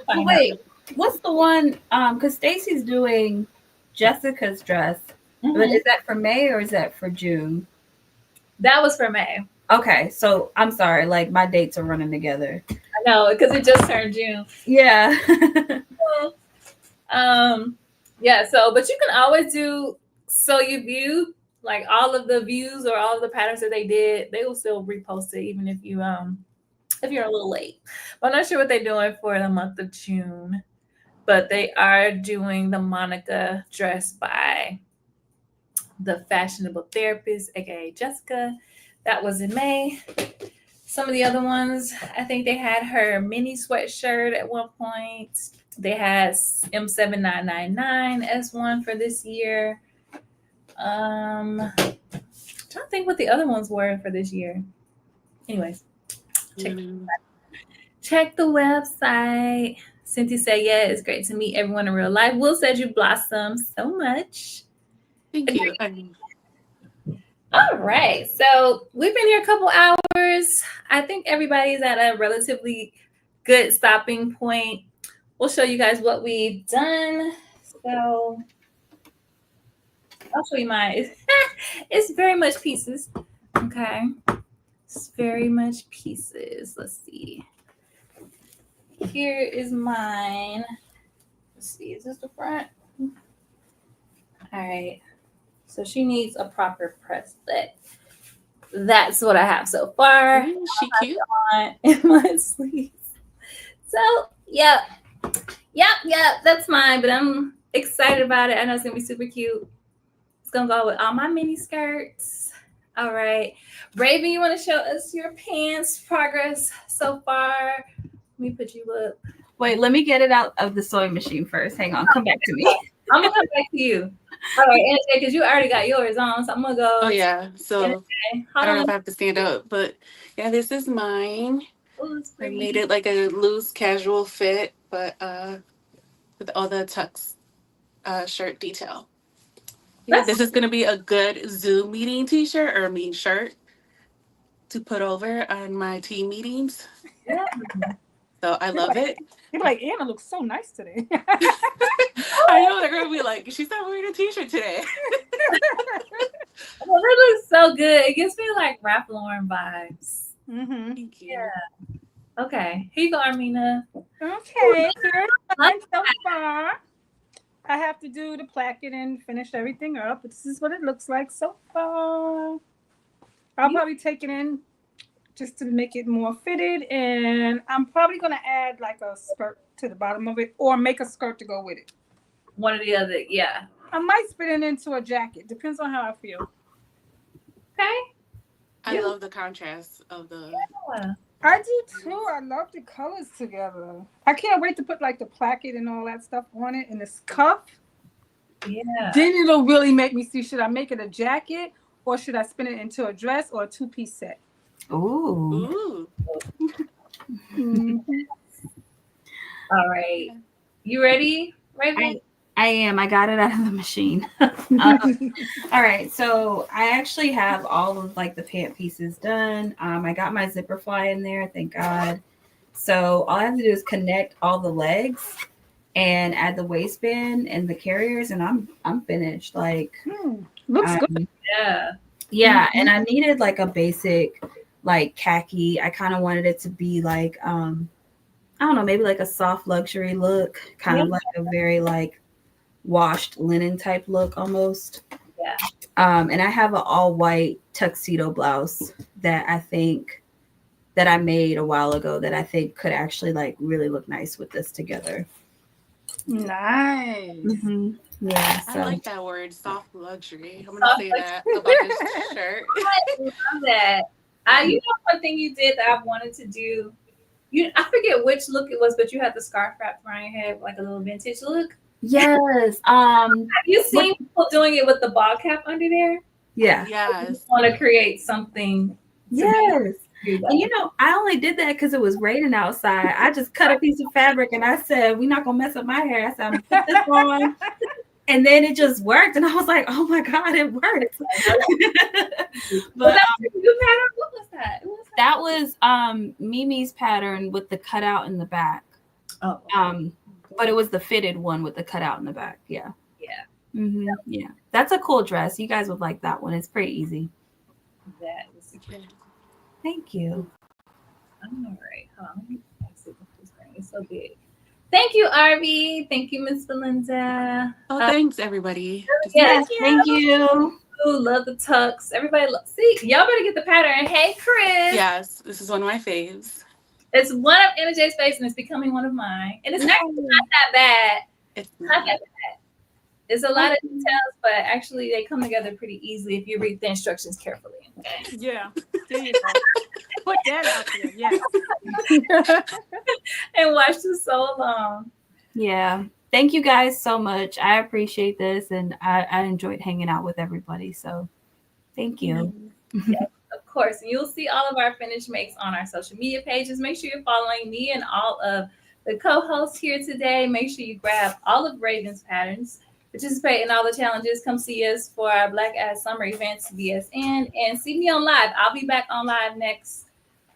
we'll Wait, what's the one? Because Stacy's doing Jessica's dress. Mm-hmm. But is that for May or is that for June? That was for May. Okay, so I'm sorry, like my dates are running together. I know because it just turned June. Yeah. Yeah. So, but you can always do. So you view like all of the views or all of the patterns that they did. They will still repost it even if you're a little late. But I'm not sure what they're doing for the month of June. But they are doing the Monica dress by the fashionable therapist, aka Jessica. That was in May. Some of the other ones, I think they had her mini sweatshirt at one point. They had M7999 as one for this year. I'm trying to think what the other ones were for this year. Anyways, check the website. Cynthia said, yeah, it's great to meet everyone in real life. Will said you blossom so much. Thank you. All right. So we've been here a couple hours. I think everybody's at a relatively good stopping point. We'll show you guys what we've done. So I'll show you mine. It's very much pieces. Okay. It's very much pieces. Let's see. Here is mine. Let's see. Is this the front? All right. So she needs a proper press, but that's what I have so far. She cute. In my sleeves. So, yep, that's mine, but I'm excited about it. I know it's gonna be super cute. It's gonna go with all my mini skirts. All right. Raven, you want to show us your pants progress so far? Let me put you up. Wait, let me get it out of the sewing machine first. Hang on, come back to me. I'm gonna come back to you. All right, NJ, because you already got yours on, so I'm gonna go. Oh yeah. So I don't know if I have to stand up, but yeah, this is mine. Ooh, I made it like a loose casual fit, but with all the tux shirt detail. Yeah, this is gonna be a good Zoom meeting t-shirt or shirt to put over on my team meetings. Yeah. So I love it. You're like, Anna looks so nice today. I know they're gonna be like, she's not wearing a t-shirt today. Well, that looks so good. It gives me like Ralph Lauren vibes. Mm-hmm. Thank you. Yeah. Okay. Here you go, Armena. Okay, here's mine so far. I have to do the placket and finish everything up, but this is what it looks like so far. I'll probably take it in just to make it more fitted, and I'm probably gonna add like a skirt to the bottom of it, or make a skirt to go with it. One or the other, yeah. I might spit it into a jacket. Depends on how I feel. Okay. I love the contrast of the. Yeah. I do too. I love the colors together. I can't wait to put like the placket and all that stuff on it and this cuff. Yeah. Then it'll really make me see, should I make it a jacket or should I spin it into a dress or a two-piece set? Ooh. Ooh. All right. You ready, Raven? I am. I got it out of the machine. All right. So I actually have all of like the pant pieces done. I got my zipper fly in there. Thank God. So all I have to do is connect all the legs and add the waistband and the carriers, and I'm finished. Like, looks good. Yeah. Yeah. And I needed like a basic like khaki. I kind of wanted it to be like I don't know, maybe like a soft luxury look, kind of like a very like washed linen type look almost. Yeah. And I have an all white tuxedo blouse that I think that I made a while ago that I think could actually like really look nice with this together. Nice. Mm-hmm. Yeah. I So like that word, soft luxury. I'm gonna say that about this shirt. I love that. You know one thing you did that I've wanted to do. I forget which look it was, but you had the scarf wrapped around your head, like a little vintage look. yes. Have you seen people doing it with the ball cap under there? Yeah. Yes. Want to create something. Yes. And you know, I only did that because it was raining outside. I just cut a piece of fabric and I said, we're not gonna mess up my hair. I said, I'm gonna put this on. And then it just worked. And I was like, oh my God, it worked. But New pattern? What was that? that was Mimi's pattern with the cutout in the back. Oh. But it was the fitted one with the cutout in the back. Yeah. Yeah. Mm-hmm. Yeah. That's a cool dress. You guys would like that one. It's pretty easy. That was good. Thank you. All right. Hold on. Let me exit the screen. It's so big. Thank you, Arby. Thank you, Miss Belinda. Oh, thanks everybody. Yes, Thank you. love the tux. Everybody, see, y'all better get the pattern. Hey, Chris. Yes, this is one of my faves. It's one of Anna J's face, and it's becoming one of mine. And it's actually not that bad. It's Not that bad. It's a lot of details, but actually they come together pretty easily if you read the instructions carefully. Okay? Yeah. There you go. Put that out there. Yeah. And watch the Sewalong. Yeah. Thank you guys so much. I appreciate this and I enjoyed hanging out with everybody. So thank you. Yes, of course. And you'll see all of our finished makes on our social media pages. Make sure you're following me and all of the co-host here today. Make sure you grab all of Raven's patterns. Participate in all the challenges. Come see us for our Black Ass Summer events, BSN, and see me on live. I'll be back on live next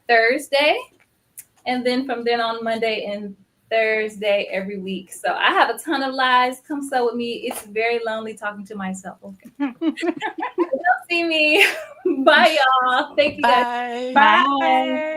Thursday, and then from then on Monday and Thursday every week. So I have a ton of lives. Come sew with me. It's very lonely talking to myself. Okay. Don't see me. Bye, y'all. Thank you guys. Bye. Bye.